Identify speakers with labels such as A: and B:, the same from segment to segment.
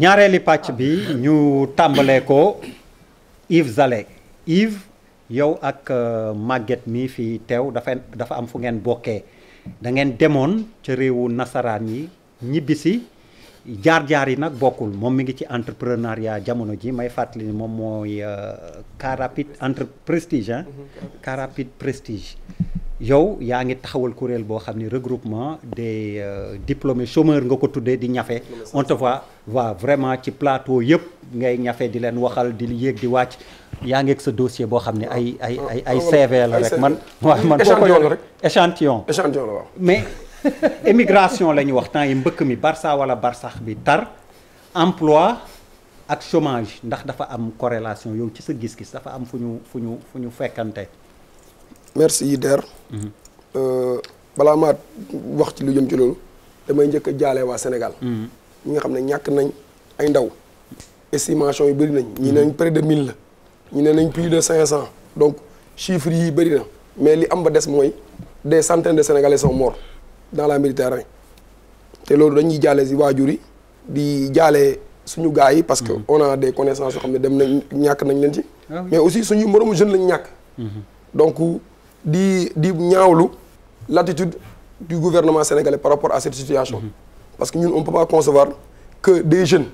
A: ñaareeli pàcc bi ñu tàmbalee ko Yves Zale Yves yow ak Maguette mi fi teew dafa am fu ngeen bokkee da ngeen demoon ca réewu nasaraan yi ñibbisi jaar-jaar yi nag bokkul moom mi ngi ci entrepreneuriat jamono ji may fàttali ni moom mooy Car Rapide Prestige Car Rapide Prestige yow yaa ngi taxawal kuréel boo xam ni regroupement des diplômés chômeurs nga ko tuddee di ñafe on te voit vraiment ci plateau yëpp ngay ñafe di leen waxal di yéeg di wàcc yaa ngi ak sa dossier boo xam ne ay CV la rek man waaw man boo ko yor échantillon la waaw mais émigration la ñu wax temps yi mbëkk mi Barça wala Barsax bi tar emploi ak chômage ndax dafa am corrélation yow ci sa gis-gis dafa am fu ñu fekkante.
B: merci Der. balaa maa wax ci lu jëm ci loolu damay njëkk a jaale waa Sénégal. ñi nga xam ne ñàkk nañ ay ndaw. estimation yi bëri nañ. ñi ne nañ près de 1000 la. ñi ne nañ plus de 500. donc chiffres yi bëri na mais li am ba des mooy des centaines de Sénégalais sont morts dans la Méditerranée te loolu dañuy jaale si waajur yi di jaale suñu gars yi parce que on a des connaissances yoo xam ne dem nañ ñàkk nañ leen ci. mais aussi suñu moromu jeune lañ ñàkk. donc di ñaawlu l'attitude du gouvernement sénégalais par rapport à cette situation. parce que ñun on peut pas concevoir que des jeunes.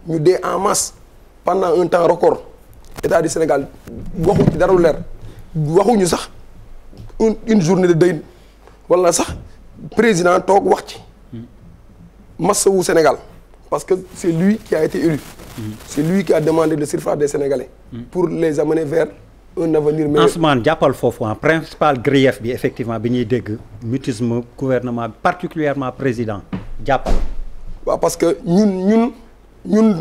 B: ñu dee en masse pendant un temps record état du Sénégal waxu ci dara lu leer waxuñu sax une journée de deuil wala sax président toog wax ci massawu Sénégal parce que c'est lui qui a été élu. c'est lui qui a demandé le suffrage des Sénégalais. pour les amener vers un avenir meilleur.
A: Ansoumane jàppal foofu principal grief bi effectivement bi ñuy dégg mutisme gouvernement particulièrement président jàppal.
B: waaw parce que ñun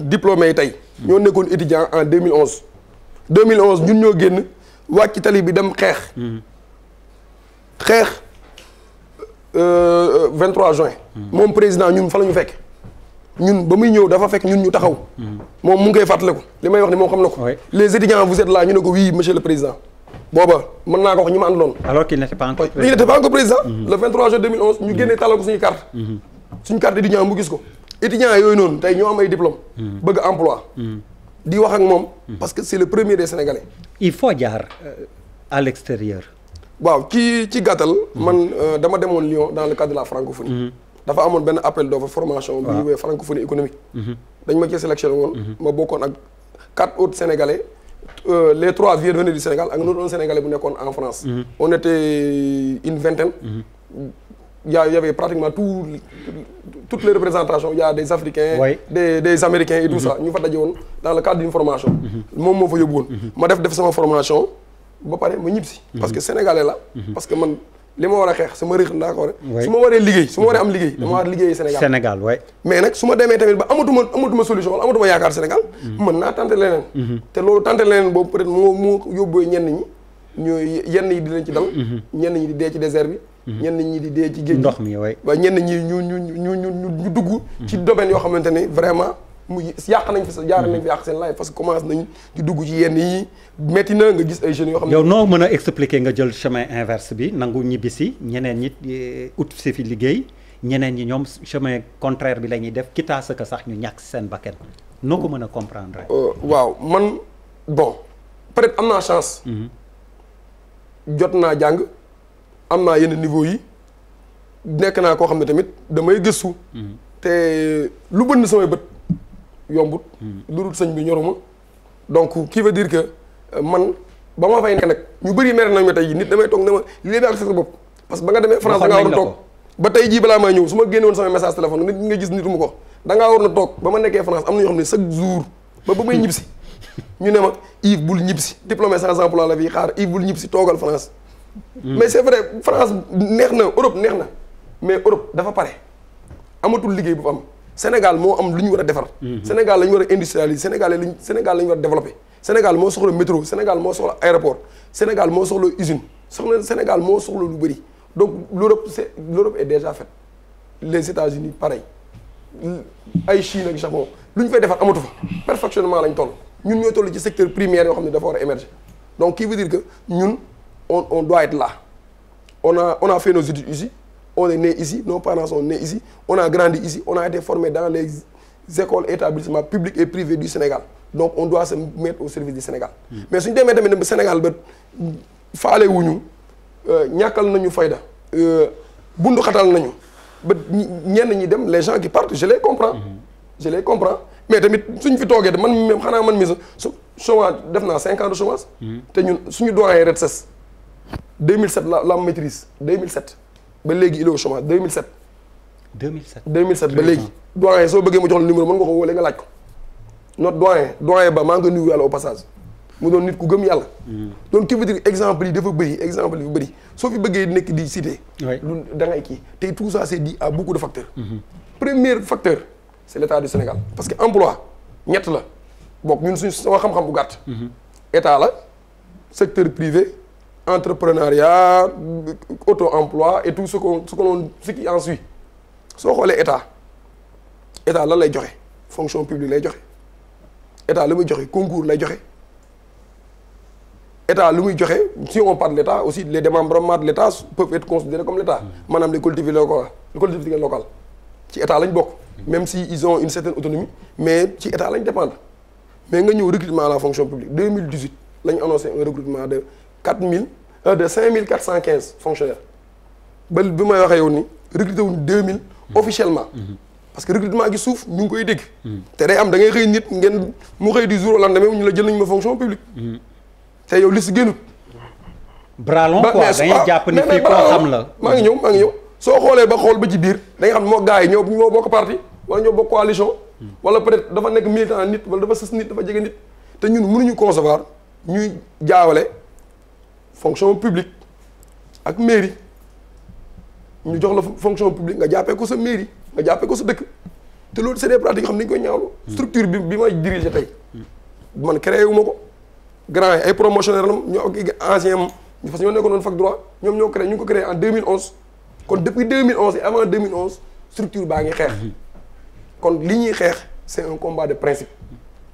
B: diplômés yi tey. ñoo nekkoon étudiant en 2011. 2011 ñun ñoo génn wàcc tali bi dem xeex. xeex 23 juin. moom président ñun fa la ñu fekk. ñun ba muy ñëw dafa fekk ñun ñu taxaw. moom mu ngi koy fàttaliku li may wax ni moom xam na ko. les étudiants vous êtes là ñu ne ko oui monsieur le président. booba mën naa ko wax ñi ma àndaloon.
A: alors qu'il n'était pas encore président.
B: il n'était pas encore président. le 23 juin 2011 ñu génnee tàllal ko suñu carte. suñu carte étudiant mu gis ko. étudiants yooyu noonu tey ñoo am ay diplôme. bëgg emploi. di wax ak moom. parce que c'est le premier des Sénégalais.
A: il faut jaar à l'extérieur.
B: waaw ci gàttal. man dama demoon Lyon dans le cadre de la francophonie. dafa amoon benn appel d'offre formation. bu ñu woowee francophonie économique. dañ ma ci sélectionné woon. ma bokkoon ak 4 autres Sénégalais. les 3 venus du Sénégal ak un Sénégalais bu nekkoon en France. on était une vingtaine. il y avait pratiquement toutes les représentations il y a des Africains. des Américains et tout ça ñu fa daje woon dans le cadre d'une formation. moom moo fa yóbbu woon. ma def sama formation ba pare ma ñibbisi. parce que sénégalais la. parce que man li ma war a xeex sama réex ndaa ko rek. su ma waree liggéey su ma waree am liggéey. dama war a liggéey Sénégal waay. mais nag su ma demee tamit ba amatuma solution wala amatuma yaakaar Sénégal. mën naa tenter leneen. te loolu tenter leneen boobu peut-être moo yóbboo ñenn ñi ñooy yenn yi dinañ ci dal. ñenn ñi di dee ci désert bi. ñenn ñi di dee ci géej
A: ndox mi waay.
B: waaye ñenn ñi ñu dugg. ci domaine yoo xamante ne vraiment mu yàq nañ fi sa jaar nañ fi yàq seen life parce que commence nañ di dugg ci yenn yi métti na nga gis ay jeunes yoo xam ne.
A: yow noo mën a expliquer nga jël chemin inverse bi nangu ñibbisi ñeneen ñi ut si fi liggéey ñeneen ñi ñoom chemin contraire bi la ñuy def quitte à ce que sax ñu ñàkk si seen bakkan noo ko mën a comprendre.
B: waaw man bon peut-être am naa chance. jot naa jàng am naa yenn niveau yi nekk naa koo xam ne tamit damay gëstu. te lu bënn samay bët yombut. lu dul sëñ bi ñoruma donc qui veut dire que man ba ma fay nekk nag ñu bëri mer nañ ma tey jii nit damay toog ne ma lii daal sa bopp parce que ba nga demee France da ngaa war a toog ba tey jii balaa may ñëw su ma génne woon sama message téléphone nit nga gis nitu ma ko da ngaa war na toog ba ma nekkee France am na ñoo xam ne chaque jour ba may ñibbisi ñu ne ma Yves bul ñibbisi diplômé sans emploi la fii xaar Yves bul ñibbisi toogal France. mais c'est vrai France neex na Europe neex na mais Europe dafa pare amatul liggéey bu fa am Sénégal moo am lu ñu war a defar. Sénégal la ñu war a industrialiser Sénégal la ñu war a développer. Sénégal moo soxla métro Sénégal moo soxla aéroport Sénégal moo soxla usine Sénégal moo soxla lu bëri donc l'Europe est déjà faite les États-Unis pareil ay Chine ak Japon lu ñu fay defar amatu fa perfectionnement lañ toll ñun ñoo toll ci secteur primaire yoo xam ne dafa war a émerger donc qui veut dire que ñun on doit être là on a fait nos études ici on est né ici, nos parents sont nés ici, on a grandi ici, on a été formé dans les écoles et établissements publics et privés du Sénégal. Donc on doit se mettre au service du Sénégal. Mais suñu demee tamit Sénégal ba faale wuñu ñàkkal nañu fayda bundu xatal nañu ba ñenn ñi dem les gens qui partent je les comprends. Je les comprends mais tamit suñ fi toogee man même xanaa man mii su chômage def naa 5 ans de chômage. te ñun suñu doyen RETSES 2007 la maîtrise 2007 ba léegi il est au chômage 2007. 2007 ba léegi. doyen soo bëggee ma jox la numéro mën nga ko woo nga laaj ko. notre doyen ba maa ngi nuyu yàlla au passage mu doon nit ku gëm yàlla. donc qui veut dire exemple yi dafa bëri soo fi bëggee nekk di citer. da ngay kii te tout ça c'est dû à beaucoup de facteurs. Premier facteur c'est l'état du Sénégal parce que emploi ñett la bokk ñun suñu sama xam-xam bu gàtt. état la secteur privé entrepreneuriat auto-emploi et tout ce qui en suit soo xoolee état lan lay joxe fonction publique lay joxe. état lu muy joxe concours lay joxe état lu muy joxe si on parle de l'état aussi les démembrements de l'état peuvent être considérés comme l'état maanaam les collectivités locales ci état lañ bokk même si ils ont une certaine autonomie mais ci état lañ dépendre mais nga ñëw recrutement à la fonction publique 2018 lañ annoncé un recrutement de 5415 fonctionnaires ba bi may waxee yow ni recruté wuñ 2000 officiellement parce que recrutement gi suuf ñu ngi koy dégg. te day am da ngay xëy nit ngeen mu xëy du jour au lendemain ñu la jël nañu ma fonction publique. te yow liste génnut.
A: bras long quoi dañuy jàpp ni fii koo xam la.
B: maa ngi ñëw soo xoolee ba xool ba ci biir da nga xam ne moo gars yi ñoo bokk parti wala ñoo bokk coalition. wala peut-être dafa nekk militant nit wala dafa sës nit dafa jege nit. te ñun mënuñu concevoir ñuy jaawale fonction publique ak mairie ñu jox la fonction publique nga jàppee ko sa mairie. nga jàppee ko sa dëkk te loolu c'est des pratiques yoo xam ne dañu koy ñaawlu. structure bi may diriger tey man créé wu ma ko grand yi ay promotionnaire la ñoo ancien parce que ñoo nekkoon doon fac droit ñoom ñoo créé ñu ngi ko créé en 2011 kon depuis 2011 et avant 2011 structure baa ngi xeex kon li ñuy xeex c'est un combat de principe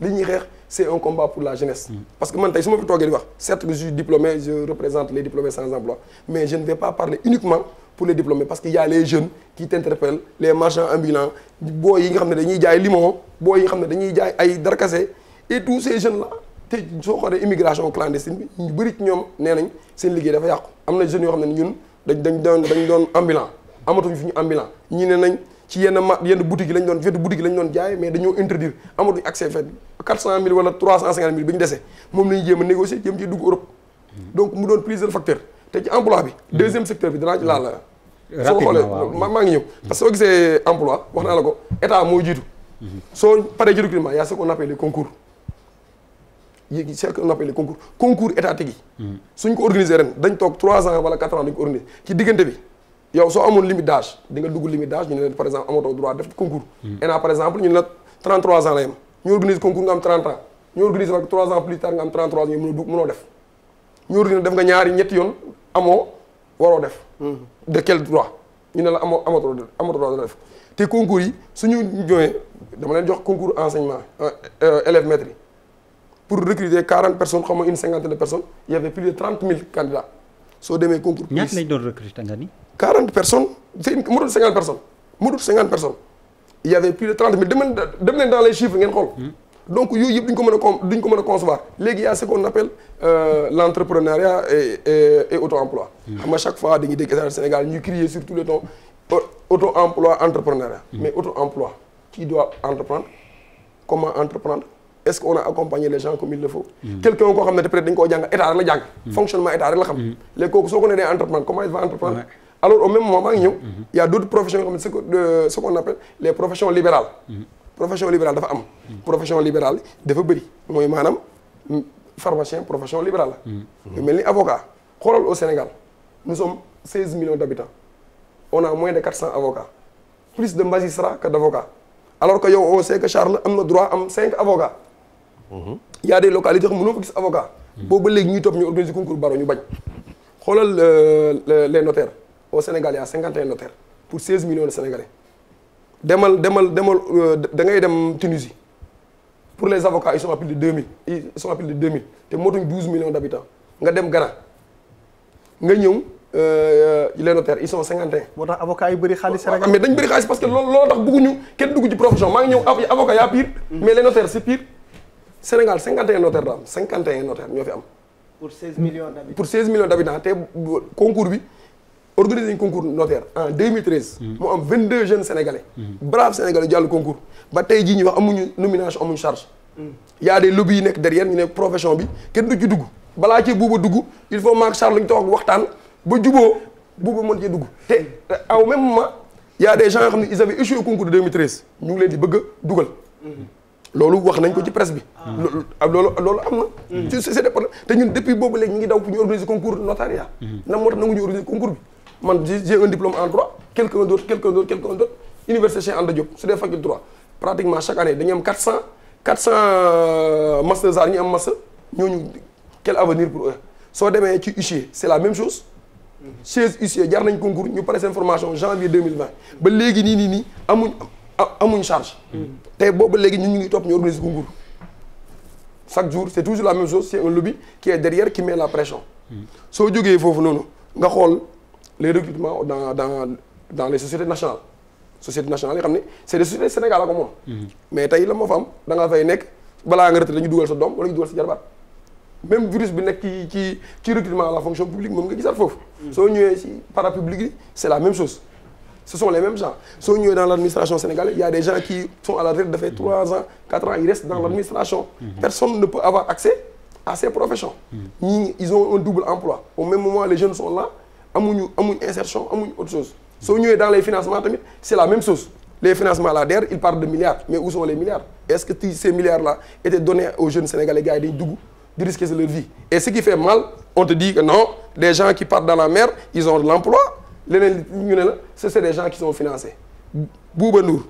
B: li ñuy xeex c'est un combat pour la jeunesse. parce que man tey su ma fi toogee di wax certes je suis diplômé je représente les diplômés sans emploi mais je ne vais pas parler uniquement pour les diplômés parce que y a les jeunes qui t'interpellent les marchands ambulants booy yi nga xam ne dañuy jaay limon booy yi nga xam ne dañuy jaay ay darkase et tous ces jeunes là te soo xoolee immigration clandestine bi ñu bëri ci ñoom nee nañ seen liggéey dafa yàqu am na jeunes yoo xam ne ñun dañ doon ambulant amatuñ fi ñu ambulant ñi ne nañ ci yenn boutique yi lañ doon jaay mais dañoo interdire amatuñ accès fait 400 000 wala 350 000 bi ñu dese moom la ñu jéem a négocier jéem ci dugg Europe donc mu doon plusieurs facteurs te ci emploi bi deuxième secteur bi danaa ci laal la soo xoolee maa ngi ñëw parce que soo gisee emploi wax naa la ko état moo jiitu soo paree ci recrutement y a ce qu'on appelle les concours concours étatique yi suñ ko organiser ren dañ toog 3 ans wala 4 ans dañ ko organiser ci diggante bi yow soo amoon limite d'âge di nga dugg limite d'âge ñu ne leen par exemple amatoo droit def concours ENA par exemple ñu ne la 33 ans la yem ñu organiser concours nga am 30 ans ñu organiser ak 3 ans plus tard nga am 33 ans mënoo def ñu organiser def nga ñetti yoon amoo waroo def de quel droit ñu ne la amatoo droit def te concours yi suñu ñëwee dama leen jox concours enseignement élèves maîtres yi pour recruter 40 personnes xam nga une cinquantaine de personnes il y avait plus de 30 000 candidats soo demee concours
A: ñaata lañ doon recruter nga ni
B: 40 personnes c'est mënul 50 personnes il y avait plus de 30 000 dem leen dans les chiffres ngeen xool donc yooyu yëpp duñ ko mën a concevoir léegi y a ce qu'on appelle l'entrepreneuriat et auto-emploi xam nga chaque fois dañuy dégg État du Sénégal ñuy crier sur tous les tons auto-emploi entrepreneuriat mais auto-emploi qui doit entreprendre comment entreprendre est-ce qu'on a accompagné les gens comme il le faut quelqu'un koo xam ne peut-être dañ koo jàng état rek la jàng fonctionnement état rek la xam léegi kooku soo ko nee dee entreprendre comment il va entreprendre alors au même moment maa ngi ñëw il y a d'autres professions yoo xam ne ce qu'on appelle les professions libérales profession libérale dafa am profession libérale dafa bëri mooy maanaam pharmacien profession libérale la mel ni avocat xoolal au Sénégal nous sommes 16 millions d'habitants on a moins de 400 avocats plus de magistrats que d'avocats alors que yow on sait que Charles am na droit am 5 avocats il y a des localités yoo xam ne mënoo fa gis avocat boobu ba léegi ñuy topp ñu organiser concours barreau ñu bañ xoolal les notaires au Sénégal il y a 51 notaires pour 16 millions de Sénégalais demal da ngay dem Tunisie pour les avocats ils sont à plus de 2000 te motuñ 12 millions d'habitants nga dem Ghana nga ñëw les notaires ils sont 51.
C: moo tax avocat yu bëri xaalis Sénégal.
B: mais dañ bëri xaalis parce que loolu tax bëgguñu kenn dugg ci profession maa ngi ñëw avocat yaa pire. mais les notaires c'est pire. Sénégal 51 notaires la am 51 notaires ñoo fi am.
C: pour 16 millions d'habitants.
B: pour 16 millions d'habitants te concours bi organisé nañ concours notaire en 2013. mu am 22 jeunes sénégalais. braves sénégalais jàll concours ba tey jii ñu wax amuñu nomination amuñu charge. y a des lobbies yi nekk derrière ñu ne profession bi kenn du ci dugg balaa ci buuba dugg il faut maak charge lañu toog waxtaan ba juboo buuba mën cee dugg te au même moment y a des gens yoo xam ne ils avaient échoué au concours de 2013 ñu ngi leen di bëgg a dugal. loolu wax nañ ko ci presse bi. loolu am na. c'est des problèmes te ñun depuis boobu léegi ñu ngi daw pour ñu organiser concours notariat. na moo tax nangu ñu organiser concours bi man j'ai un diplôme en droit quelqu'un d'autre université Cheikh Anta Diop su dee faculté droit pratiquement chaque année dañuy am 400 masters ñu am master ñooñu quel avenir pour eux soo demee ci huissier c'est la même chose. chaise huissier jar nañ concours ñu pare seen formation janvier 2020 ba léegi nii amuñ charge. te boobu léegi ñu ngi topp ñu organiser concours chaque jour c'est toujours la même chose c'est un lobby qui est derrière qui met la pression. soo jógee foofu noonu nga xool les recrutements dans les sociétés nationales yi xam ne c'est des sociétés Sénégal la ko moom. mais tey la moo fa am da nga fay nekk balaa nga retraité ñu dugal sa doom wala ñu dugal sa jarbaat même virus bi nekk ci recrutement à la fonction publique moom nga gisaat foofu. soo ñëwee ci parapublic yi c'est la même chose. Ce sont les mêmes gens. Soo ñëwee dans l'administration sénégalaise, il y a des gens qui sont à la retraite depuis 3 ans, 4 ans, ils restent dans l'administration. Personne ne peut avoir accès à ces professions. Ils ont un double emploi. Au même moment, les jeunes sont là, amuñu insertion, amuñu autre chose. Soo ñëwee dans les financements tamit, c'est la même chose. Les financements à la DER, ils parlent de milliards. Mais où sont les milliards? Est-ce que ces milliards-là étaient donnés aux jeunes sénégalais gars yi dañu dugg di risquer leur vie? Et ce qui fait mal, on te dit que non, les gens qui partent dans la mer, ils ont de l'emploi. leneen ñu ne la c'est des gens qui sont financés Bouba Ndour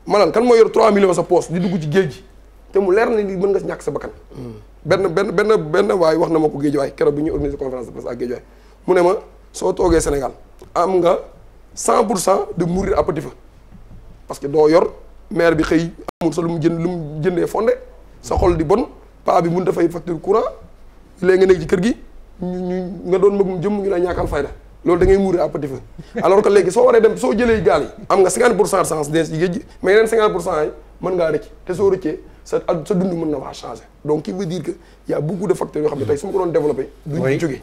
B: maanaam kan moo yor 3 millions sa poche di dugg ci géej gi te mu leer na ni mën nga ñàkk sa bakkan. benn waay wax na ma ko géej waay keroog bi ñuy organiser conférence de presse ak géej waay mu ne ma soo toogee Sénégal am nga 100% de mourir à petit feu parce que doo yor maire bi xëy amul sa lu mu jëndee fondé sa xol di bon paa bi mun dafay facture courant léegi nga nekk ci kër gi nga doon magum jëm ñu la ñàkkal fayda. loolu da ngay mourir à petit feu alors que léegi soo waree dem soo jëlee gaal yi am nga 50% de chance de ci géej gi mais yeneen 50% yi mën ngaa rëcc te soo rëccee sa dund mën na faa changer donc qui veut dire que y a beaucoup de facteurs yoo xam ne tey su ma ko doon développer duñu jógee.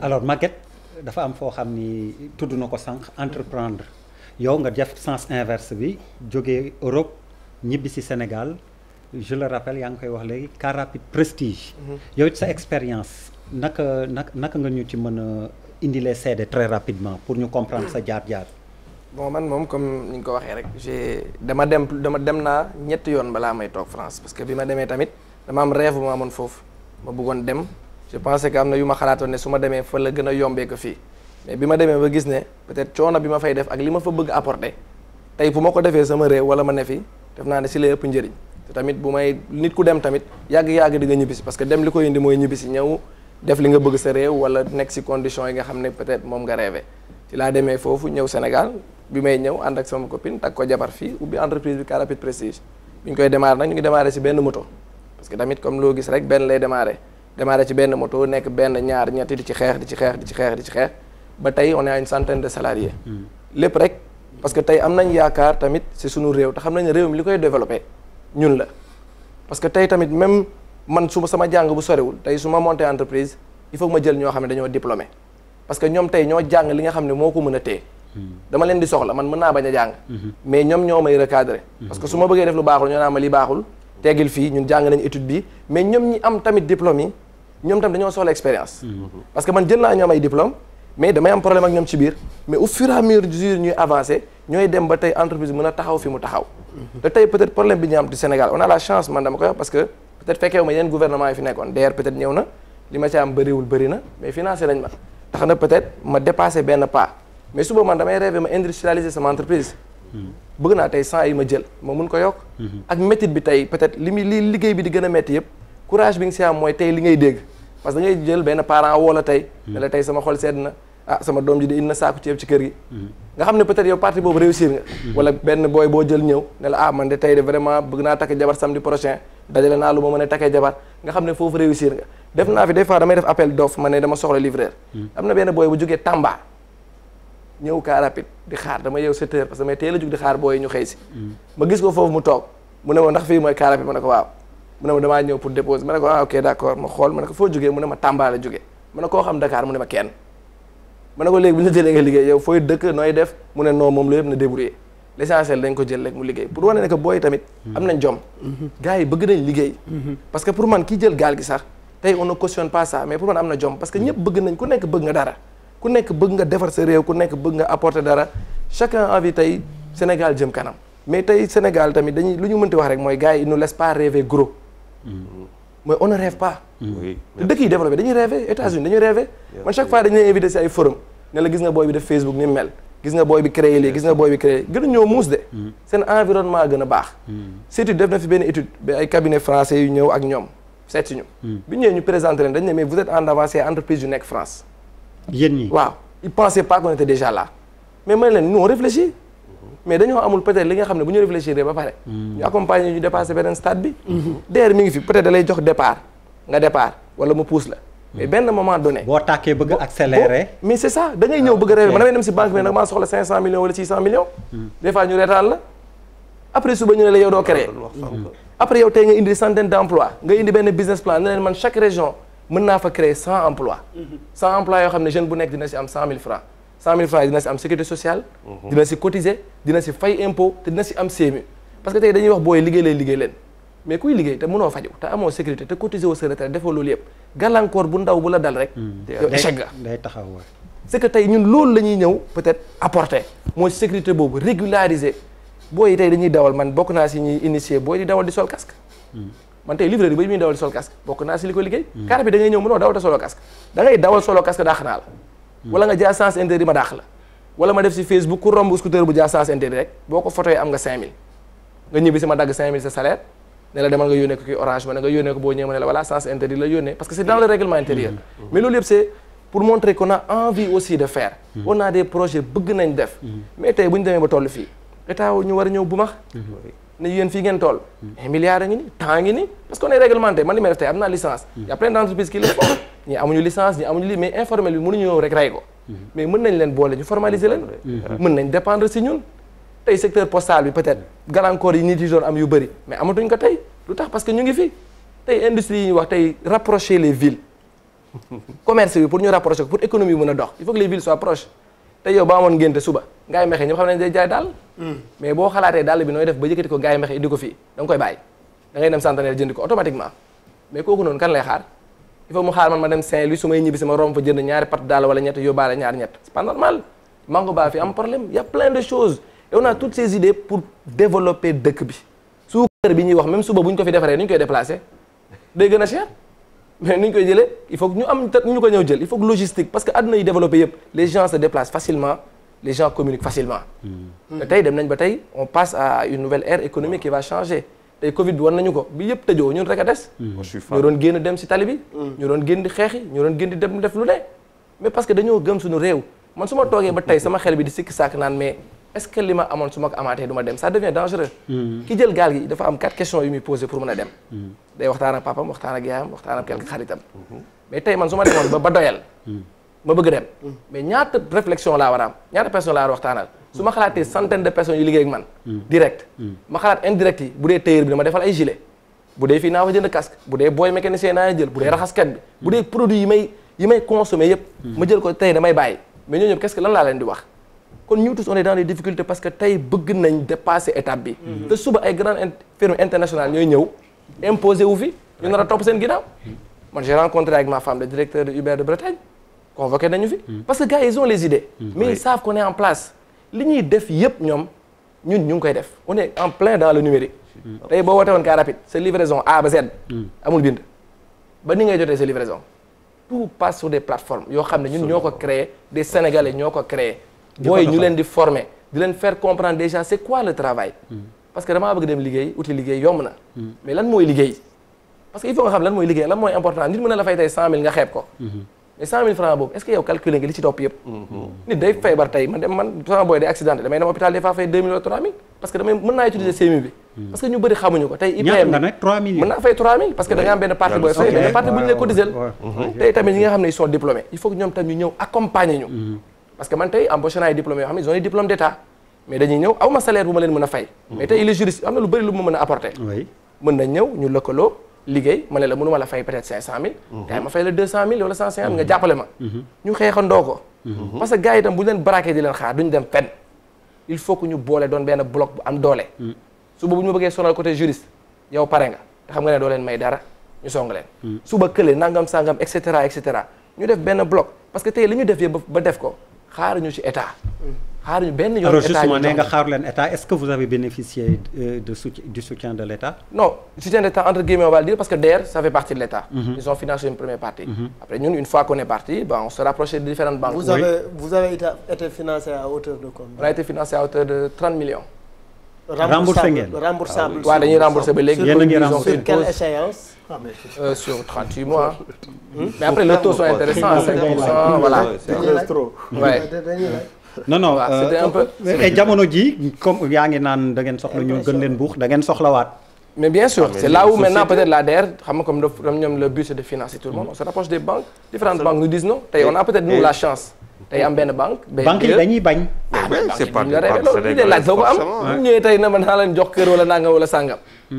A: alors Maguette dafa am foo xam ni tudd na ko sànq entreprendre yow nga def sens inverse bi jógee Europe ñibbi si Sénégal je le rappelle yaa ngi koy wax léegi car rapide prestige. yow it sa expérience naka nga ñu ci mën a indi les seede très rapidement pour ñu comprendre sa jaar-jaar.
D: bon man moom comme ni nga ko waxee rek dama dem naa ñetti yoon balaa may toog France parce que bi ma demee tamit dama am rêve bu ma amoon foofu ma bëggoon dem je pensais que am na yu ma xalaatoon ne su ma demee fa la gën a yombee ko fii mais bi ma demee ba gis ne peut-être coono bi ma fay def ak li ma fa bëgg apporter tey bu ma ko defee sama réew wala ma ne fi def naa ne si lay ëpp njëriñ te tamit bu may nit ku dem tamit yàgg-yàgg di nga ñibbisi parce que dem li ko indi mooy ñibbisi ñëw def li nga bëgg sa réew wala nekk ci conditions yi nga xam ne peut-être moom nga rêvé ci laa demee foofu ñëw Sénégal bi may ñëw ànd ak sama copine tak ko jabar fii ubbi entreprise bi car rapide prestige bi ñu koy démarrer nag ñu ngi démarrer ci benn moto parce que tamit comme loo gis rek benn lay démarrer ci benn moto nekk benn ñaar ñetti di ci xeex ba tey on est à une centaine de salariés lépp rek parce que tey am nañ yaakaar tamit ci sunu réew te xam nañ réew mi li koy développer ñun la parce que tey tamit même man sama jàng bu sorewul tey su ma monté entreprise il faut que ma jël ñoo xam ne dañoo diplômé parce que ñoom tey ñoo jàng li nga xam ne moo ko mën a téye dama leen di soxla man mën naa bañ a jàng mais ñoom ñoo may recadrer parce que su ma bëggee def lu baaxul ñoo naa ma li baaxul teggil fii ñun jàng nañ étude bi mais ñoom ñi am tamit diplôme yi ñoom tamit dañoo soxla expérience parce que man jël naa ñoom ay diplôme mais damay am problème ak ñoom ci biir mais au fur et à mesure ñuy avancer ñooy dem ba tey entreprise bi mën a taxaw fi mu taxaw te tey peut-être problème bi ñu am du Sénégal on a la chance man dama koy wax parce que peut-être fekkeewu ma yeneen gouvernement yi fi nekkoon d'ailleurs peut-être ñëw na li ma ci am bëri na mais financé nañ ma tax na peut-être ma dépassé benn pas mais suba man damay rêver ma industrialiser sama entreprise bëgg naa tey 100 yi ma jël ma mun ko yokk ak métit bi tey peut-être li liggéey bi di gën a métti yëpp courage bi nga si am mooy tey li ngay dégg parce que da ngay jël benn parent woo la tey ne la tey sama xol sedd na sama doom ji di indi na saaku ceeb ci kër gi nga xam ne peut-être yow partie boobu réussir nga wala benn booy boo jël ñëw ne la man de tey de vraiment bëgg naa takk jabar samedi prochain dajale naa lu ma mën a takkee jabar nga xam ne foofu réussir nga def naa fi des fois damay def appel d'offre ma ne dama soxla livreur am na benn booy bu jógee Tamba ñëw car rapide di xaar dama yeew 7 heures parce que damay teel a jug di xaar booy ñu xëy si ma gis ko foofu mu toog mu ne ma ndax fii mooy car rapide ma ne ko waaw mu ne ma damaa ñëw pour déposer ma ne ko ah ok d'accord ma xool ma ne ko foo jógee mu ne ma Tamba la jógee ma ne koo xam Dakar mu ne ma kenn ma ne ko léegi bu ñu la jëlee nga liggéey yow fooy dëkk nooy def mu ne non moom lu yëpp na débrouiller l'essentiel dañ ko jël rek mu liggéey pour wane ne que booy tamit am nañ jom gars yi bëgg nañ liggéey parce que pour man kii jël gaal gi sax tey on ne cautionne pas ça mais pour man am na jom parce que ñëpp bëgg nañ ku nekk bëgg nga dara ku nekk bëgg nga defar sa réew ku nekk bëgg nga apporter dara chacun envie tey Sénégal jëm kanam mais tey Sénégal tamit dañuy lu ñu mënti wax rek mooy gars yi ils nous laissent pas rêver gros mooy on ne rêve pas te dëkk yi développé dañuy rêver États-Unis dañuy rêver man chaque fois dañu lay invité si ay forum ne la gis nga booy bi def Facebook ni mel gis nga booy bi créé lii gis nga booy bi créé gën a ñëw muus de seen environnement gën a baax surtout def na fi benn étude ba ay cabinet français yu ñëw ak ñoom seet si ñu bi ñëwee ñu présenté leen dañ ne mais vous êtes en avance entreprise yu nekk France
A: yéen ñi
D: waaw ils pensaient pas qu'on était déjà là mais man leen nous on réfléchit mais dañoo amul peut-être li nga xam ne bu ñu réfléchir ba pare ñu accompagner ñu dépasser beneen stade bi DER mi ngi fi peut-être da lay jox départ nga départ wala mu pousse la mais benn moment donné
A: boo tàkkee bëgg a accélérer
D: mais c'est ça da ngay ñëw bëgg a rêver man damay dem si banque bi nag maa soxla 500 millions wala 600 millions des fois ñu reetaan la après suba ñu ne la yow doo créer après yow tey nga indi centaine d'emplois nga indi benn business plan ne leen man chaque région mën naa fa créer 100 emplois 100 emplois yoo xam ne jeune bu nekk dina si am 100 000 francs 100 000 francs yi dina si am sécurité sociale dina si cotiser dina si fay impôt te dina si am CMU parce que tey dañuy wax booy liggéey leen mais kuy liggéey te mënoo faju te amoo sécurité te cotiser wu sa retraite defoo loolu yëpp gàllankoor bu ndaw bu la dal rek yow échec ga
A: day taxaw
D: c'est que tey ñun loolu la ñuy ñëw peut-être apporter mooy sécurité boobu régulariser booy yi tey dañuy dawal man bokk naa si ñuy initier booy di dawal di sol casque man tey livreur yi ba muy dawal di sol casque bokk naa si li ko liggéey car bi da ngay ñëw mënoo dawal te solo casque da ngay dawal solo casque daax naa la wala nga jaar sens interdit ma daax la wala ma def si Facebook ku romb scooter bu jaar sens interdit rek boo ko photoyee am nga 5000 nga ñibbi si ma dagg 5000 sa salaire ne la demal nga yónnee ko kii orange ma ne nga yónnee ko boo ñëwee ma ne la voilà sens interdit la yónnee parce que c'est dans le règlement intérieur mais loolu yëpp c'est pour montrer qu'on a envie aussi de faire on a des projets bëgg nañ def mais tey bu ñu demee ba toll fii état ñu war a ñëw bu max ne yéen fii ngeen toll mais milliards a ngi ni temps ngi ni parce qu'on est réglementé man li may def tey am naa licence y a plein d'entreprises qui le font ñii amuñu licence ñii amuñu li mais informel bi mënuñu ñëw rek rey ko mais mën nañ leen boole ñu formaliser leen mën nañ dépendre si ñun tey secteur postal bi peut-être gàllankoor yi nit yi doon am yu bëri mais amatuñ ko tey lu tax parce que ñu ngi fi tey industrie yi ñu wax tey rapprocher les villes commerce bi pour ñu rapprocher ko pour économie bi mën a dox il faut que les villes soient proches tey yow ba amoon ngénte suba ngaay mexe ñëpp xam nañ day jaay daal mais boo xalaatee dàll bi nooy def ba yëkkati ko ngaay mexe indi ko fii da nga koy bàyyi da ngay dem centenaire jëndi ko automatiquement mais kooku noonu kan lay xaar il faut mu xaar man ma dem Saint-Louis su may ñibbi sama romb fa jënd ñaari pat daal wala ñett yóbbaale ñaar ñett c'est pas normal mango baa fi am problème y a plein de choses et on a toutes ces idées pour développer dëkk bi suukar bi ñuy wax même suba bu ñu ko fi defaree ni ñu koy déplacer day gën a cher mais ni ñu koy jëlee il faut que ñu am ñu ko ñëw jël il faut que logistique parce que àdduna yi développé yëpp les gens se déplacent facilement les gens communiquent facilement te tey dem nañ ba tey on passe à une nouvelle ère économique qui va changer tey Covid bi war nañu ko bi yëpp tëjoo ñun rek a des ñu doon génn dem ci tali bi ñu doon génn di xeexi ñu doon génn di dem def lu ne mais parce que dañoo gëm suñu réew man su ma toogee ba tey sama xel bi di sikki sàkk naan mais est-ce que li ma amoon su ma ko amaatee du ma dem ça devient dangereux ki jël gaal gi dafa am 4 questions yu muy posé pour mën a dem day waxtaan ak papam waxtaan ak yaayam waxtaan ak quelques xaritam mais tey man su ma demoon ba doyal ma bëgg dem mais ñaata réflexion laa war a am ñaata personne laa war a waxtaanal su ma xalaatee centaine de personnes yu liggéey ak man direct ma xalaat indirect yi bu dee tailleur bi dama defal ay gilet bu dee fii naa fa jënd casque bu dee booy mécanicien naa jël bu dee raxaskat bi bu dee produit yi may consommer yëpp ma jël ko tey damay bàyyi mais ñoo ñëpp qu'est-ce que lan laa leen di wax kon ñu tous on est dans des difficultés parce que tey bëgg nañ dépasser étape bi te suba ay grandes firmes internationales ñooy ñëw imposé wu fi ñu nar a topp seen ginnaaw man j'ai rencontré avec ma femme le directeur de Uber de Bretagne convoqué nañu fi parce que gars ils ont les idées mais ils savent qu'on est en place li ñuy def yëpp ñoom ñun ñu ngi koy def on est en plein dans le numérique tey boo wootee woon car rapide sa livraison A ba Z amul bind ba ni ngay jotee sa livraison tout passe sur des plateformes yoo xam ne ñun ñoo ko créé des Sénégalais ñoo ko créé booy ñu leen di former di leen faire comprendre déjà c'est quoi le travail parce que damaa bëgg dem liggéey uti liggéey yomb na mais lan mooy liggéey parce que il faut nga xam lan mooy liggéey lan mooy important nit mën na la fay tey 100 000 nga xeeb ko mais 100 000 francs boobu est-ce que yow calculer nga li ci topp yëpp nit day feebar tey man sama booy day accidenté damay dem hôpital des fois fay 2 000 wala 3 000 parce que damay mën naa utiliser CMU bi parce que ñu bëri xamuñu ko tey
A: ñaata
D: IPM
A: nga ne 3 millions.
D: mën naa fay 3000 parce que da nga am benn partie booy fay benn partie bu ñu lay cotiser tey tamit ñi nga xam ne ils sont diplômés il faut que ñoom tam ñu ñëw accompagner ñu parce que man tey embauché naa ay diplômés yoo xam ne ils ont des diplômes d'état mais dañuy ñëw aw ma salaire bu ma leen mën a fay mais tey il est juriste am na lu bëri lu ma mën a apporter
A: oui
D: mën na ñëw ñu lëkkaloo liggéey ma ne la mënuma la fay peut-être 500000 gars yi ma fay la 200000 wala 150000 nga jàppale ma ñu xeexandoo ko parce que gars yi itam bu ñu leen braqué di leen xaar duñu dem fenn il faut que ñu boole doon benn bloc bu am doole suba bu ñu ma bëggee sonal côté juriste yow pare nga te xam nga ne doo leen may dara ñu song leen suba kële nangam sangam et cetera ñu def benn bloc parce que tey li ñu def yëpp ba def ko xaaruñu ci état xaaruñu benn yoon
A: alors
D: état
A: justement
D: ñu
A: nee nga
D: jox
A: xaaru leen état est-ce que vous avez bénéficié du soutien de l'état.
D: non soutien d'état entre guillemets on va le dire parce que DER ça fait partie de l'état ils ont financé une première partie après ñun une fois qu'on est parti on se rapprochait de différentes banques
C: Vous avez été financé à hauteur de combien?
D: on a été financé à hauteur de 30 millions
A: Remboursé ngeen.
C: Remboursable.
D: waaw dañuy rembourser ba léegi
A: Yéen a ngi
D: ils ont
A: remboursé.
D: fait une
C: Sur quelle
D: pause,
C: échéance?
D: sur 38 mois mais après les taux sont intéressants à 5%, voilà ouais
A: non non
D: waaw, c'était un peu-
A: et jamono ji comme yaa ngi naan da ngeen soxla ñu gën leen buux da ngeen soxlawaat.
D: mais bien sûr
E: mais
D: c'est
E: les
D: là où maintenant
E: sociétés-
D: peut-être la DER xam nga comme ñoom le but c'est de financer tout le monde on se rapproche des banques différentes banques nous disent non tey on a peut-être nous la chance tey am benn banque
A: banque yi dañuy bañ.
E: Mais c'est pas
D: ñu
E: des
D: la
E: banques
D: réglé loolu li dee laaj soo ko am
E: forcément,
D: bu ñëwee tey na ma naa leen jox kër wala nangam wala sàngam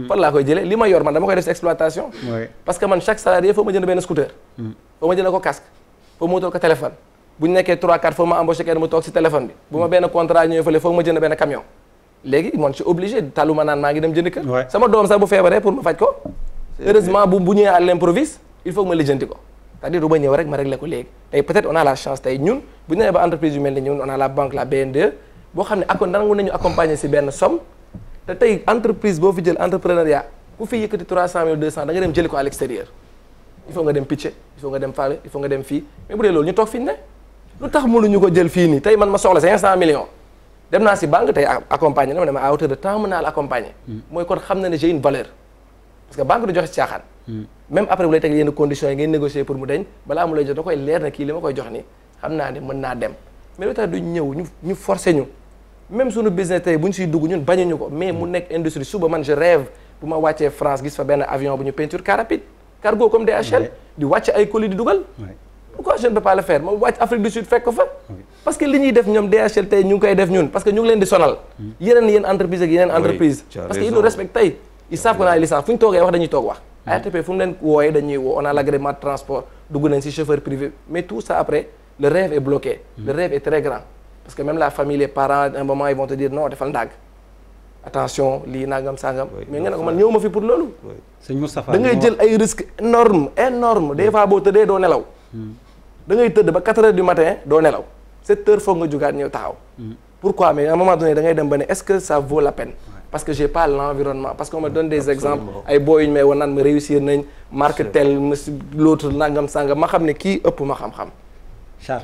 D: fan laa koy jëlee li ma yor man dama koy def si exploitation
A: oui
D: parce que man chaque salarié faut ma jënd benn scooter faut ma jënd ko casque faut ma wutal ko téléphone bu ñu nekkee 3-4 faut ma embauché kenn mu toog si téléphone bi bu ma benn contrat ñëwee fële faut ma jënd benn camion léegi man je suis obligé taluma naan maa ngi dem jënd kër
A: Ouais.
D: sama doom sax bu feebaree pour ma faj ko heureusement bu ñëwee à l'improviste il faut que ma lijjanti ko c'est-à-dire du ma ñëw rek ma réglé ko léegi tey peut-être on a la chance tey ñun bu ñu nee ba entreprise yu mel ni ñun on a la banque la BNDE boo xam ne nangu nañu accompagner si benn somme te tey entreprise boo fi jël entrepreneuriat ku fi yëkkati 300 000 200 da nga dem jëli ko à l'extérieur il faut nga dem pitcher il faut nga dem faale il faut nga dem fii mais bu dee loolu ñu toog fi ñu ne lu tax mënuñu ko jël fii nii tey man ma soxla 500 millions dem naa si banque tey accompagner na ma ne ma à hauteur de temps mën naa la accompagner mooy kon xam na ne j'ai une valeur parce que banque du joxe si caaxaan même après bu lay teg yenn conditions yi ngay négocier pour mu deñ balaa mu lay jox da koy leer na kii li ma koy jox nii xam naa ne mën naa dem mais lu tax duñ ñëw ñu forcer ñu même suñu business tey bu ñu siy dugg ñun bañuñu ko mais mu nekk industrie suba man je rêve bu ma wàccee France gis fa benn avion bu ñu peinture car rapide cargo comme DHL di wàcc ay colis di dugal pourquoi je ne peux pas le faire ma wàcc Afrique du Sud fekk ko fa parce que li ñuy def ñoom DHL tey ñu ngi koy def ñun parce que ñu ngi leen di sonal yeneen entreprise ak yeneen entreprise
E: tu as
D: parce que ils
E: raison.
D: nous respectent tey ils savent qu'on a licence fu ñu toogee wax dañuy toog wax ARTP fu mu leen wooyee dañuy woo on a l'agrément de transport dugg nañ ci chauffeur privé mais tout ça après le rêve est bloqué le rêve est très grand parce que même la famille les parents à un moment ils vont te dire non defal ndàgg attention lii nangam sangam mais nga ne ko man ñëw ma fi pour loolu
A: sëñ Moustapha
D: da ngay jël ay risques énorme des fois boo tëddee doo nelaw da ngay tëdd ba 4 heures du matin doo nelaw 7 heures foog nga jugaat ñëw taxaw pourquoi mais à un moment donné da ngay dem ba ne est-ce que ça vaut la peine parce que j'ai pas l'environnement parce qu'on me donne des exemples ay booy yu ñu may wan naan ma réussir nañ marque tel monsieur l'autre nangam sangam ma xam ne kii ëpp ma xam-xam
A: Charles.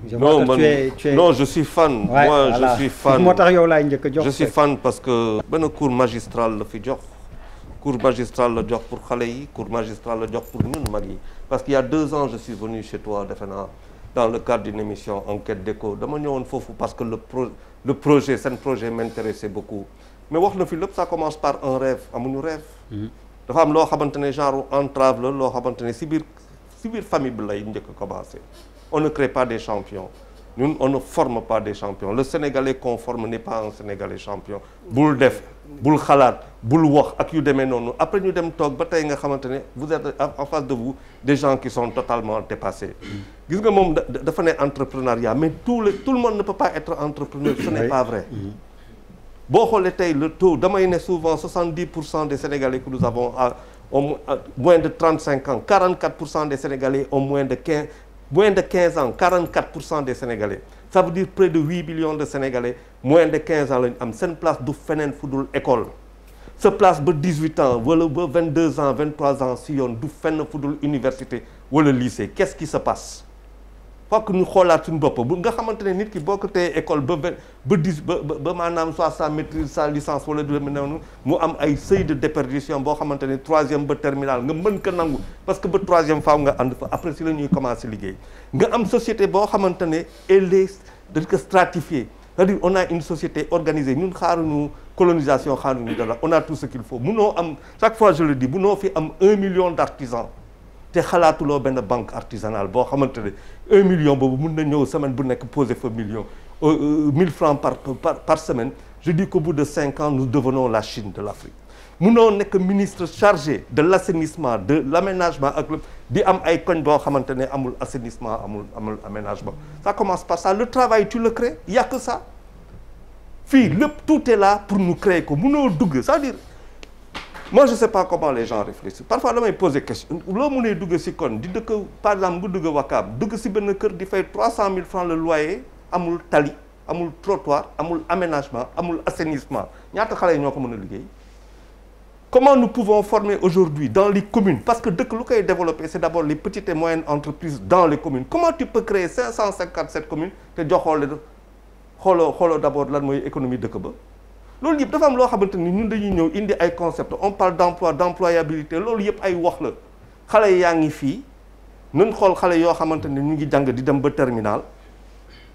A: je
E: Non,
A: vois que tu es
E: non, je suis fan.
A: Ouais,
E: Moi,
A: voilà.
E: je suis fan.
A: moo tax yow laay njëkk a jox.
E: Je suis fan parce que benn cours magistral la fi jox cours magistral la jox pour xale yi cours magistral la jox pour ñun mag yi parce qu'il y a 2 ans je suis venu chez toi defe naa dans le cadre d'une émission Enquête d'écho dama ñëwoon foofu parce que le projet seen projet m'intéressait beaucoup mais wax na fi lépp ça commence par un rêve amuñu rêve dafa am loo xamante ne genre entrave la loo xamante ne si biir famille bi lay njëkk a commencer on ne crée pas des champions ñun on ne forme pas des champions le Sénégalais qu'on forme n'est pas un Sénégalais champion bul def bul xalaat bul wax ak yu demee noonu après ñu dem toog ba tey nga xamante ne vous êtes en face de vous des gens qui sont totalement dépassés gis nga moom dafa ne entrepreneuriat mais tout le monde ne peut pas être entrepreneur ce n'est pas vrai boo xoolee tey le taux damay ne souvent 70% des Sénégalais que nous avons ont moins de 35 ans 44% des Sénégalais ont moins de 15 ans 44% des Sénégalais ça veut dire près de 8 millions de Sénégalais moins de 15 ans lañu am seen place du feneen fu dul école sa place ba 18 ans wala ba 22 ans 23 ans si yoon du fenn fu dul université wala lycée qu'est-ce qui se passe fokk ñu xoolaat suñu bopp bu nga xamante ne nit ki boo ko tee école ba maanaam soit sa maîtrise sa licence wala du demee noonu mu am ay seuil de déperdition boo xamante ne 3e ba terminal nga mën ko nangu parce que ba 3e faaw nga ànd fa après si la ñuy commencer liggéey nga am société boo xamante ne elle est dañ ko stratifier c'est-à-dire on a une société organisée ñun xaaruñu colonisation xaaruñu dara on a tout ce qu'il faut munoo am chaque fois je le dis munoo fi am 1 million d'artisans te xalaatuloo benn banque artisanale boo xamante ne 1 million boobu mun na ñëw semaine bu nekk poser fa million 1000 francs par semaine je dis qu'au bout de 5 ans nous devenons la Chine de l'Afrique munoo nekk ministre chargé de l'assainissement de l'aménagement ak di am ay koñ boo xamante ne amul assainissement amul aménagement ça commence par ça le travail tu le crées il y a que ça fii lépp tout est là pour nous créer ko munoo dugg c'est-à-dire moi je sais pas comment les gens réfléchissent parfois damay poser question loo mënee dugg si kon di dëkk par exemple bu dugg Wakaam dugg si benn kër di fay 300 000 francs le loyer amul tali amul trottoir amul aménagement amul assainissement ñaata xale yi ñoo ko mën a liggéey comment nous pouvons former aujourd'hui dans les communes parce que dëkk lu koy développer c'est d'abord les petites et moyennes entreprises dans les communes comment tu peux créer 557 communes te joxoole xooloo d'abord lan mooy économie dëkk ba loolu yëpp dafa am loo xamante ni ñun dañuy ñëw indi ay concepts on parle d'emploi d'employabilité loolu yëpp ay wax la xale yaa ngi fii nun xool xale yoo xamante ni ñu ngi jàng di dem ba terminal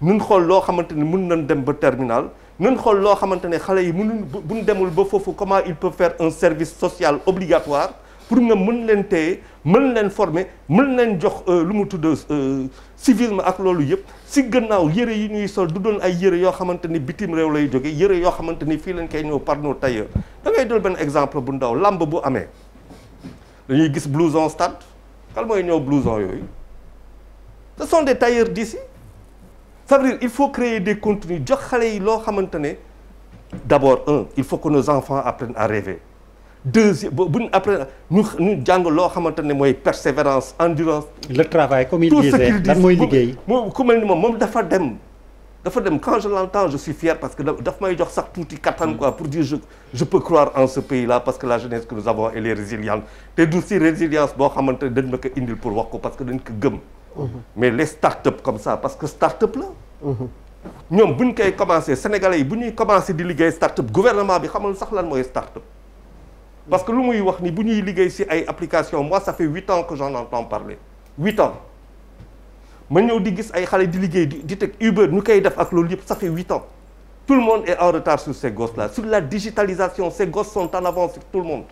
E: nun xool loo xamante ni mën nañ dem ba terminal nun xool loo xamante ne xale yi mënuñ buñ demul ba foofu comment il peut faire un service social obligatoire pour nga mën leen téye mën leen former mën leen jox lu mu tudd civisme ak loolu yëpp si gannaaw yëre yi ñuy sol du doon ay yëre yoo xamante ni bitim réew lay jóge yëre yoo xamante ni fii lañ koy ñëw par nos tailleurs da ngay jël benn exemple bu ndaw lamb bu amee dañuy gis blouson stade kan mooy ñëw blouson yooyu ce sont des tailleurs d'ici ça veut dire il faut créer des contenus jox xale yi loo xamante ne d'abord il faut que nos enfants apprennent à rêver deuxième bu ñu apprendre ñu jàng loo xamante ne mooy persévérance endurance.
A: le travail comme il disait lan mooy liggéey.
E: moom ku mel ni moom dafa dem quand je l'entends je suis fier parce que daf may jox sax tuuti kattan quoi pour dire je peux croire en ce pays là parce que la jeunesse que nous avons elle est résiliente te du si résilience boo xamante ne dañ ma ko indil pour wax ko parce que dañ ko gëm. mais les start-up comme ça parce que start-up la. ñoom bu ñu koy commencé sénégalais yi bu ñuy commencé di liggéey start-up gouvernement bi xamul sax lan mooy start-up. parce que lu muy wax ni bu ñuy liggéey ci ay applications moi ça fait 8 ans que j'en entends parler 8 ans ma ñëw di gis ay xale di liggéey di teg Uber ñu koy def ak loolu yëpp ça fait 8 ans tout le monde est en retard sur ces gosses-là sur la digitalisation ces gosses sont en avance sur tout le monde.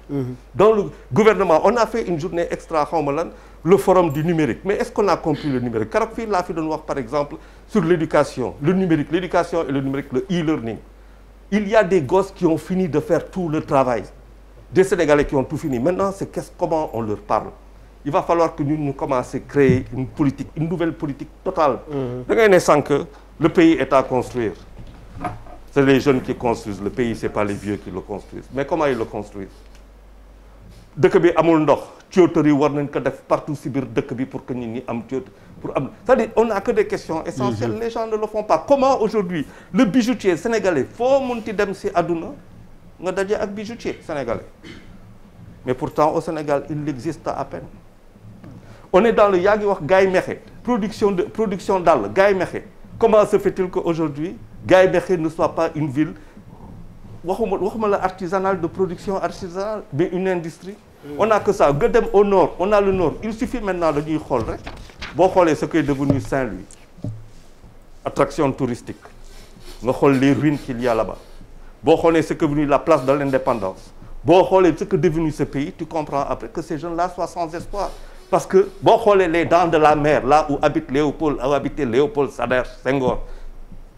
E: Dans le gouvernement on a fait une journée extra xawma lan le forum du numérique mais est-ce qu'on a compris le numérique keroog fii laa fi doon wax par exemple sur l'éducation le numérique l'éducation et le numérique le e-learning il y a des gosses qui ont fini de faire tout le travail des Sénégalais qui ont tout fini maintenant c'est comment on leur parle il va falloir que ñu commencer créer une nouvelle politique totale da ngay ne sànq le pays est à construire c'est les jeunes qui construisent le pays c'est pas les vieux qui le construisent mais comment ils le construisent dëkk bi amul ndox tuyauterie war nañ ko def partout ci biir dëkk bi pour que nit ñi am tuyauterie pour am c'est-à-dire on n'a que des questions essentielles les gens ne le font pas comment aujourd'hui le bijoutier sénégalais foo munti dem ci àdduna nga daje ak bijoutier sénégalais mais pourtant au Sénégal il existe à peine on est dans le yaa ngi wax Gaye Mékhé production dàll Gaye Mékhé comment se fait-il qu'aujourd'hui Gaye Mékhé ne soit pas une ville waxuma la artisanale de production artisanale mais une industrie on a que ça nga dem au nord on a le nord il suffit maintenant dañuy xool rek boo xoolee ce qui est devenu Saint-Louis attraction touristique nga xool les ruines qu'il y a là-bas boo xoolee ce qui est devenu la place de l'indépendance boo xoolee ce qui est devenu ce pays tu comprends après que ces jeunes-là soient sans espoir parce que boo xoolee les dents de la mer là où habite Léopold où habitait Léopold Sédar Senghor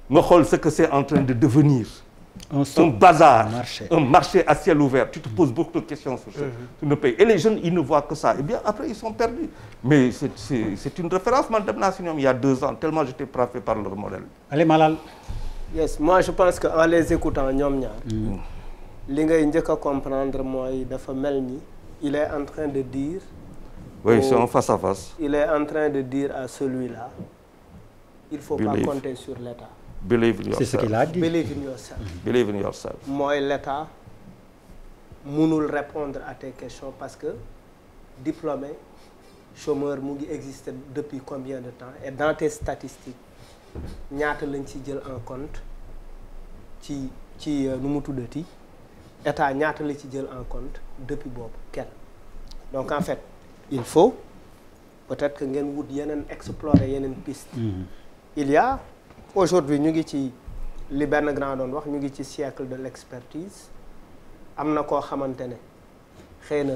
E: nga xool ce que c'est en train de devenir un bazar un marché à ciel ouvert tu te poses beaucoup de questions sur le pays et les jeunes ils ne voient que ça et bien après ils sont perdus mais c'est une référence man dem naa si ñoom il y a 2 ans tellement j'étais frappé par leur modèle.
A: Allez Malal.
C: Yes moi je pense que en les écoutant ñoom ñaar li ngay njëkk a comprendre mooy dafa mel ni il est en train de dire
E: oui c'est un face à face
C: il est en train de dire à celui-là il faut pas compter sur l'État.
E: Believe in yourself.
A: C'est ce qu'il a dit.
C: Believe in yourself.
E: Believe in yourself.
C: mooy l'État mënul répondre à tes questions parce que diplômé chômeur mu ngi exister depuis combien de temps et dans tes statistiques ñaata lañ ci jël en compte ci nu mu tuddati État ñaata la ci jël en compte depuis boobu kenn donc en fait il faut peut-être que ngeen wut yeneen explorer yeneen piste il y a aujourd'hui ñu ngi ci li benn grand doon wax ñu ngi ci siècle de l'expertise am na koo xamante ne xëy na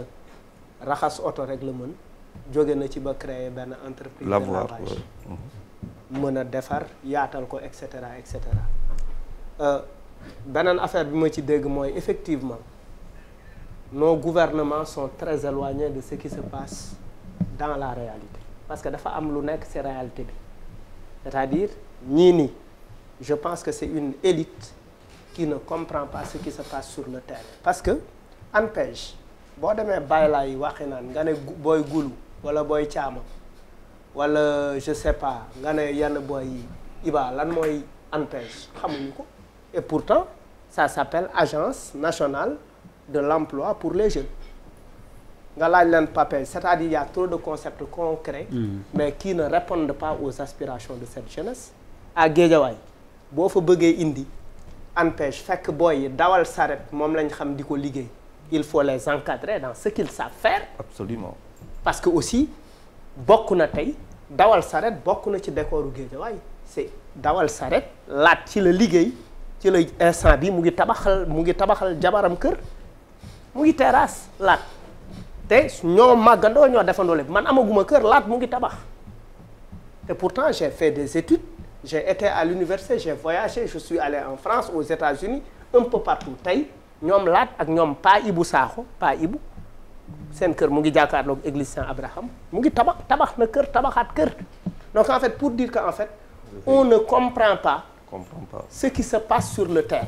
C: raxas oto rek la mën jóge na ci ba créer benn entreprise de lavage mën a defar yaatal ko et cetera et cetera beneen affaire bi ma ci dégg mooy effectivement nos gouvernements sont très éloignés de ce qui se passe dans la réalité parce que dafa am lu nekk ci réalité bi c'est-à-dire ñii nii je pense que c'est une élite qui ne comprend pas ce qui se passe sur le terrain parce que ANPEJ boo demee bàyyi laa yi waxi naan nga ne booy gulu wala booy caama wala je sais pas nga ne yenn booy yi Iba lan mooy ANPEJ xamuñu ko et pourtant ça s'appelle Agence nationale de l'emploi pour les jeunes nga laaj leen papel c'est-à-dire il y a trop de concepts concrets mais qui ne répondent pas aux aspirations de cette jeunesse à Guédiawaye boo fa bëggee indi ANPEJ fekk booy yi dawal saret moom lañ xam di ko liggéey il faut les encadrer dans ce qu'ils savent faire
E: absolument
C: parce que aussi bokk na tey dawal saret bokk na ci décoru Guédiawaye c'est dawal saret laat ci la liggéey ci la instant bi mu ngi tabaxal jabaram kër mu ngi terrasse laat te ñoo màggandoo ñoo defandoo lépp man amaguma kër laat mu ngi tabax te pourtant j'ai fait des études j'ai été à l'université j'ai voyagé je suis allé en France aux États-Unis un peu partout tey ñoom laat ak ñoom Pa Ibou Sakho Pa Ibou seen kër mu ngi jàkkaarloog église Saint-Abraham mu ngi tabax na kër tabaxaat kër donc en fait pour dire que en fait on ne comprend pas ce qui se passe sur le terrain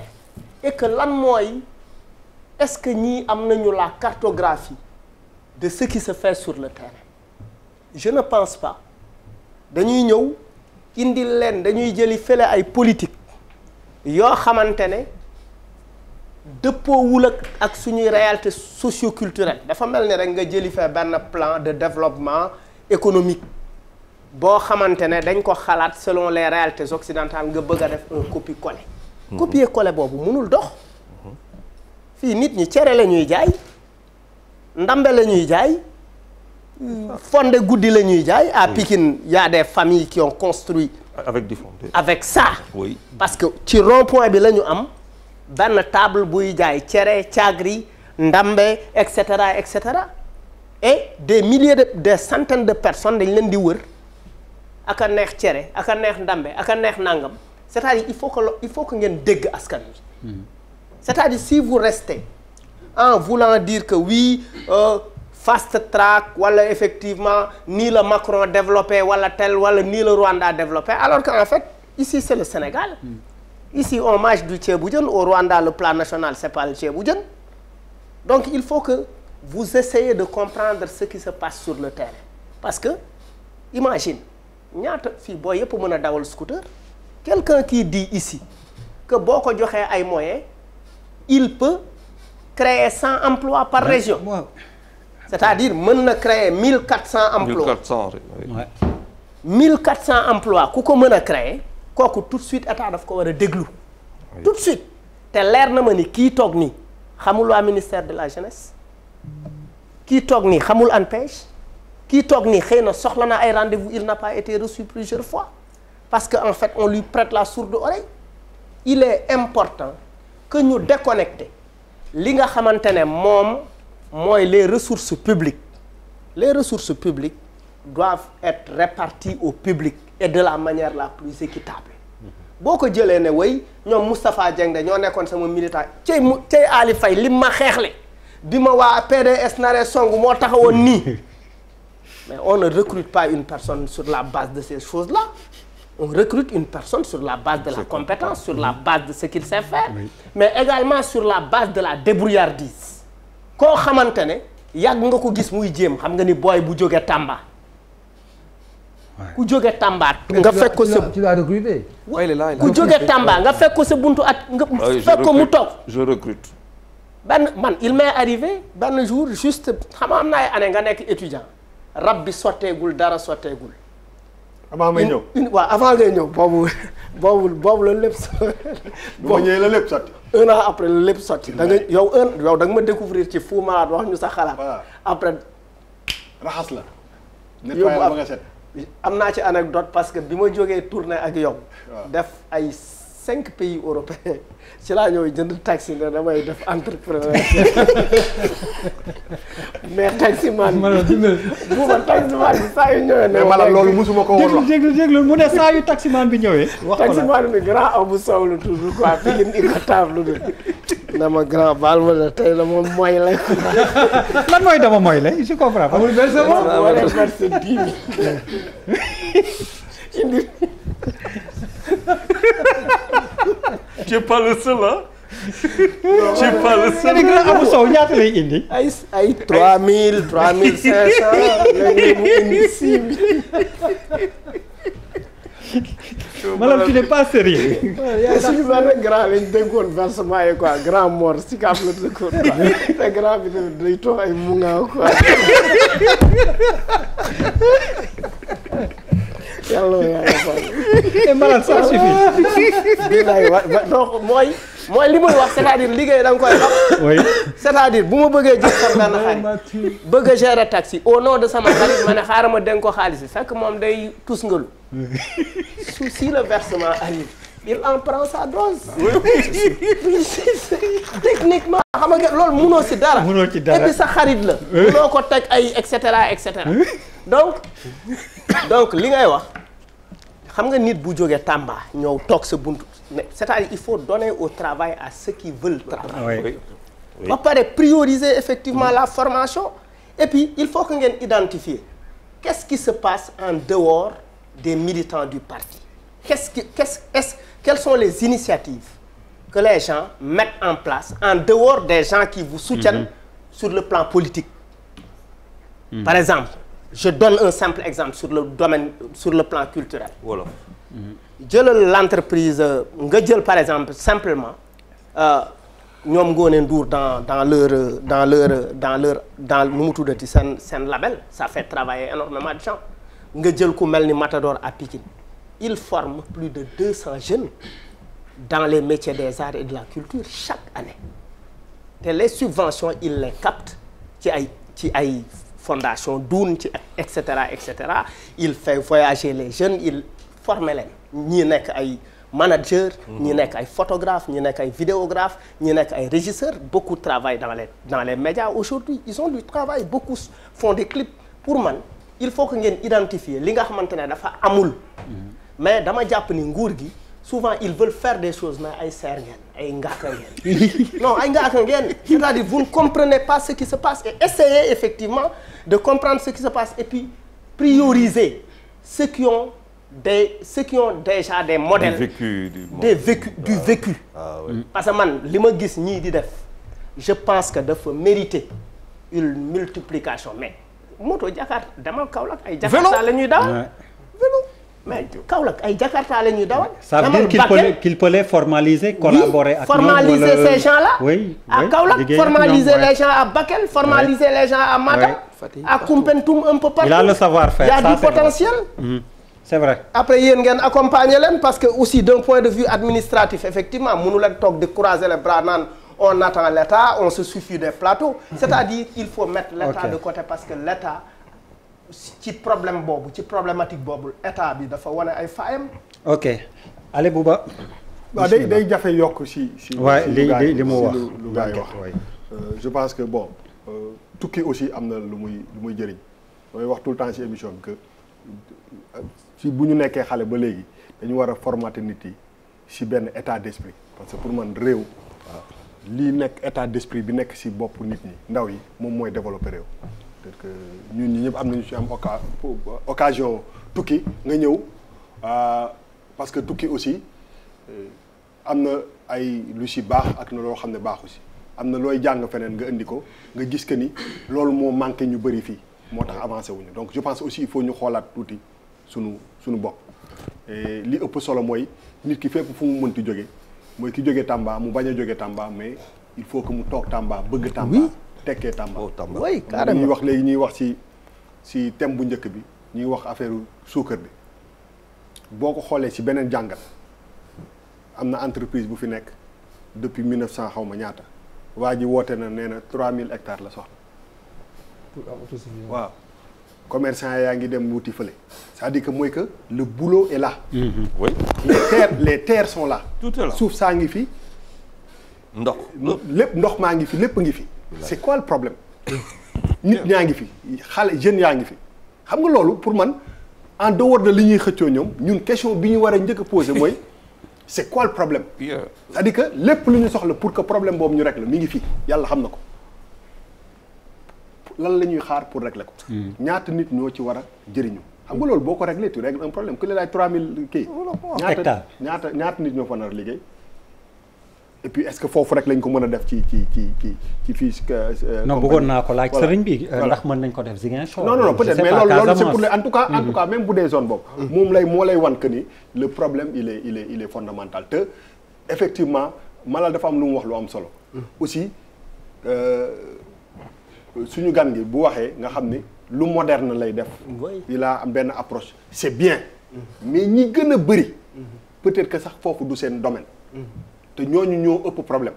C: et que lan mooy est-ce que ñii am nañu la cartographie de ce qui se fait sur le terrain je ne pense pas dañuy ñëw indil leen dañuy jëli fële ay politique yoo xamante ne dëppoowul ak suñuy réalité socio-culturelle dafa mel ni rek nga jëli fee benn plan de développement économique boo xamante ne dañ ko xalaat selon les réalités occidentales nga bëgg a def un copier-coller copier-coller boobu mënul dox fii nit ñi cere la ñuy jaay ndambe la ñuy jaay fonde guddi la ñuy jaay à Pikine y a des familles qui ont construit
E: avec du fondé
C: avec ça
E: oui
C: parce que ci rond-point bi la ñu am benn table buy jaay cere caagri ndambe et cetera et des milliers des centaines de personnes dañ leen di wër aka neex cere aka neex ndambe aka neex nangam c'est-à-dire il faut que ngeen dégg askan wi c'est-à-dire si vous restez en voulant dire que oui fast track wala effectivement nii la Macron développé wala tel wala nii la Rwanda développé alors qu'en fait ici c'est le Sénégal ici on mange du ceebu jën au Rwanda le plat national c'est pas le ceebu jën donc il faut que vous essayez de comprendre ce qui se passe sur le terrain parce que imagine ñaata fii boo yëpp mën a dawal scooter quelqu'un qui dit ici que boo ko joxee ay moyens il peut créer 100 emplois par région c'est-à-dire mën na créer 1400 emplois
E: 1400
A: Ouais.
C: 1400 emplois ku ko mën a créer kooku tout de suite état daf ko war a déglu tout de suite te leer na ma ni kii toog nii xamul waa ministère de la jeunesse kii toog nii xamul ANPEJ kii toog nii xëy na soxla na ay rendez-vous il n'a pas été reçu plusieurs fois parce que en fait on lui prête la sourde oreille il est important que ñu déconnecter li nga xamante ne moom mooy les ressources publiques doivent être réparties au public et de la manière la plus équitable boo ko jëlee ne way ñoom Moustapha Dieng de ñoo nekkoon sama militant cey Ali Faye li ma xeexle bi ma waa PDS naree song moo taxawoon nii mais on ne recrute pas une personne sur la base de ces choses-là on recrute une personne sur la base de la compétence sur la base de ce qu'il sait faire mais également sur la base de la débrouillardise koo xamante ne yàgg nga ko gis muy jéem xam nga ni booy bu jógee Tamba ku jóge Tamba nga fekk ko sa
F: tu l'as recruté.
C: ku jóge Tamba nga fekk ko sa buntu at nga fekk ko mu toog
E: je recrute
C: man il m'est arrivé benn jour juste xam am na ay année nga nekk étudiant rab bi sotteegul dara sotteegul
G: avant may ñëw
C: waaw avant ngay ñëw boobu la lépp
G: bu ma ñëwee la lépp sotti
C: 1 an après la lépp sotti da nga yow da nga ma découvrir ci Fou Malade wax ñu sa xalaat après
G: raxas la nettoyer la ba nga set
C: am naa ci anecdote parce que bi ma jógee tournée ak yow def ay 5 pays européens ci laa ñëw jënd taxi ne damay def entrepreneur mais taximan bu ma taximan bi saa yu ñëwee.
G: mais Malal loolu musuma ko woon wax
A: déglu mu ne saa yu taximan bi ñëwee. wax ko la
C: taximan bi grand Abou Sow la tudd quoi Pikine i ko table de na ma grand baal ma la tey la moom mooy la
A: lan mooy dama mooy la je comprends pas.
C: amul verse moom wala verse 10 000 indi.
E: Tu n'es pas le seul, hein? Tu n'es pas le seul.
A: grand Abou Sow ñaata lay indi.
C: ay 3000 3500 léegi mu indi 6000.
A: Malal tu n'es pas sérieux.
C: yaa suñu benn grand lañ dénkoon versement yi quoi grand mort si kaaf la dëkkoon quoi te grand bi tamit day toog ay munga quoi. yàlla yàlla fay.
A: et Malal ça suffit.
C: bilaay donc mooy li muy wax c'est-à-dire liggéey da nga koy wax.
A: oui.
C: c'est-à-dire bu ma bëggee jël sama benn xarit bëgg a gérer taxi au nom de sama xarit ma ne xaaral ma dénk ko xaalis bi fekk moom day tus ngalu. si le versement arrive il en prend sa dose. techniquement xam nga loolu munoo ci dara.
A: munoo ci dara
C: et puis sa xarit la. munoo ko teg ay et cetera et cetera. donc li ngay wax xam nga nit bu jógee Tamba ñëw toog sa buntu c'est-à-dire il faut donner au travail à ceux qui veulent travailler.
E: Oui.
C: ba pare prioriser effectivement la formation et puis il faut que ngeen identifier qu'est-ce qui se passe en dehors des militants du parti. Quelles sont les initiatives que les gens mettent en place en dehors des gens qui vous soutiennent sur le plan politique. Par exemple, je donne un simple exemple sur le plan culturel.
E: Voilà.
C: Jëlal l'entreprise nga jël par exemple simplement ñoom Ngoné Ndour dans nu mu tuddati seen label, ça fait travailler énormément de gens. Nga jël ku mel ni Matador à Pikine. Il forme plus de 200 jeunes dans les métiers des arts et de la culture chaque année. Et les subventions, il les capte ci ay fondation Doun ci et cetera. Il fait voyager les jeunes, il forme leen ñii nekk ay manager, ñii nekk ay photographe, ñii nekk ay vidéographe, ñii nekk ay régisseur. Beaucoup travaillent dans les médias aujourd'hui. Ils ont du travail, beaucoup font des clips. Pour man, il faut que ngeen identifier li nga xamante ne dafa amul. Mais dama jàpp ni nguur gi souvent ils veulent faire des choses mais ay seer ngeen ay ngaaka ngeen. Non ay ngaaka ngeen. C'est-à-dire vous ne comprenez pas ce qui se passe et essayez effectivement de comprendre ce qui se passe et puis prioriser ceux qui ont déjà des modèles. Du vécu.
E: Ah, oui.
C: Parce que man li ma gis ñii di def je pense que dafa mériter une multiplication mais moto Jakarta demal Kaolack ay Jakarta la ñuy dawal. Vélo mais Kaolack ay Jakarta la ñuy dawal.
A: Ça veut dire qu'il peut les formaliser, collaborer avec
C: formaliser ces gens-là.
A: Oui,
C: à Kaolack, formaliser les gens à Bakel, formaliser les gens à Matam, à Koumpentoum, un peu partout.
A: Il a le savoir-faire.
C: Il y a du potentiel.
A: C'est vrai.
C: Après yéen ngeen accompagner leen parce que aussi d'un point de vue administratif effectivement mënu leen toog de croiser les bras naan on attend l'État, on se suffit des plateaux. C'est-à-dire il faut mettre l'État de côté parce que l'État ci problème boobu ci problématique boobu État bi dafa wane ay faayam.
A: Ok allez Bouba.
G: waaw day jafe yokk si
A: waaye li mu wax
G: lu gars yi wax. Je pense que bon tukki aussi am na lu muy jëriñ mooy wax tout le temps si émission bi que si bu ñu nekkee xale ba léegi dañu war a formater nit yi si benn état d'esprit parce que pour man réew lii nekk état d'esprit bi nekk si bopp nit ñi ndaw yi moom mooy développer réew. peut-être que ñun ñi ñëpp am nañu ci am occasion tukki nga ñëw parce que tukki aussi am na ay lu ci baax ak na loo xam ne baaxu ci am na looy jàng feneen nga indi ko nga gis que ni loolu moo manqué ñu bëri fii moo tax avancé wuñu donc je pense aussi il faut ñu xoolaat tuuti suñu bopp et li ëpp solo mooy nit ki fépp fu mu mënti jóge mooy ki jóge Tamba mu bañ a jóge Tamba mais il faut que mu toog Tamba bëgg Tamba tekkee Tamba.
C: oui carrément
G: ñuy wax léegi ñuy wax ci thème bu njëkk bi ñuy wax affaire suukar bi boo ko xoolee ci beneen jàngat am na entreprise bu fi nekk depuis 1900 xaw ma ñaata waa ji woote na nee na 3000 hectares la soxla. waaw commerçant yaa ngi dem wuti fële c'est-à-dire que mooy que le boulot est là.
E: oui.
G: les terres sont là.
E: Tout est là.
G: suuf saa ngi fi.
E: ndox
G: lépp ndox maa ngi fi lépp ngi fi. c'est quoi le problème. nit ñaa ngi fi xale jeunes yaa ngi fi xam nga loolu pour man en dehors de li ñuy xëccoo ñoom ñun question bi ñu war a njëkk a poser mooy c'est quoi le problème. c'est-à-dire que lépp lu ñu soxla pour que problème boobu ñu régler mi ngi fi yàlla xam na ko lan la ñuy xaar pour régler ko. ñaata nit ñoo ci war a jëriñu. xam nga loolu boo ko réglé tu règles un problème ku ne laaj 3000 kii.
A: hectares
G: ñaata nit ñoo fa nar a liggéey. et puis est-ce que foofu rek lañ ko mën a def ci fii.
A: non bëggoon naa ko laaj sëriñ bi ndax mën nañ ko def Ziguinchor.
G: non peut-être mais loolu c'est pour le en tout cas même bu dee zone boobu. moo lay wan que ni le problème il est fondamental te effectivement Malal dafa am lu mu wax lu am solo. aussi suñu gan gi bu waxee nga xam ni lu moderne lay def. il a am benn approche c'est bien. mais ñi gën a bëri. peut-être que sax foofu du seen domaine. te ñooñu ñoo ëpp problème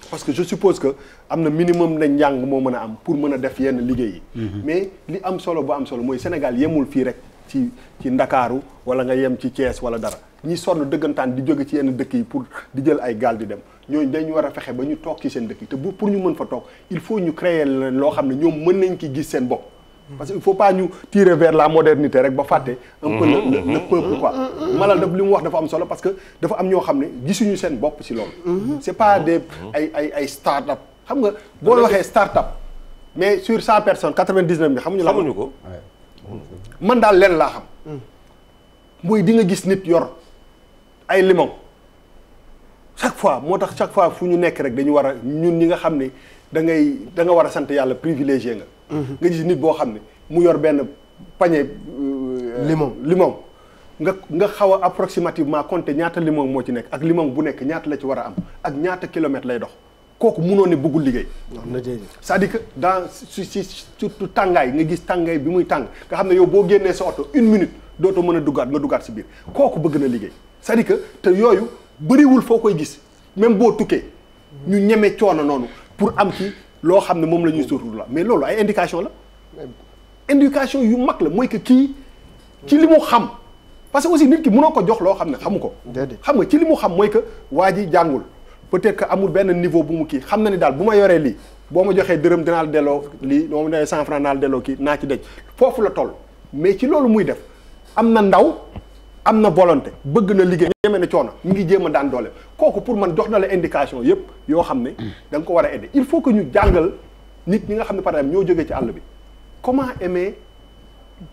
G: parce que je suppose que am na minimum na njàng moo mën a am pour mën a def yenn liggéey yi mais li am solo bu am solo mooy Sénégal yemul fii rek ci Ndakaaru wala nga yem ci Thiès wala dara ñi sonn dëggantaan di jóge ci yenn dëkk yi pour di jël ay gaal di dem ñooñu dañu war a fexe ba ñu toog ci seen dëkk yi te pour ñu mën fa toog il faut ñu créer leen loo xam ne ñoom mën nañ ki gis seen bopp parce que il faut pas ñu tirer vers la modernité rek ba fàtte un peu le peuple quoi Malal daf li mu wax dafa am solo parce que dafa am ñoo xam ne gisuñu seen bopp ci loolu c'est pas des ay start-up xam nga boo waxee start-up mais sur 100 personnes 99 bi xamuñu
E: ko
G: man daal leen laa xam mooy di nga gis nit yor ay limon chaque fois fu ñu nekk rek dañu war a ñun ñi nga xam ne da nga war a sant yàlla privilégié nga nga gis nit boo xam ne mu yor benn panier limon nga xaw a approximativement compter ñaata limon moo ci nekk ak limon bu nekk ñaata la ci war a am ak ñaata kilomètres lay dox kooku mënoo ne bëggul liggéey c'est-à-dire que dans surtout tàngaay nga gis tàngaay bi muy tàng nga xam ne yow boo génnee sa oto 1 minute dootoo mën a duggaat si biir kooku bëgg na liggéey c'est-à-dire que te yooyu bëriwul foo koy gis même boo tukkee ñu ñeme coono noonu pour am ci loo xam ne moom la ñuy suutu la mais loolu ay indication la indication yu mag la mooy que kii ci li mu xam parce que aussi nit ki mënoo ko jox loo xam ne xamu ko xam nga ci li mu xam mooy que waa ji jàngul peut-être que amul benn niveau bu mu kii xam na ni daal bu ma yoree lii boo ma joxee dërëm dinaa la delloo lii boo ma joxee 100 francs dinaa la delloo kii naa ci dej foofu la toll mais ci loolu muy def am na ndaw am na volonté bëgg na liggéey ñeme na coono mi ngi jéem a daan doole kooku pour man jox na la indication yépp yoo xam ne da nga ko war a aider il faut que ñu jàngal nit ñi nga xam ne par exemple ñoo jógee ci àll bi comment aimer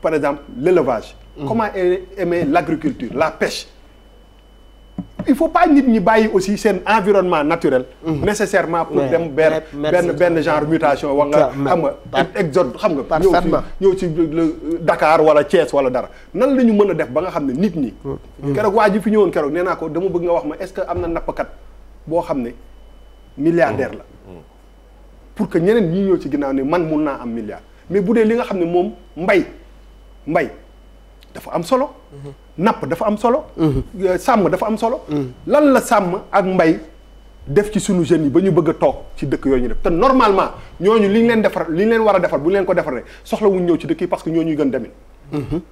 G: par exemple l'élevage comment aimer l'agriculture la pêche il faut pas nit ñi bàyyi aussi seen environnement naturel nécessairement pour dem vers benn genre mutation wa nga xam nga exode xam nga ñëw ci Dakar wala Thiès wala dara nan la ñu mën a def ba nga xam ne nit ñi keroog waa ji fi ñëwoon keroog nee naa ko dama bëgg nga wax ma est-ce que am na nappkat boo xam ne milliardaire la pour que ñeneen ñi ñëw ci ginnaaw ne man mun naa am milliard mais bu dee li nga xam ne moom mbay dafa am solo napp dafa am solo sàmm dafa am solo lan la sàmm ak mbay def ci sunu jeunes yi ba ñu bëgg a toog ci dëkk yooyu ñu def te normalement ñooñu li ñu leen war a defar bu ñu leen ko defar rek soxla wuñ ñëw ci dëkk yi parce que ñooñuy gën demin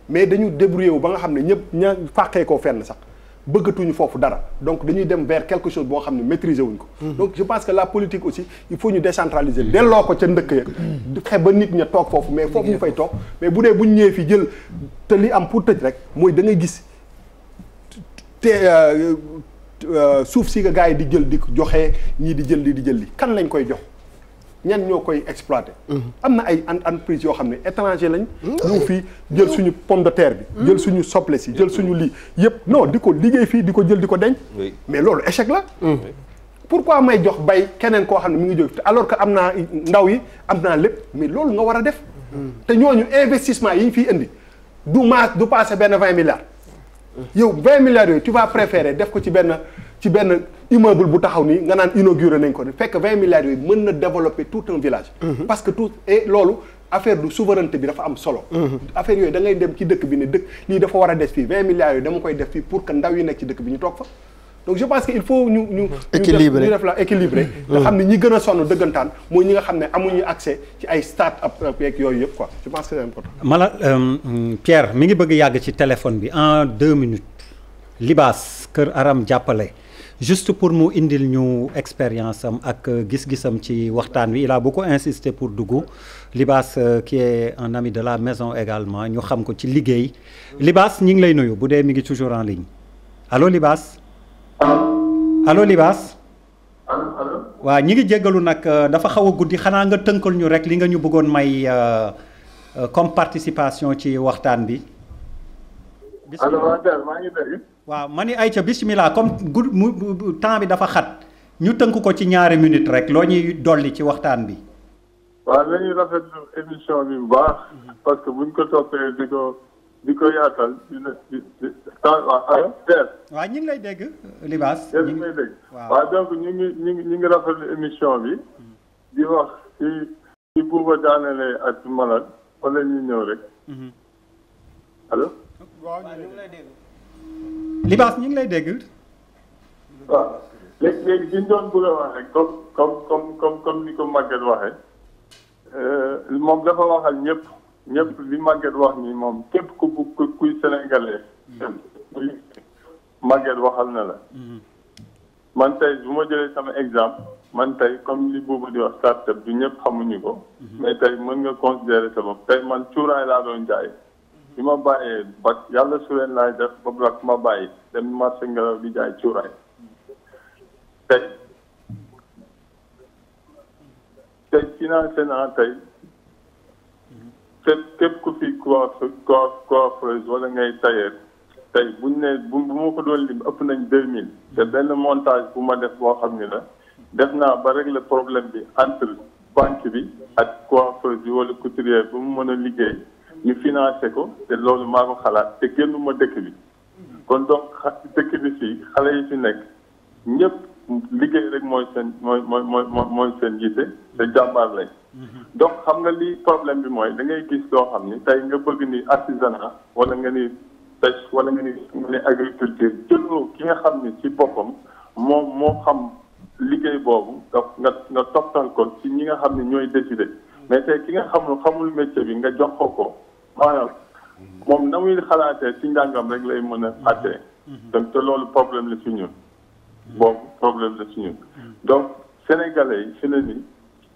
G: mais dañu débrouillé wu ba nga xam ne ñëpp ña fàqee koo fenn sax bëggatuñu foofu dara donc dañuy dem vers quelque chose boo xam ne maîtriser wuñ ko donc je pense que la politique aussi il faut ñu décentraliser delloo ko ca ndëkk ya xe ba nit ña toog foofu mais foofu ñu fay toog mais bu dee bu ñu ñëwee fi jël te li am pour tëj rek mooy da ngay gis te suuf si nga gars yi di jël di joxe ñii di jël li kan lañ koy jox ñan ñoo koy exploiter. am na ay entreprise yoo xam ne étranger lañ. ñu fii jël suñu pomme de terre bi. jël suñu soble si jël suñu lii yëpp non di ko liggéey fii di ko jël di ko denc. mais loolu échec la. pourquoi may jox bay keneen koo xam ne mi ngi jóg alors que am naa ndaw yi am naa lépp mais loolu nga war a def. te ñooñu investissement yi ñu fiy indi du passé benn 20 milliards. yow 20 milliards yooyu tu vas préférer def ko ci benn immeuble bu taxaw nii nga naan inauguré nañ ko fekk 20 milliards yooyu mën na développer tout un village. parce que loolu affaire du souveraineté bi dafa am solo. affaire yooyu da ngay dem ci dëkk bi ne dëkk lii dafa war a des fii 20 milliards yooyu dama koy def fii pour que ndaw yi nekk ci dëkk bi ñu toog fa. donc je pense que il faut ñu
D: équilibré
G: def la équilibré nga xam ne ñi gën a sonn dëggantaan mooy ñi nga xam ne amuñu accès ci ay start-up yeeg yooyu yëpp quoi je pense que c'est important.
A: Mala Pierre mi ngi bëgg yàgg ci téléphone bi en 2 minutes Libaas Kër Aram Jàppale juste pour mu indil ñu expérience am ak gis-gisam ci waxtaan wi il a beaucoup insisté pour dugg Libaas qui est un ami de la maison également ñu xam ko ci liggéey Libaas ñi ngi lay nuyu bu dee mi ngi toujours en ligne allo Libaas. allo Libaas.
F: allo.
A: waaw ñi ngi jéggalu nag dafa xaw a guddi xanaa nga tënkal ñu rek li nga ñu bëggoon may comme participation ci waxtaan bi.
F: allo maa ngi dégg.
A: waaw ma ni ayca bismillah comme temps bi dafa xat ñu tënk ko ci 2 minutes rek loo ñuy dolli ci waxtaan bi.
F: waaw dañuy rafetlu émission bi bu baax parce que buñ ko toppee di ko yaatal
A: waaw ñu ngi lay dégg Libaas.
F: ñu ngi lay dégg. waaw donc ñu ngi rafetlu émission bi di wax ci buuba daanelee ak malade wala ñu ñëw rek. allo.
C: waaw ñu ngi lay dégg.
A: Libaas ñu ngi lay dégg.
F: waaw léegi li ñu doon bëgg a wax rek comme ni ko Maguette waxee moom dafa waxal ñëpp li Maguette wax ni moom képp kuy sénégalais. Maguette waxal na la. man tey bu ma jëlee sama exemple man tey comme li boobu di wax start-up du ñëpp xamuñu ko. mais tey mën nga considérer sa bopp tey man cuuraay laa doon jaay. bi ma bàyyee ba yàlla su leen laay def ba ma bàyyi dem marché ngelaw di jaay cuuraay tey financé naa tey képp ku fi coiffeuse wala ngay tailleur tey buñ ne bu ma ko doon lim ëpp nañ 2000 te benn montage bu ma def boo xam ni la def naa ba régler problème bi entre banque bi ak coiffeuse bi wala couturière bu mu mën a liggéey ñu financé ko te loolu maa ko xalaat te génnuma dëkk bi kon donc dëkk bi fii xale yi fi nekk ñëpp liggéey rek mooy seen yitte te jàmbaar lañ donc xam nga li problème bi mooy da ngay gis loo xam ni tey nga bëgg ni artisanat wala nga ni pêche wala nga ni agriculture jëloo ki nga xam ni ci boppam moo xam liggéey boobu nga toftal ko ci ñi nga xam ne ñooy décider mais tey ki nga xamul métier bi nga jox ko maanaam moom na muy xalaatee ci njàngam rek lay mën a àttee donc te loolu problème la ci ñun boobu problème la ci ñun donc sénégalais yi fi ne ni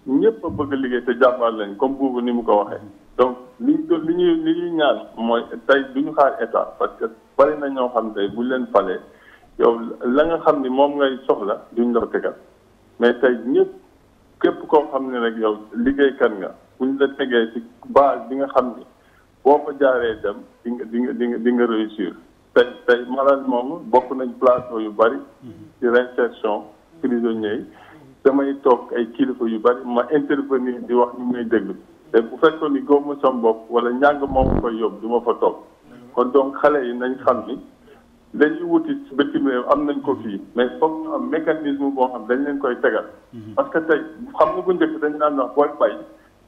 F: ñëpp a bëgg a liggéey te jàmbaar lañ comme boobu ni mu ko waxee donc li ñuy ñaan mooy tey duñu xaar état parce que bari na ñoo xam tey buñ leen falee yow la nga xam ni moom ngay soxla duñ la ko tegal mais tey ñëpp képp koo xam ne rek yow liggéeykat nga buñ la tegee ci base bi nga xam ni boo ko jaaree dem di nga réussir tey malade moom bokk nañ plateau yu bari ci réinsertion prisonniers yi damay toog ay kilifa yu bari ma intervenir di wax ñu may déglu te bu fekkoon ni góob ma sama bopp wala njàng moom koy yóbbu du ma fa toog kon donc xale yi nañ xam ni dañuy wuti ci bitim réew am nañ ko fii mais foog ñu am mécanisme boo xam dañ leen koy tegal parce que tey xam nga bu njëkk dañ naan wax booy bay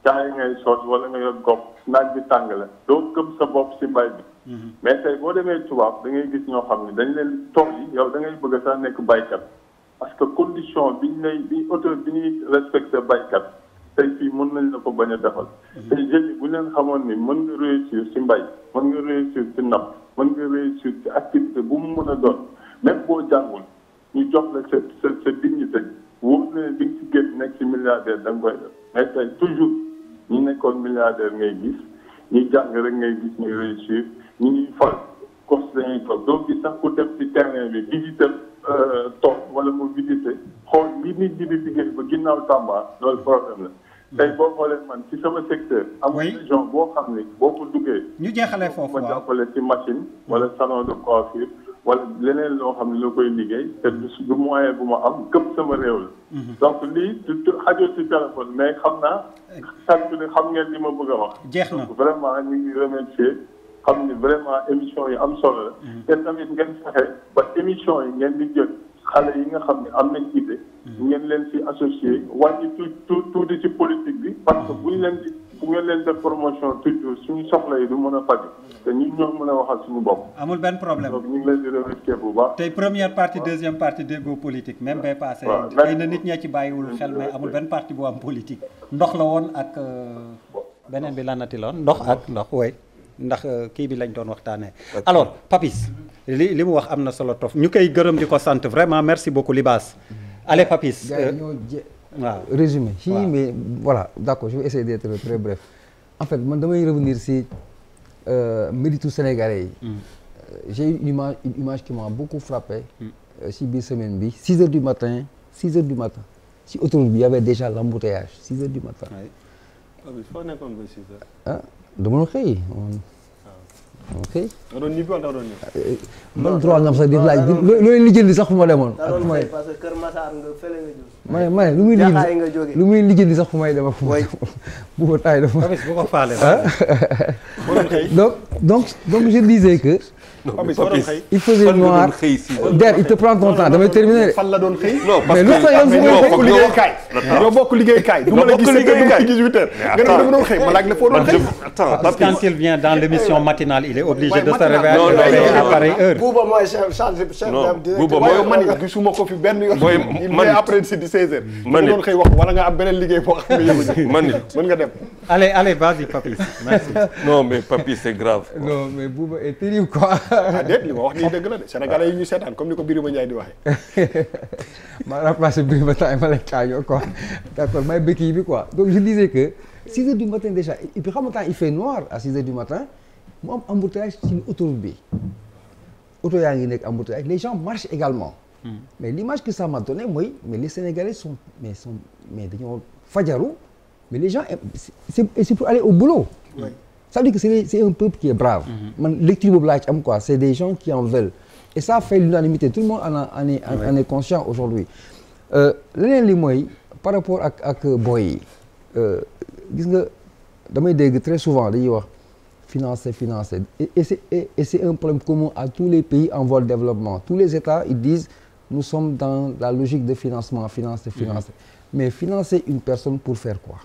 F: caay ngay soot wala nga yor gopp naaj bi tàng la doo gëm sa bopp si mbay bi mais tey boo demee tubaab da ngay gis ñoo xam ne dañ leen tool yi yow da ngay bëgg sax nekk baykat parce que condition bi auto bi ñuy respecté baykat tey fii mën nañ la ko bañ a defal tey jeunes yi bu leen xamoon ni mën nga réussir si mbay mën nga réussir si napp mën nga réussir si activité bu mu mën a doon même boo jàngul ñu jox la sa dignité wóor na di nga si génn nekk si milliardaire da nga koy def mais tey toujours ñi nekkoon milliardaire ngay gis ñi jàng rek ngay gis ñu réussir ñi ñuy fal cos dañuy toog doo gis sax ku dem si terrain bi visiter toog wala mu visiter xool li nit ñi di liggéey ba ginnaaw Tamba loolu problème la tey boo xoolee man ci sama secteur am région boo xam ni boo ko duggee
A: ñu jeexalee foofu
F: ma jàppale ci machine wala salon de coiffure wala leneen loo xam ne loo koy liggéey te du moyen bu ma am gëm sama réew la donc lii du xajoo ci téléphone mais xam naa sartu ne xam ngeen li ma bëgg a wax
A: jeex na
F: donc vraiment ñu ngi remercier xam ni vraiment émission yi am solo la te tamit ngeen fexe ba émission yi ngeen di jël xale yi nga xam ne am nañ idée ngeen leen ci associé wàññi tuuti ci politique bi parce que buñ leen di fu ngeen leen def promotion toujours suñu soxla yi du mën a faj te ñun ñoo mën a waxal suñu bopp.
A: amul benn problème
F: donc ñu ngi leen di remercier bu baax.
A: tey première partie deuxième partie déggoo politique même bay passé.
F: waaw
A: xëy na nit ñee ci bàyyiwul xel mais amul benn partie bu am politique. ndox la woon ak beneen bi lanati la woon ndox ak ndox way ndax kii bi lañ doon waxtaanee. alors Papis li mu wax am na solo tof ñu koy gërëm di ko sant vraiment merci beaucoup Libaas. allez Papis.
H: waaw résumé si mais voilà d'accord je vais essayer d'être très bref en fait man damay revenir si méritu sénégalais yi j'ai une image qui m'a beaucoup frappé si biir semaine bi 6 heures du matin si autoroute bi y avait déjà l'embouteillage 6 heures du matin
G: foo nekkoon ba 6 heures
H: ah dama doon xëy ok.
G: da doon ñibbi wala da doon ñibbi.
H: man droit nga am sax di laaj loolu lijjanti sax fu ma demoon.
C: da doon fay parce que Kër Massar nga fële nga jóg.
H: ma ne lu muy lijjanti sax fu may dem ak fu may bu ko taay dafa.
A: bu ko faale
H: donc je disais que. il faisait noir der il te prend ton temps damay terminer.
G: fan la doon xëy.
E: non parce
H: mais lu tax yow
G: liggéeykaay. ñoo bokk liggéeykaay. du ma la gis 7 heures du 18 heures. nga ne dama doon xëy ma laaj la foo doon xëy.
A: parce que quand il vient dans l'émission matinale il est obligé de se réveiller à pareille heure.
C: Bouba mooy chef
E: Bouba
G: mooy man gisuma ko fi benn yoon. il est après si di 16 heures. man doon xëy wax wala nga am beneen liggéey boo xam ne
E: man
G: mën nga dem.
A: allez vas-y Papis merci.
E: non mais Papis c'est grave.
H: non mais Bouba est terrible quoi.
G: ah déet li ma wax nii dëgg la de Sénégalais yi ñu seetaan comme ni ko Birima Ndiaye di waxee.
H: ma remplacé Birima temps ma lay kaañoo quoi d'accord may béquille bi quoi donc je disais que 6 heures du matin déjà et puis xam nga il fait noir à 6 heures du matin mu am embouteillage ci autoroute bi auto yaa ngi nekk embouteillage les gens marchent également. mais l'image que ça m'a donné mooy mais les Sénégalais sont dañoo fajaru mais les gens c'est pour aller au boulot. Oui. Ça veut dire que c'est un peuple qui est brave. man lecture boobu laa ci am quoi c'est des gens qui en veulent et ça fait l'unanimité tout le monde en est conscient aujourd'hui leneen li mooy par rapport ak boy yi gis nga damay dégg très souvent dañuy wax financer et c'est un problème commun à tous les pays en voie de développement tous les États ils disent nous sommes dans la logique de financement financer mais financer une personne pour faire quoi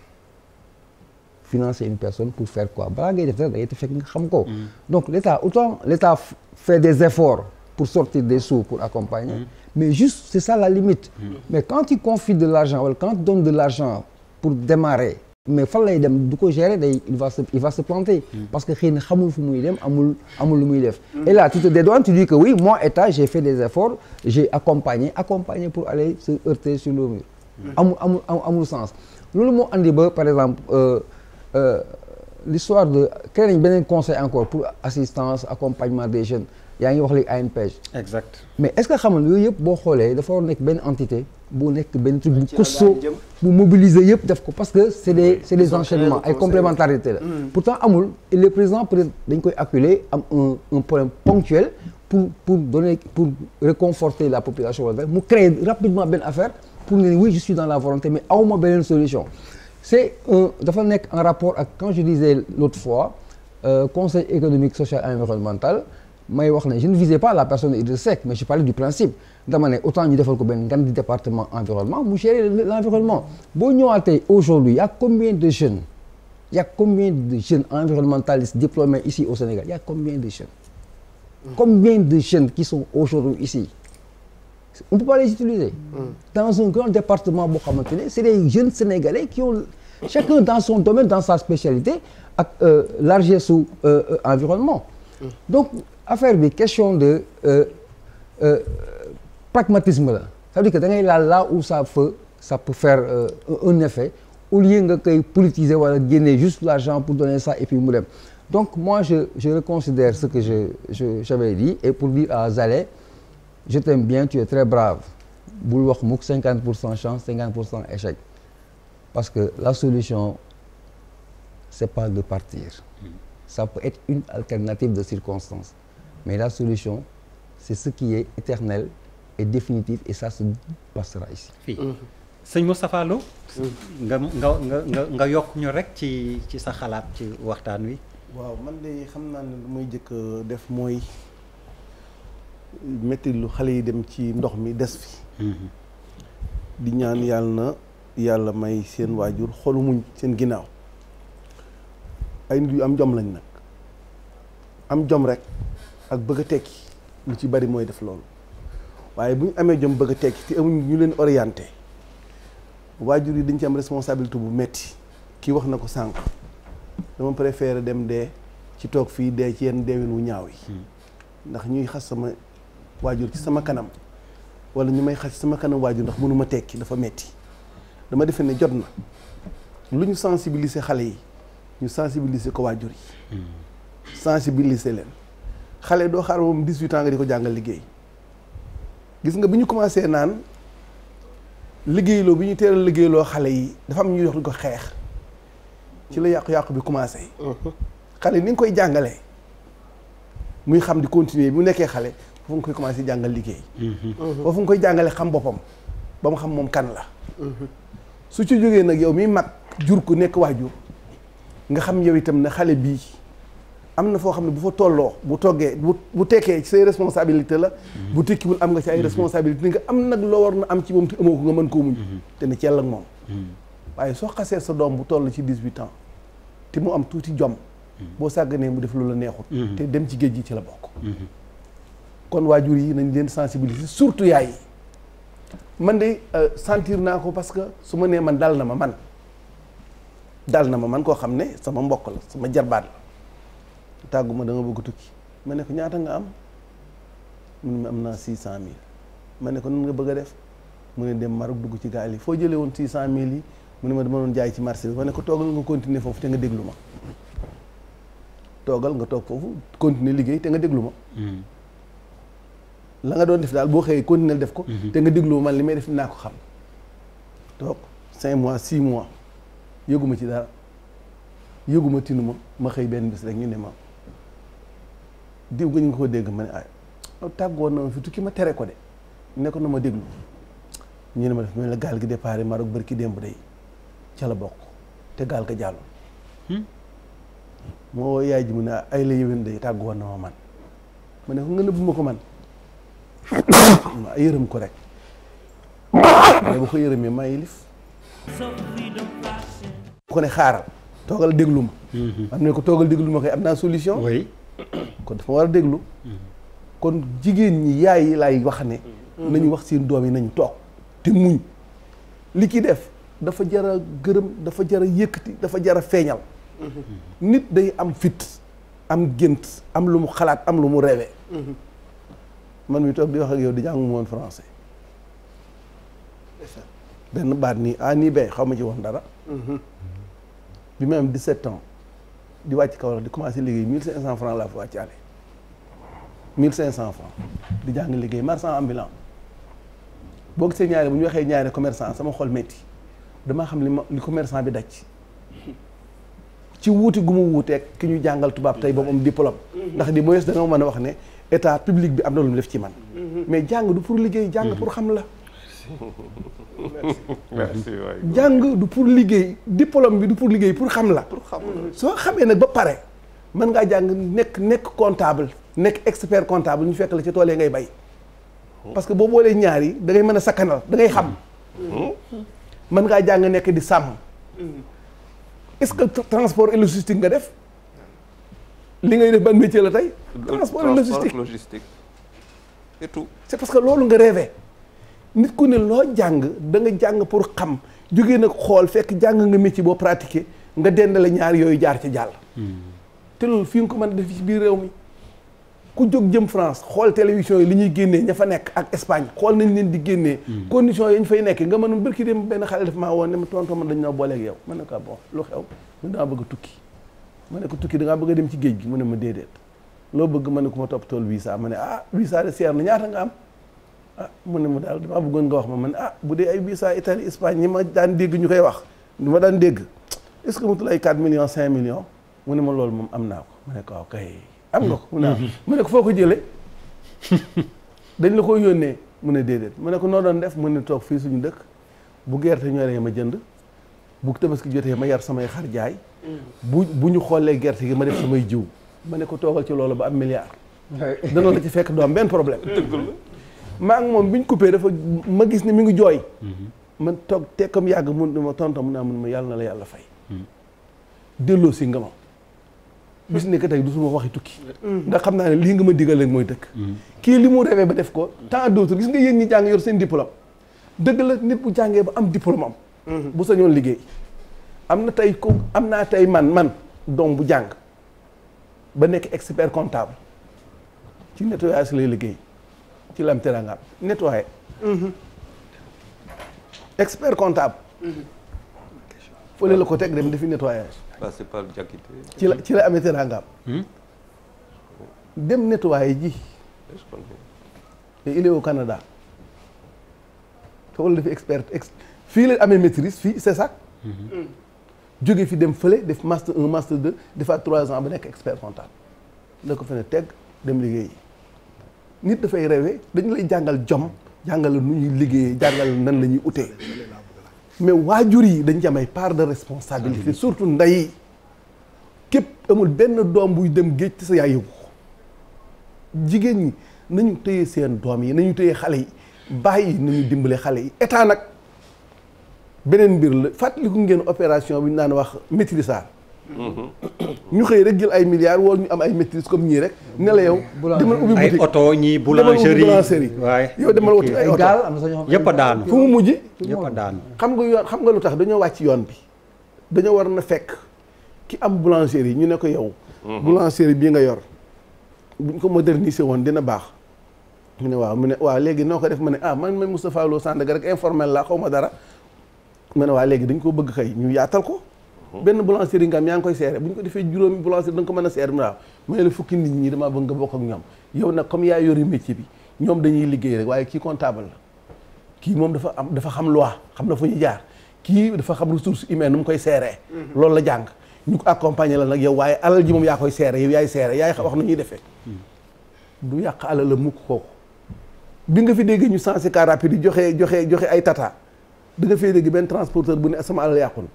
H: balaa ngay def dara da ngay fekk nga xam ko donc l'État fait des efforts pour sortir des sous pour accompagner mais juste c'est ça la limite mais quand tu confies de l'argent wala quand tu donnes de l'argent pour démarrer mais fan lay dem du ko gérer il va se planter parce que xëy na xamul fu muy dem amul lu muy def et là tu te dédouanes tu dis que oui moi État j'ai fait des efforts j'ai accompagné pour aller se heurter sur le mur amul sens loolu moo andi ba par exemple l'histoire de créer nañ beneen conseil encore pour assistance accompagnement des jeunes yaa ngi wax léegi ANPEJ.
A: exact
H: mais est-ce que xam nga yooyu yëpp boo xoolee dafa war nekk benn entité bu nekk benn truc bu costaud bu mobiliser yëpp def ko parce que c'est des enchaînements ay complémentarité la pourtant amul et le président peut-être dañ koy acculer am un problème ponctuel pour réconforter la population wala mu créer rapidement benn affaire pour ne oui je suis dans la volonté mais awma beneen solution dafa nekk en rapport ak quand je disais l'autre fois conseil économique social et environnemental may wax ne je ne visais pas la personne Idriss Seck mais je parlais du principe dama ne autant ñu defal ko benn ngan di département environnement mu gérer l'environnement boo ñëwaatee aujourd'hui il y a combien de jeunes environnementalistes diplômés ici au Sénégal il y a combien de jeunes qui sont aujourd'hui ici on ne peut pas les utiliser dans un grand département boo xamante ne c'est des jeunes Sénégalais qui ont chacun dans son domaine dans sa spécialité ak largesse su environnement donc affaire bi question de pragmatisme la ça veut dire que da ngay laal là où ça peut faire un effet au lieu nga koy politiser wala génne juste l'argent pour donner ça et puis mu dem donc moi je reconsidère ce que j'avais dit et pour dire à Zalé je t'aime bien tu es très brave bul wax mukk 50% chance 50% échec parce que la solution c'est pas de partir ça peut être une alternative de circonstance mais la solution c'est ce qui est éternel et définitif et ça se passera ici.
A: fii sëñ Moustapha Lo nga yokk ñu rek ci sa xalaat ci waxtaan wi.
I: waaw man de xam naa ne lu muy jëkk def mooy métti lu xale yi dem ci ndox mi des fi. di ñaan yàlla may seen waajur xolu muñ seen ginnaaw ay nit yu am jom lañ nag am jom rek ak bëgg a tekki lu ci bari mooy def loolu waaye bu ñu amee jom bëgg a tekki te amuñ ñu leen orienté waajur yi dañ ci am responsabilité bu metti kii wax na ko sànq dama préféré dem dee ci toog fii dee ci yenn deewin wu ñaaw yi ndax ñuy xas sama waajur ci sama kanam wala ñu may xas ci sama kanam waajur ndax mënuma tekki dafa metti dama defe ne jot na lu ñu sensibiliser xale yi ñu sensibiliser ko waajur yi sensibiliser leen xale doo xaar moom 18 ans nga di ko jàngal liggéey gis nga bi ñu commencé naan liggéeyloo bi ñu teeral liggéeyloo xale yi dafa am ñuy wax ko xeex ci la yàqu-yàqu bi commencé xale ni nga koy jàngalee muy xam di continuer bi mu nekkee xale foofu nga koy commencé jàngal liggéey foofu nga koy jàngale xam boppam ba mu xam moom kan la su ci jógee nag yow miy mag jur ko nekk waajur nga xam yow itam ne xale bii am na foo xam ne bu fa tolloo bu toggee bu tekkee ci say responsabilité la bu tekkiwul am nga ci ay responsabilité nga am nag loo war na am ci moom te amoo ko nga mën koo muñ te ne cell ak moom waaye soo xasee sa doom bu toll ci 18 ans te mu am tuuti jom boo sàgganee mu def lu la neexut te dem ci géej gi ci la bokk kon waajur yi nañ leen sensibiliser surtout yaay yi man de sentir naa ko parce que su ma nee man dal na ma man koo xam ne sama mbokk la sama jarbaat la tàggu ma da nga bëgg tukki ma ne ko ñaata nga am mu ne ma am naa 600 000 ma ne ko nun nga bëgg a def mu ne dem Maroc dugg ci gaal yi foo jëlee woon 600 000 yi mu ne ma dama doon jaay ci marché bi ma ne ko toogal nga continuer foofu te nga déglu ma toogal nga toog foofu continuer liggéey te nga déglu ma la nga doon def daal boo xëyee continuer def ko te nga déglu ma man li may def dinaa ko xam toog 5 mois 6 mois yëguma ci dara yëguma tinuma ma xëy benn bis rek ñu ne ma diw nga ñu nga ko dégg ma ne ay tàggoon na ma fi tukki ma tere ko de ne ko na ma déglu ñu ne ma def mel la gaal gi départ Maroc bërki démb day ca la bokk te gaal ga jàlloon moo yaay ji mu ne ay la yëwén day tàggoon na ma ne ko nga nëbb ma ko man ma yërëm ko rek mais bu ko yërëmee maa yilif ko ne xaaral toogal déglu ma am ne ko toogal déglu ma koy am naa solution kon dafa war a déglu kon jigéen ñi yaay yi laay wax ne nañu wax seen doom yi nañu toog te muñ li ki def dafa jara gërëm dafa jara yëkkati dafa jara feeñal nit day am fit am gént am lu mu xalaat am lu mu rêvé man mi toog di wax ak yow di jàngu woon français benn baat nii nii bay xaw ma ci woon dara bi ma am 17 ans di wàcc Kaolack di commencé liggéey 1500 francs laa fa wàccaale 1500 francs di jàng liggéey marchand ambulant boo gisee ñaare bu ñu waxee ñaare commerçant sama xol métti damaa xam li commerçant bi daj ci wuuti gu mu wuuteeg ki ñu jàngal tubaab tey ba mu am diplôme ndax di moyes da nga mën a wax ne état public bi am na lu mu def ci man mais jàng du pour liggéey jàng pour xam la
E: merci waay
I: jàng du pour liggéey diplôme bi du pour liggéey pour xam la soo xamee nag ba pare mën ngaa jàng nekk comptable nekk expert comptable ñu fekk la ci tool yi ngay bay parce que boo boolee ñaar yi da ngay mën a sakkanal da ngay xam mën ngaa jàng nekk di sàmm est-ce que transport et logistique nga def li ngay def ban métier la tey transport et logistique
E: et tout
I: c'est parce que loolu nga rêvé nit ku ne loo jàng da nga jàng pour xam jógee nag xool fekk jàng nga métier boo pratiquer nga dendale ñaar yooyu jaar ci jàll te loolu fii nga ko mën a def ci biir réew mi ku jóg jëm France xool télévision yi li ñuy génnee ña fa nekk ak Espagne xool nañ leen di génnee conditions yi ñu fay nekk nga mënoon bërki dem benn xale daf maa woon ne ma tonton man dañ noo booleeg yow ma ne ko bon lu xew mu dama bëgg a tukki ma ne ko tukki da ngaa bëgg a dem ci géej gi mu ne ma déedéet loo bëgg ma ne ko ma topp tool visa ma ne visa de seer na ñaata nga am mu ne ma daal damaa bëggoon nga wax ma man bu dee ay visa Italie Espagne ñi ma daan dégg ñu koy wax ñu ma daan dégg est-ce que mutul ay 4 millions 5 millions mu ne ma loolu moom am naa ko ma ne ko waaw kay am nga ko mu ne mu ne ko foo ko jëlee dañ la koy yónnee mu ne déedéet mu ne ko noo doon def mu ne toog fii suñu dëkk bu gerte ñoree ma jënd bu tabaski jotee ma yar samay xar jaay bu ñu xoolee gerte gi ma def samay jiw ma ne ko toogal ci loolu ba am milliard dana la ci fekk doo am benn problème maa ngi moom bi ñu coupé dafa ma gis ne mi ngi jooy man toog tekkam yàgg mun ma tonton mun naa mun ma yàlla na la yàlla fay delloo si nga ma bis ni que tey du suma waxi tukki ndax xam naa ne lii nga ma digal rek mooy dëkk kii li mu rêvé ba def ko tant d'autres gis nga yéen ñi jàng yor seen diplôme dëgg la nit bu jàngee ba am diplôme am bu sañoon liggéey am na tey ko am naa tey man doom bu jàng ba nekk expert comptable ci nettoyage lay liggéey ci lam terangam nettoyé expert comptable fële la ko teg dem defi nettoyage
E: passé par Diakité.
I: ci la amee terangam dem nettoyé ji et il est au Canada foofu la defi expert fii la amee maîtrise fii c'est ça jóge fi dem fële def master 1 master 2 defaat 3 ans ba nekk expert comptable la ko fene teg dem liggéeyi nit dafay rêvé dañu lay jàngal jom jàngal nu ñuy liggéeyee jàngal nan la ñuy utee mais waajur yi dañ ci am ay part de responsabilité surtout ndey yi képp amul benn doom buy dem géej te sa yaay yëgu ko jigéen ñi nañu téye seen doom yi nañu téye xale yi bàyyi nañu dimbale xale yi état nag beneen mbir la fàttaliku ngeen opération bi ñu naan wax maîtrisard ñu xëy rek jël ay milliards wala ñu am ay maîtrise comme ñii rek ne la yow demal ubbi boutique
A: ay oto ñii boulangerie
I: waaye yow demal wuti ay oto
A: yëpp a daanu
I: fu mu mujj
A: yëpp a daanu
I: xam nga lu tax dañoo wàcc yoon bi dañoo war na fekk ki am boulangerie ñu ne ko yow boulangerie bii nga yor buñ ko moderniser woon dina baax mu ne waaw mu ne waaw léegi noo ko def ma ne man Moustapha Lo Sandaga rek informel la xaw ma dara ma ne waa léegi dañ ko bëgg xëy ñu yaatal ko benn boulangerie nga am yaa ngi koy seere bu ñu ko defee juróomi boulangerie da nga ko mën a seere mu waaw may la fukki nit ñi damaa bëgg nga bokk ak ñoom yow nag comme yaa yori métier bi ñoom dañuy liggéey rek waaye kii comptable la kii moom dafa xam loi xam na fu ñu jaar kii dafa xam ressource humaine nu mu koy seeree loolu la jàng ñu ko accompagner la nag yow waaye alal ji moom yaa koy seere yow yaay seere yaay wax nu ñuy defee du yàq alal la mukk kooku bi nga fi dégg ñu sensé car rapide yi joxe ay tata da nga fay dégg benn transporteur bu ne sama alal yàqu na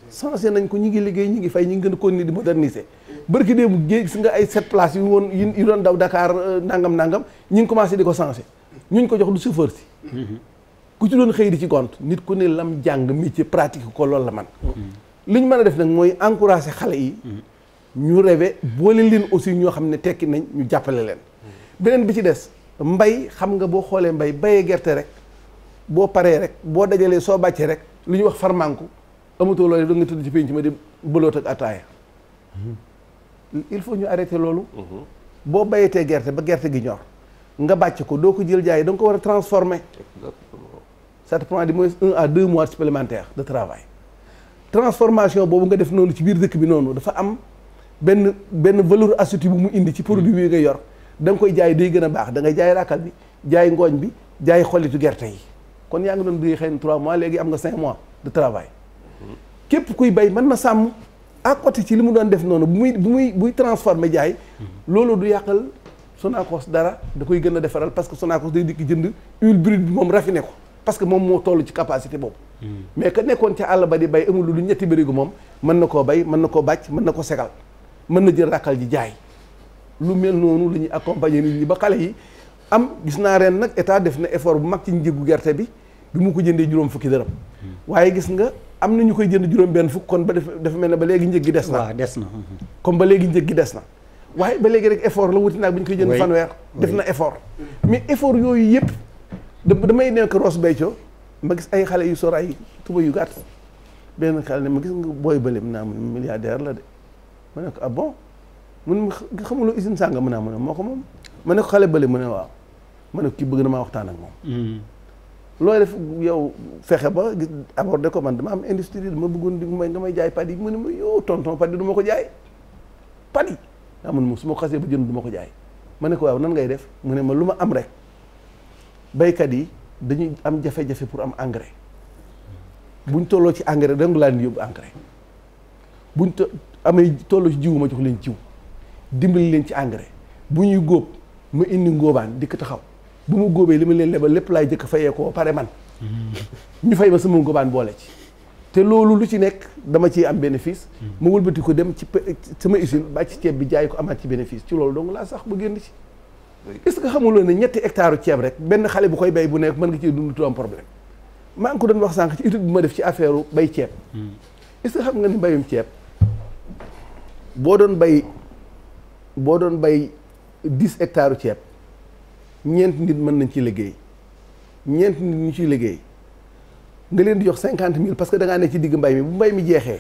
I: sensé nañ ko ñi ngi liggéey ñi ngi fay ñi ngi gën a continuer di moderniser barki dee mu gis nga ay 7 places yu doon daw Dakar nangam ñi ngi commencé di ko sensé ñuñ ko jox du chauffeur si ku ci doon xëy di ci gont nit ku ne lam jàng métier pratique ko loolu la man li ñu mën a def nag mooy encourager xale yi ñu rêvé boole leen aussi ñoo xam ne tekki nañ ñu jàppale leen beneen bi ci des mbay xam nga boo xoolee mbay bayee gerte rek boo paree rek boo dajalee soo bàccee rek li ñuy wax farmanku amatoo loolu da nga tëdd ci pénc ma di bëloot ak ataaya il faut ñu arrêter loolu boo bayetee gerte ba gerte gi ñor nga bàcc ko doo ko jël jaay da nga ko war a transformer ça te prend du moins 1 à 2 mois supplémentaires de travail transformation boobu nga def noonu ci biir dëkk bi noonu dafa am benn valeur ajoutée bu mu indi ci produit bi nga yor da nga koy jaay day gën a baax da ngay jaay raakal bi jaay ngooñ bi jaay xolitu gerte yi kon yaa ngi doon bëgg xëy na 3 mois léegi am nga 5 mois de travail képp kuy bay mën na sàmm à côté ci li mu doon def noonu buy transformer jaay loolu du yàqal Sonacos dara da koy gën a defaral parce que Sonacos day dikk jënd huile brute bi moom raffiné ko parce que moom moo toll ci capacité boobu mais que nekkoon ca àll ba di bay amul lu ñetti bërigo moom mën na koo bay mën na koo bàcc mën na ko segal mën na jël rakkal ji jaay lu mel noonu la ñuy accompagner nit ñi ba xale yi am gis naa ren nag état def na effort bu mag ci njëgu gerte bi mu ko jëndee juróom fukki dërëm waaye gis nga am na ñu koy jënd juróom benn fukk kon ba dafa mel ne ba léegi njëg gi des na
A: waaw des na
I: comme ba léegi njëg gi des na waaye ba léegi rek effort la wuti naag bu ñu koy jënd fanweer def na effort mais effort yooyu yëpp damay nekk Ross Béthio ma gis ay xale yu sor ay tuba yu gàtt benn xale ne ma gis nga booy bële mu naa mu milliardaire la de ma ne ko ah bon mun ma xamuloo usine sànga mu naa mu ne moo ko moom ma ne ko xale bële mu ne waaw ma ne ko kii bëgg na maa waxtaan ak moom looy def yow fexe ba gis aborder ko man dama am industrie dama bëggoon di nga may jaay padi mu ne ma yow tonton padi du ma ko jaay padi daa mun ma su ma xasee ba jënd du ma ko jaay ma ne ko waaw nan ngay def mu ne ma lu ma am rek baykat yi dañuy am jafe-jafe pour am engrais buñ tolloo ci engrais da nga laa di yóbbu engrais buñ amee tolloo ci jiwu ma jox leen jiw dimbali leen ci engrais bu ñuy góob ma indi ngóobaan dikk taxaw bu ma góobee li ma leen lebal lépp laay jëkk fayee ko pare man ñu fay ma sama ngóobaan boole ci te loolu lu ci nekk dama ciy am bénéfice ma wëlbati ko dem ci sama usine bàcc ceeb bi jaay ko amaat ci bénéfice ci loolu donc laa sax ba génn ci est-ce que xamuloo ne 7 hectares ceeb rek benn xale bu koy bay bu nekk mën nga ciy dund tout am problème maa ngi ko doon wax sànq ci étude bu ma def ci affaire bay ceeb est-ce que xam nga ni mbayum ceeb boo doon bay 10 hectares ceeb ñeent nit mën nañ ci liggéey ñeent nit ñu ciy liggéey nga leen di jox 50 000 parce que da ngaa ne ci digg mbay mi bu mbay mi jeexee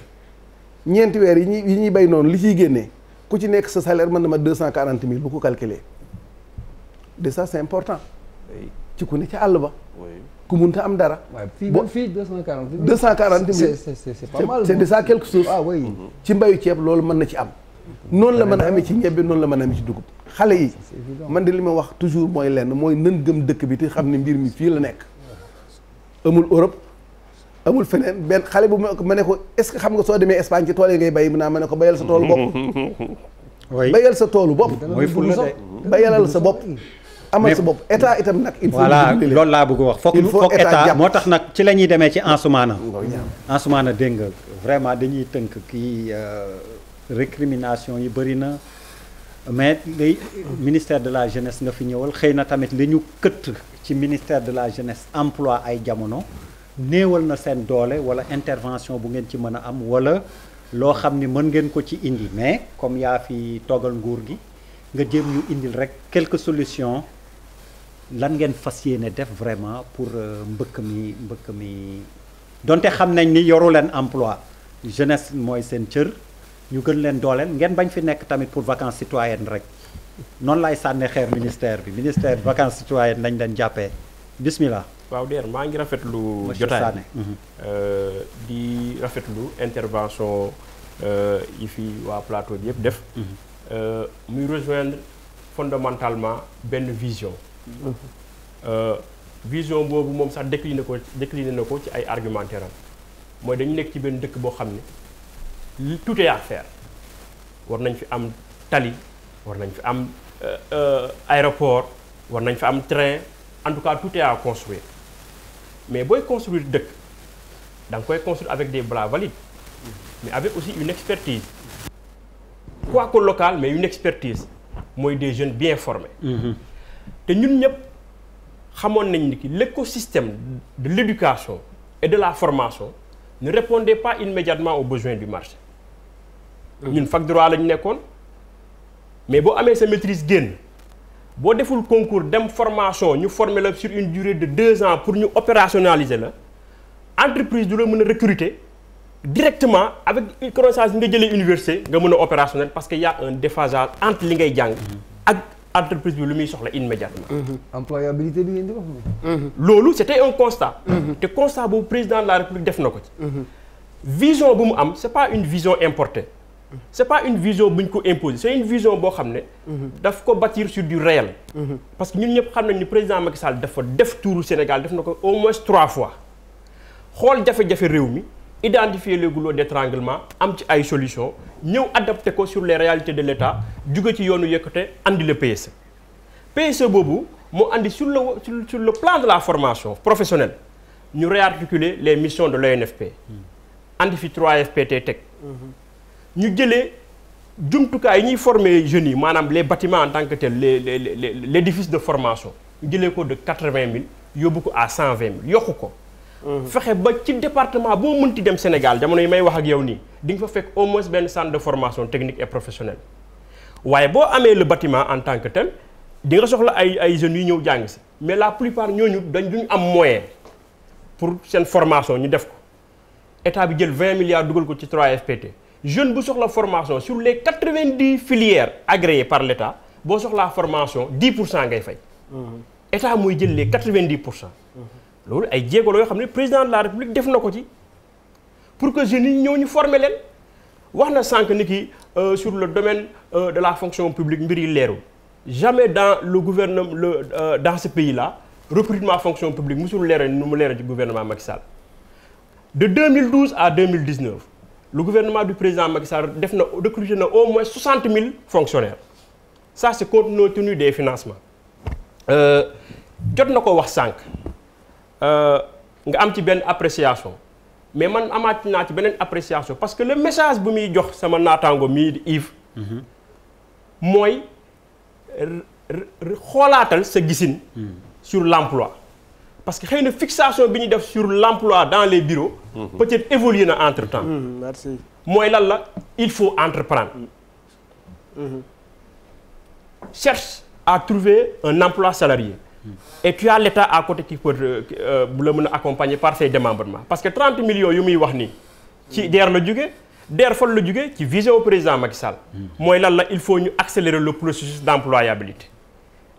I: ñeenti weer yi ñuy bay noonu li ciy génnee ku ci nekk sa salaire mën na ma 240 000 bu ko calculer de ça c'est important ci ku ne ci àll ba ku munta am dara.
H: waaw fii 240 000.
I: 240 000
H: c'est pas mal.
I: c'est de ça quelque chose.
H: ah oui.
I: ci mbayu ceeb loolu mën na ci am. noonu la mën a amee ci ñebbe noonu la mën a amee ci dugub. xale yi man de li ma wax toujours mooy lenn mooy nan gëm dëkk bi te xam ne mbir mi fii la nekk. amul Europe amul feneen benn xale bu ma ne ko est-ce que xam nga soo demee Espagne ci tool yi ngay bay mu naa ma ne ko bayal sa toolu bopp. bayal sa toolu bopp.
A: mooy ful la de.
I: bayalal sa bopp. amal sa bopp état itam nag. il faut
A: voilà loolu laa bëgg wax foog état moo tax nag ci la ñuy demee ci Ansoumana. Ansoumana dégg nga vraiment dañuy tënk kii récrimination yi bëri na mais li ministère de la jeunesse nga fi ñëwal xëy na tamit li ñu këtt ci ministère de la jeunesse emploi ay jamono néewal na seen doole wala intervention bu ngeen ci mën a am wala loo xam ni mën ngeen ko ci indi mais comme yaa fi toogal nguur gi nga jéem ñu indil rek quelques solutions. lan ngeen fas yéene def vraiment pour mbëkk mi donte xam nañ ni yoru leen emploi jeunesse mooy seen cër ñu gën leen dooleel ngeen bañ fi nekk tamit pour vacances citoyennes rek noonu laay sànne xeer ministère vacances citoyennes lañ leen jàppee bismillah.
J: waaw Der maa ngi rafetlu jotaay di rafetlu intervention yi fi waa plateau bi yëpp def muy rejoindre fondamentalement benn vision. Vision boobu moom sax décliné na ko ci ay argumentaire am mooy dañu nekk ci benn dëkk boo xam ne tout est à faire war nañ fi am tali war nañ fi am aéroport war nañ fi am train en tout cas tout est à construire mais booy construire dëkk da nga koy construire avec des bras valides mais avec aussi une expertise quoique locale mais une expertise mooy des jeunes bien formés. te ñun ñëpp xamoon nañ ni ki l'écosystème de l'éducation et de la formation ne répondait pas immédiatement aux besoins du marché. ñun fac droit la ñu nekkoon mais boo amee sa maîtrise génn boo deful concours dem formation ñu former la sur une durée de 2 ans pour ñu opérationnaliser la entreprise du la mën a recruter directement avec une connaissance nga jëlee université nga mën a opérationnel parce que y a un déphasage entre li ngay jàng ak entreprise bi lu muy soxla immédiatement.
H: employabilité bi ngeen di wax.
J: loolu c'était un constat. te constat boobu président de la République def na ko ci. vision bu mu am c'est pas une vision importée. c'est pas une vision bu ñu ko imposer c'est une vision boo xam ne. daf ko bâtir sur du réel. parce que ñun ñëpp xam nañ ni président Macky Sall dafa def tuuru Sénégal def na ko au moins 3 fois xool jafe-jafe réew mi identifier les goulots d'étranglement am ci ay solutions ñëw adapté ko sur les réalités de l'État jóge ci yoonu yëkkate andi le PSE. PSE boobu moo andi sur le plan de la formation professionnelle ñu réarticuler les missions de l'ONFP. andi fi 3FPT teg. ñu jëlee jumtukaay yi ñuy former jeunes yi maanaam les bâtiments en tant que tel l'édifice de formation ñu jëlee ko de 80 000 yóbbu ko à 120 000 yokku ko. fexe ba ci département boo mënti dem Sénégal jamono yi may wax ak yow nii di nga fa fekk au moins benn centre de formation technique et professionnelle waaye boo amee le bâtiment en tant que tel di nga soxla ay jeunes yu ñëw jàng si mais la plupart ñooñu duñ am moyen pour seen formation ñu def ko état bi jël 20 milliards dugal ko ci 3FPT jeune bu soxla formation sur les 90 filières agréées par l'État boo soxlaa formation 10% ngay fay. état mooy jël les 90%. loolu ay jéego la yoo xam ne président de la République def na ko ci pour que jeunes yi ñëw ñu former leen wax na sànq ni ki sur le domaine de la fonction publique mbir yi leerul jamais dans le gouvernement dans ce pays là recrutement fonction publique musul leeral nu mu leeral ci gouvernement Macky Sall de 2012 à 2019 le gouvernement du président Macky Sall recruté na au moins 60 000 fonctionnaires ça c'est compte tenu des financements jot na ko wax sànq. nga am ci benn appréciation mais man amaat naa ci beneen appréciation parce que le message bu muy jox sama naataango mii di Yves mooy xoolaatal sa gisin sur l'emploi parce que xëy na fixation bi ñu def sur l'emploi dans les bureaux peut-être évoluer na entre temps merci mooy lan la il faut entreprendre cherche à trouver un emploi salarié et tu as l'État à côté qui peut bu la mën a accompagner par ses démembrements parce que 30 millions yu muy wax nii ci DER la jóge DER fan la jóge ci vision président Macky Sall mooy lan la il faut ñu accélérer le processus d'employabilité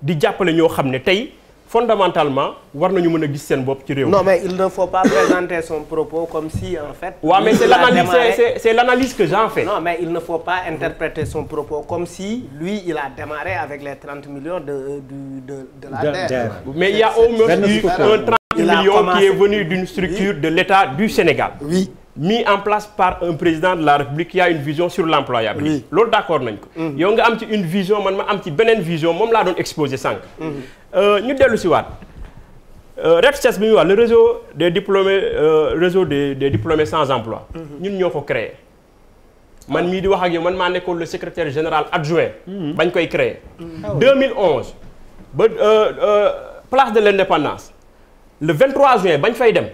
J: di jàppale ñoo xam ne tey fondamentalement war nañu mën a gis seen bopp ci réew mi.
C: Non mais il ne faut pas présenter son propos comme si en fait.
J: Ouais, mais c'est l'analyse que j'en fais.
C: Non mais il ne faut pas interpréter son propos comme si lui il a démarré avec les 30 millions de la DER.
J: Mais il y a au moins eu un 30 millions qui est venu d'une structure de l'État du Sénégal.
C: Oui.
J: Mis en place par un président de la République qui a une vision sur l'employabilité.
C: Oui.
J: Loolu d'accord nañ ko. yow nga am ci une vision man ma am ci beneen vision moom laa doon exposé sànq. ñu dellu si waat REPSES bi ñuy wax le réseau des diplômés sans emploi. ñun ñoo ko créé. man mii di wax ak yow man maa nekkoon le secrétaire général adjoint. bañ koy créé. 2011 ba place de l'Indépendance le 23 juin bañ fay dem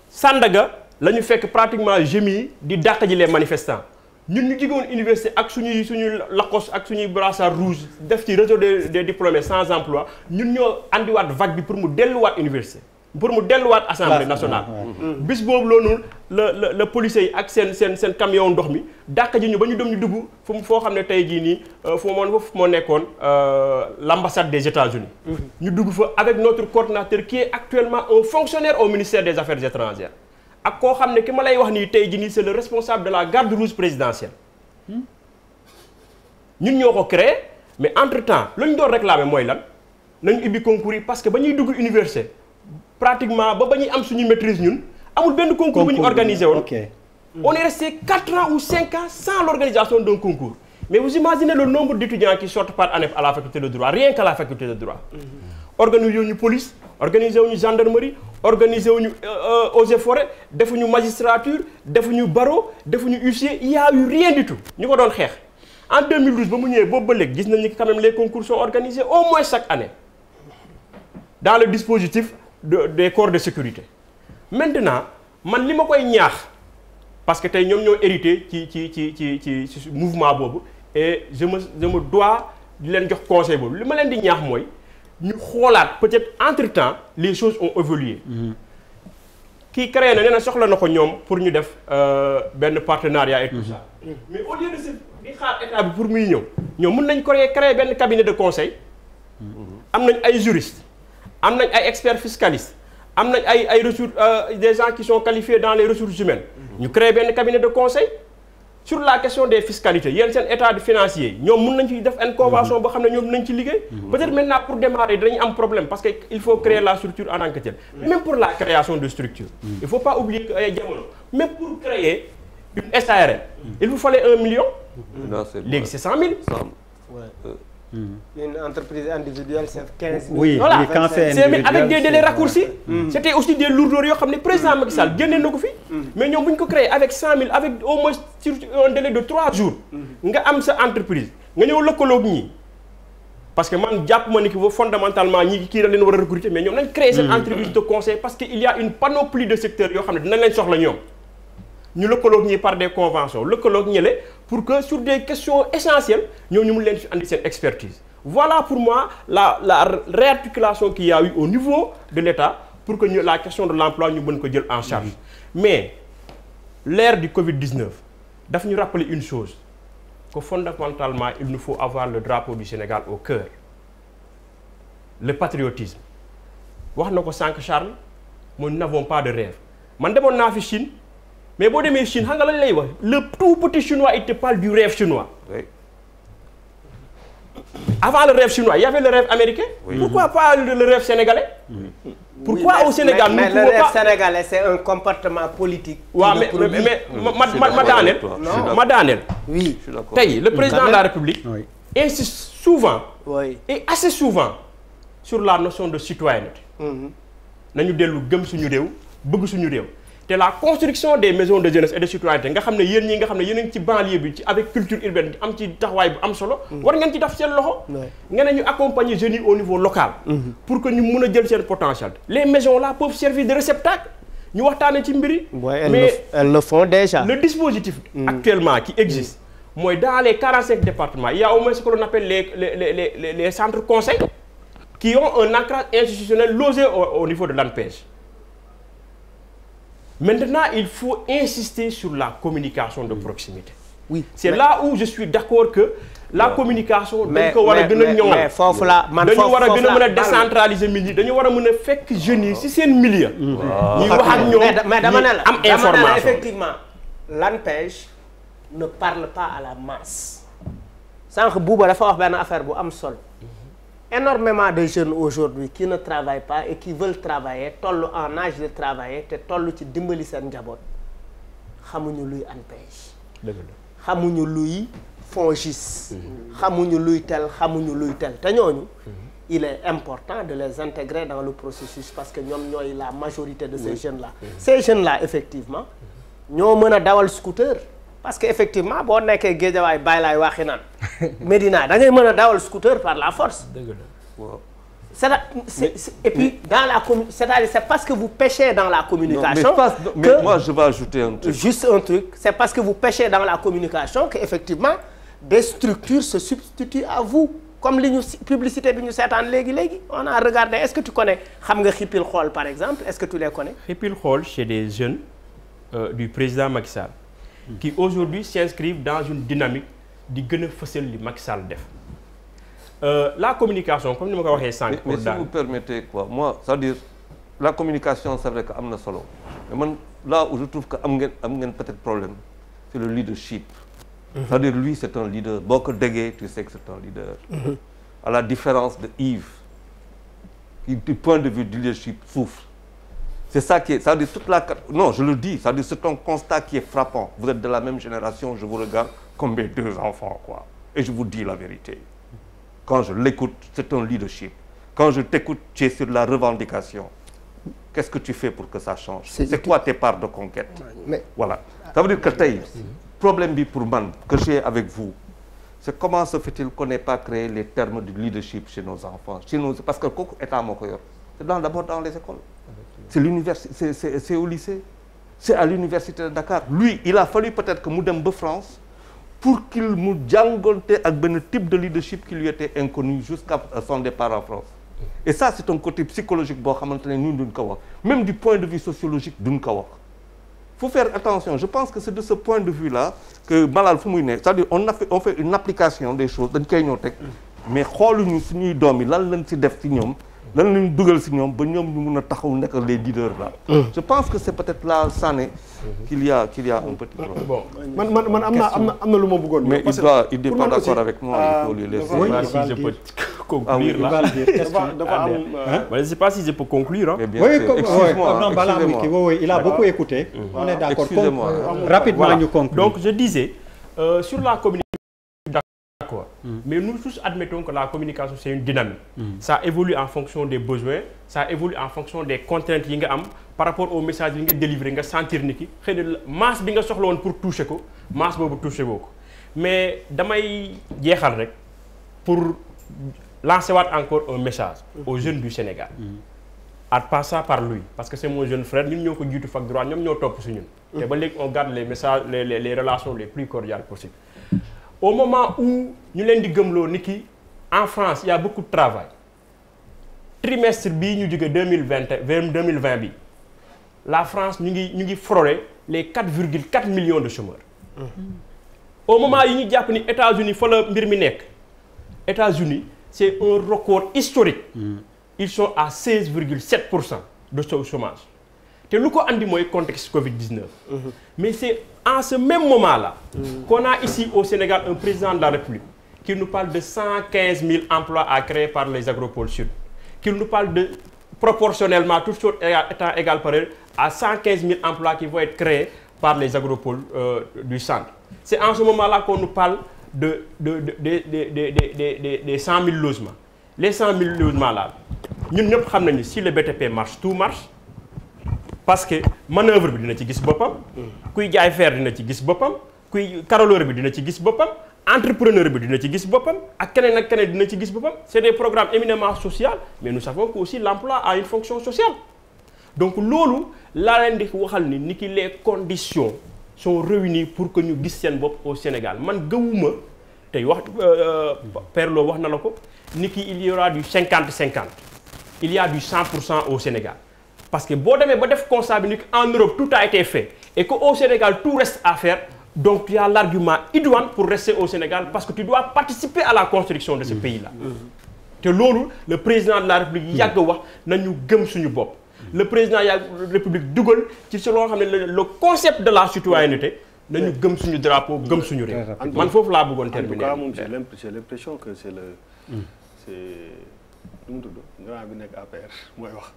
J: Sandaga. la ñu fekk pratiquement jeunes di dàq ji les manifestants ñun ñu jógewoon université ak suñuy lakos ak suñuy brassard rouge def ci réseau des diplômés sans emploi ñun ñoo andiwaat vague bi pour mu delluwaat université pour mu delluwaat assemblée nationale. bis boobu loolu la policiers yi ak seen camion ndox mi dàq ji ñu ba ñu dem ñu dugg foo xam ne tey jii nii foofu moo nekkoon l'ambassade des États-Unis ñu dugg fa avec notre coordinateur qui est actuellement un fonctionnaire au ministère des Affaires étrangères. ak koo xam ne ki ma lay wax nii tey jii nii c'est le responsable de la garde rouge présidentielle ñun ñoo ko créé mais entre-temps lu ñu doon réclamer mooy lan nañu ubbi concours yi parce que ba ñuy dugg université pratiquement ba ñuy am suñu maîtrise ñun amul benn concours bu ñu organisé woon. On est resté 4 ans ou 5 ans sans l'organisation d'un concours. Mais vous imaginez le nombre d'étudiants qui sortent par année à la faculté de droit, rien qu'à la faculté de droit. Organiser une police, organiser une gendarmerie, organiser une eaux et forêts, defuñu magistrature, defuñu barreau, defuñu huissier, il y a eu rien du tout. Ñu ko doon xeex. En 2012 ba mu ñëwee boobu ba léegi gis nañu que quand même les concours sont organisés au moins chaque année dans le dispositif des corps de sécurité. Maintenant man li ma koy ñaax parce que tey ñoom ñoo hérité ci mouvement boobu et je me dois di leen jox conseil boobu li ma leen di ñaax mooy ñu xoolaat peut-être entre-temps les choses ont évolué. Kii créé na nee na soxla na ko ñoom pour ñu def benn partenariat et tout ça. Mais au lieu de di xaar état bi pour muy ñëw ñoom mën nañ créer benn cabinet de conseil. am nañ ay juristes am nañ ay experts fiscalistes am nañ ay ressources des gens qui sont qualifiés dans les ressources humaines. ñu créer benn cabinet de conseil sur la question des fiscalités yéen seen état financier ñoom mën nañ ci def une convention boo xam ne ñoom nañ ci liggéey. peut-être maintenant pour démarrer dañu am problème parce que il faut créer la structure en tant que telle. Même pour la création de structure. Il faut pas oublier que ay jamono même pour créer une SARL. il vous fallait 1 million. léegi c'est 100 000.
C: Une entreprise individuelle c'est 15 000.
A: Oui,
C: voilà.
A: quand c'est individuel,
C: avec des délais raccourcis.
J: C'était aussi des lourdeurs yoo xam ne président Macky Sall génne na ko fi. mais ñoom bu ñu ko créé avec 100 000 avec au moins sur un délai de 3 jours. nga am sa entreprise nga ñëw lëkkaloog ñii. parce que man jàpp ma ni que fondamentalement ñi kii da leen war a recruter mais ñoom nañ créer cette entreprise de conseil parce que il y a une panoplie de secteurs yoo xam ne dinañ leen soxla ñoom. ñu lëkkaloog ñi par des conventions lëkkaloog ñële pour que sur des questions essentielles ñoo ñu mun leen fi andi seen expertise. Voilà pour moi la réarticulation qu'il y a eu au niveau de l'État pour que la question de l'emploi ñu mën ko jël en charge. Mais l'ère du Covid-19 daf ñu rappeler une chose que fondamentalement il nous faut avoir le drapeau du Sénégal au cœur. Le patriotisme wax na ko sànq Charles nous n'avons pas de rêve man demoon naa fi Chine. Mais boo demee Chine xam nga lañ lay wax le tout petit chinois il te parle du rêve chinois. Oui. Avant le rêve chinois il y avait le rêve américain. Oui. Pourquoi pas le rêve sénégalais. Pourquoi oui, au Sénégal
C: mais le rêve sénégalais c'est un comportement politique.
J: waaw mais ma daaneel.
C: Oui.
J: tey le président de la République. insiste souvent. et assez souvent sur la notion de citoyenneté. nañu dellu gëm suñu réew bëgg suñu réew. te la construction des maisons de jeunesse et de citoyenneté nga xam ne yéen ñi nga xam ne yéen a ngi ci banlieue bi ci avec culture urbaine am ci taxawaay bu am solo. war ngeen ci def seen loxo. nga ne ñu accompagner jeunes yi au niveau local. pour que ñu mun a jël seen potentiel. Les maisons là peuvent servir de réceptacle ñu waxtaanee ci mbiri.
C: mais elles le font déjà.
J: Le dispositif actuellement qui existe mooy dans les 45 départements il y a au moins ce que l'on appelle les centres conseils qui ont un ancrage institutionnel logé au niveau de l'ANPEJ. Maintenant, il faut insister sur la communication de proximité.
C: Oui,
J: c'est là où je suis d'accord que la communication dañ ko war a gën a ñoŋal.
C: mais foofu la man
J: dañu war a gën a mën a décentraliser mbir yi dañu war a mën a fekk jeunes yi ci seen milieu. ñuy wax ak ñoom
C: mais dama ne la
J: am information.
C: effectivement l'ANPEJ ne parle pas à la masse. sànq Bouba dafa wax benn affaire bu am solo. Énormément de jeunes aujourd'hui qui ne travaillent pas et qui veulent travailler toll en âge de travailler te toll ci dimbali seen njaboot xamuñu luy ANPEJ. xamuñu luy FONGIS. xamuñu luy tel xamuñu luy tel te ñooñu. il est important de les intégrer dans le processus parce que ñoom ñooy la majorité de ces jeunes-là. Ces jeunes-là effectivement ñoo mën a dawal scooter. parce que effectivement boo nekkee Guédiawaye bàyyi laay waxi naan Médina da ngay mën a dawal scooter par la force.
E: dëgg la waaw.
C: Et puis dans la c'est-à-dire c'est parce que vous pêchez dans la communication.
E: Mais moi je vais ajouter un truc.
C: Juste un truc, c'est parce que vous pêchez dans la communication que effectivement des structures se substituent à vous. Comme li ñu publicité bi ñu seetaan léegi on a regardé est-ce que tu connais xam nga Xippil Xool par exemple est-ce que tu les connais.
J: Xippil Xool c'est des jeunes du président Macky Sall. qui aujourd'hui s'inscrivent dans une dynamique di gën a fësal li Macky Sall def. La communication comme ni ma ko waxee sànq.
E: mais si vous permettez quoi moi c'est-à-dire la communication c'est vrai que am na solo mais man là où je trouve que am ngeen peut-être problème c'est le leadership. C'est-à-dire lui c'est un leader boo ko déggee tu sais que c'est un leader. À la différence de Yves qui du point de vue du leadership souffre. C'est ça qui est, c'est-à-dire toute la... Non, je le dis, c'est-à-dire c'est un constat qui est frappant. Vous êtes de la même génération, je vous regarde comme mes deux enfants, quoi. Et je vous dis la vérité. Quand je l'écoute, c'est un leadership. Quand je t'écoute, tu es sur la revendication. Qu'est-ce que tu fais pour que ça change? C'est quoi tes parts de conquête? Mais... Voilà. Ça veut dire que tey, problème bi pour man, que j'ai avec vous, c'est comment se fait-il qu'on n'ait pas créé les termes de leadership chez nos enfants? Chez nos... Parce que kooku état moo ko yor. C'est d'abord dans les écoles. C'est l'université, c'est au lycée, c'est à l'université de Dakar. Lui, il a fallu peut-être que mu dem ba France pour qu'il mu jàngonte ak benn type de leadership qui lui était inconnu jusqu'à son départ en France. Et ça, c'est un côté psychologique boo xamante ne ñun duñ ko wax. Même du point de vue sociologique duñ ko wax. Faut faire attention. Je pense que c'est de ce point de vue-là que Malal fu muy ne c'est-à-dire on fait une application des choses dañ koy ñëw teg mais xooluñu suñuy doom yi lan lañ ci def ci ñoom. lan lañu dugal ci ñoom ba ñoom ñu mun a taxaw nekk les leaders là. Je pense que c'est peut-être là Sané qu'il y a un petit problème.
G: Bon man am na lu ma bëggoon.
E: Mais il n'est pas d'accord avec moi, il faut lui laisser.
J: Oui, si je peux conclure là. Je ne sais pas si je peux conclure.
A: Oui, il a beaucoup écouté. On est d'accord. Rapidement ñu conclure.
J: Donc je disais sur la communication. Mais nous tous admettons que la communication c'est une dynamique. Ça évolue en fonction des besoins, ça évolue en fonction des contraintes yi nga am par rapport au message yi nga délivrer nga sentir ni ki xëy na masse bi nga soxla woon pour toucher ko masse boobu toucher woo ko mais damay jeexal rek pour lancer waat encore un message aux jeunes du Sénégal. En passant par lui parce que c'est mon jeune frère ñun ñoo ko jiitu fac droit ñoom ñoo topp si ñun. te ba léegi on garde les messages les relations les plus cordiales possibles. Au moment où ñu leen di gëmloo ni ki en France il y a beaucoup de travail trimestre bii ñu jóge 2020 bi la France ñu ngi frôler les 4,4 millions de chômeurs. Au moment yi ñu jàpp ni États-Unis fa la mbir mi nekk États-Unis c'est un record historique. Ils sont à 16,7% de chômage. te lu ko andi mooy contexte Covid-19. Mais c'est en ce même moment-là qu'on a ici au Sénégal un président de la République qui nous parle de 115 000 emplois à créer par les agropoles sud, qui nous parle de proportionnellement toutes choses étant égales par à 115 000 emplois qui vont être créés par les agropoles du centre. C'est en ce moment-là qu'on nous parle des 100 000 logements. Les 100 000 logements-là, ñun ñëpp xam nañu si le BTP marche, tout marche. Parce que manœuvre bi dina ci gis boppam kuy jaay fer dina ci gis boppam kuy caroleur bi dina ci gis boppam entrepreneur bi dina ci gis boppam ak keneen dina ci gis boppam. C'est des programmes éminemment sociaux mais nous savons que aussi l'emploi a une fonction sociale. Donc loolu laa leen di waxal ni ki les conditions sont réunis pour que ñu gis seen bopp au Sénégal man gëwuma tey wax Perlo wax na la ko ni ki il y aura du 50-50 il y a du 100% au Sénégal parce que boo demee ba def constat bi ni en Europe tout a été fait et que au Sénégal tout reste à faire donc il y a l'argument idoine pour rester au Sénégal parce que tu dois participer à la construction de ce pays-là te loolu le président de la République yàgg wax nañu gëm suñu bopp le président de la République dugal ci si loo xam ne le concept de la citoyenneté nañu gëm suñu drapeau gëm suñu réew man foofu laa bëggoon terminer.
G: en tout cas moom j'ai l'impression que c'est nu mu tudd grand bi nekk APR mooy wax.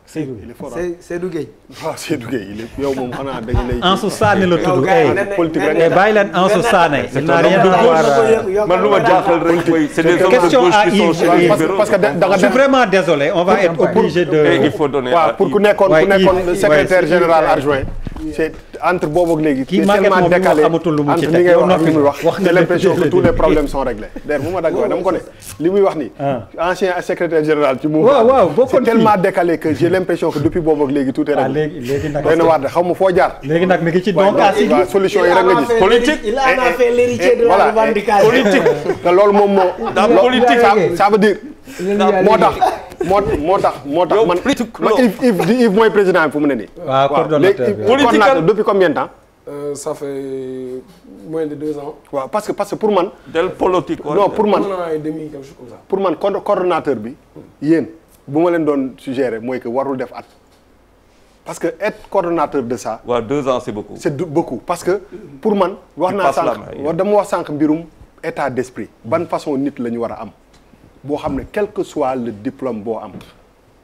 C: Seydou Gueye.
G: waaw Seydou Gueye il est yow moom xanaa dañu lay.
A: Ansou Sané la tudd
G: politique rek
A: bàyyi leen Ansou Sané. il n'a rien à voir
E: man lu ma jaaxal rek mooy c'est des hommes de gauche qui sont chez les libéraux.
G: parce que da nga
A: je suis vraiment désolé on va être obligé de.
E: il faut donner
G: waaw pour ku nekkoon secrétaire général adjoint. c'est entre boobu ak léegi.
A: kii tellement décalé
G: entre li ngay wax ak li muy wax. j'ai l'impression que tous les problèmes sont réglés. d'ailleurs bu ma dagg dama ko ne li muy wax ni. ancien secrétaire général ci mouvement.
A: waaw
G: c'est tellement décalé que j'ai l'impression que depuis boobu ak léegi tout est réglé.
A: léegi nag
G: doy na waar de xaw ma foo jaar.
A: léegi nag mi ngi ci donc
G: waaw solution yi rek nga gis.
C: politique il en a fait l'héritier de la revendication.
G: politique te loolu moom moo.
E: dans politique
G: ça veut dire. moo tax man Yves mooy président bi fu mu ne nii.
A: waaw
G: coordonnateur depuis combien de temps.
B: Ça fait moins de 2 ans.
G: waaw parce que pour man.
E: del politique.
G: non pour man
B: 1 an et demi quelque chose comme ça.
G: pour man coordonnateur bi yéen bu ma leen doon suggérer mooy que warul def at. parce que être coordonnateur de ça.
E: waaw 2 ans c'est beaucoup.
G: c'est beaucoup parce que pour man. wax naa sànq dama wax sànq mbirum état d'esprit. ban façon nit la ñu war a am. boo xam ne quel que soit le diplôme boo am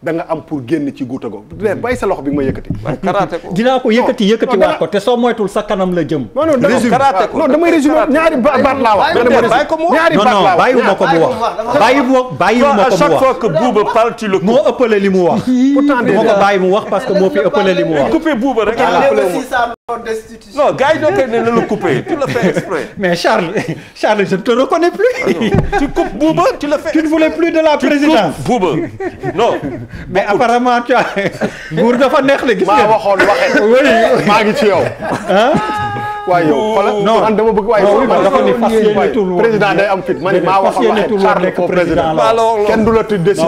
G: da nga am pour génn ci guuta go bàyyi sa loxo bi nga ma yëkkati.
E: karaté ko
A: dinaa ko yëkkati waat ko te soo moytul sa kanam la jëm.
G: non damay résumé ñaari baat laa wax.
E: bàyyi ko mu wax
G: ñaari baat laa wax
A: bàyyiwuma ko mu wax. bàyyiwuma ko mu wax
E: à chaque fois que Bouba parle tu le coupes.
A: moo ëppale li mu wax.
G: pourtant
A: moo ko bàyyi mu wax parce que moo fi ëppale li mu wax.
E: coupé Bouba rek. non gars yi ñoo koy ne le couper tu le fais exprès.
A: mais Charles je ne te reconnais plus.
E: tu coupes Bouba tu le fais.
A: tu ne voulais plus de la présidence.
E: tu coupes Bouba non.
A: mais apparemment tu as nguur dafa neex la gis nga.
G: maa waxoon waxee. maa ngi ci yow. waaye yow xoolal non man dama bëgg waaye
A: dafa ni fas yéene tul woon
G: président day am fit ma ne maa waxoon waxee Charles pour président kenn du la tuddee si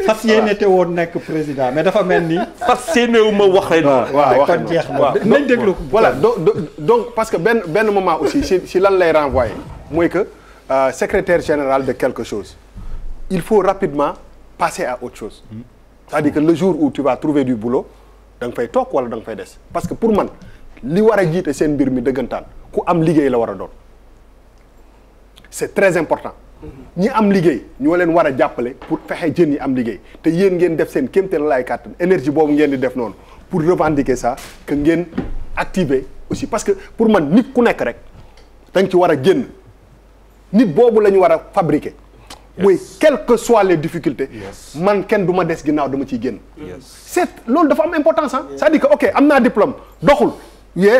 A: fas yéene te woon nekk président mais dafa mel ni.
E: fas yéene wu ma waxee noonu.
G: waaw
A: kon jeex na nañ déglu ko.
G: voilà donc parce que benn moment aussi si lan lay renvoyer mooy que secrétaire général de quelque chose il faut rapidement passer à autre chose. c'est-à-dire que le jour où tu vas trouver du boulot da nga fay toog wala da nga fay des parce que pour man li war a jiite seen mbir mi dëggantaan ku am liggéey la war a doon c'est très important. ñi am liggéey ñoo leen war a jàppale pour fexe jën yi am liggéey te yéen ngeen def seen kéemteel laay kàttan énergie boobu ngeen di def noonu pour revendiquer ça que ngeen activer aussi parce que pour man nit ku nekk rek da nga ci war a génn nit boobu la ñu war a fabriquer. mooy quelles que soient les difficultés. man kenn du ma des ginnaaw dama ciy génn. c'est loolu dafa am importance ah. c'est-à-dire que ok am naa diplôme doxul.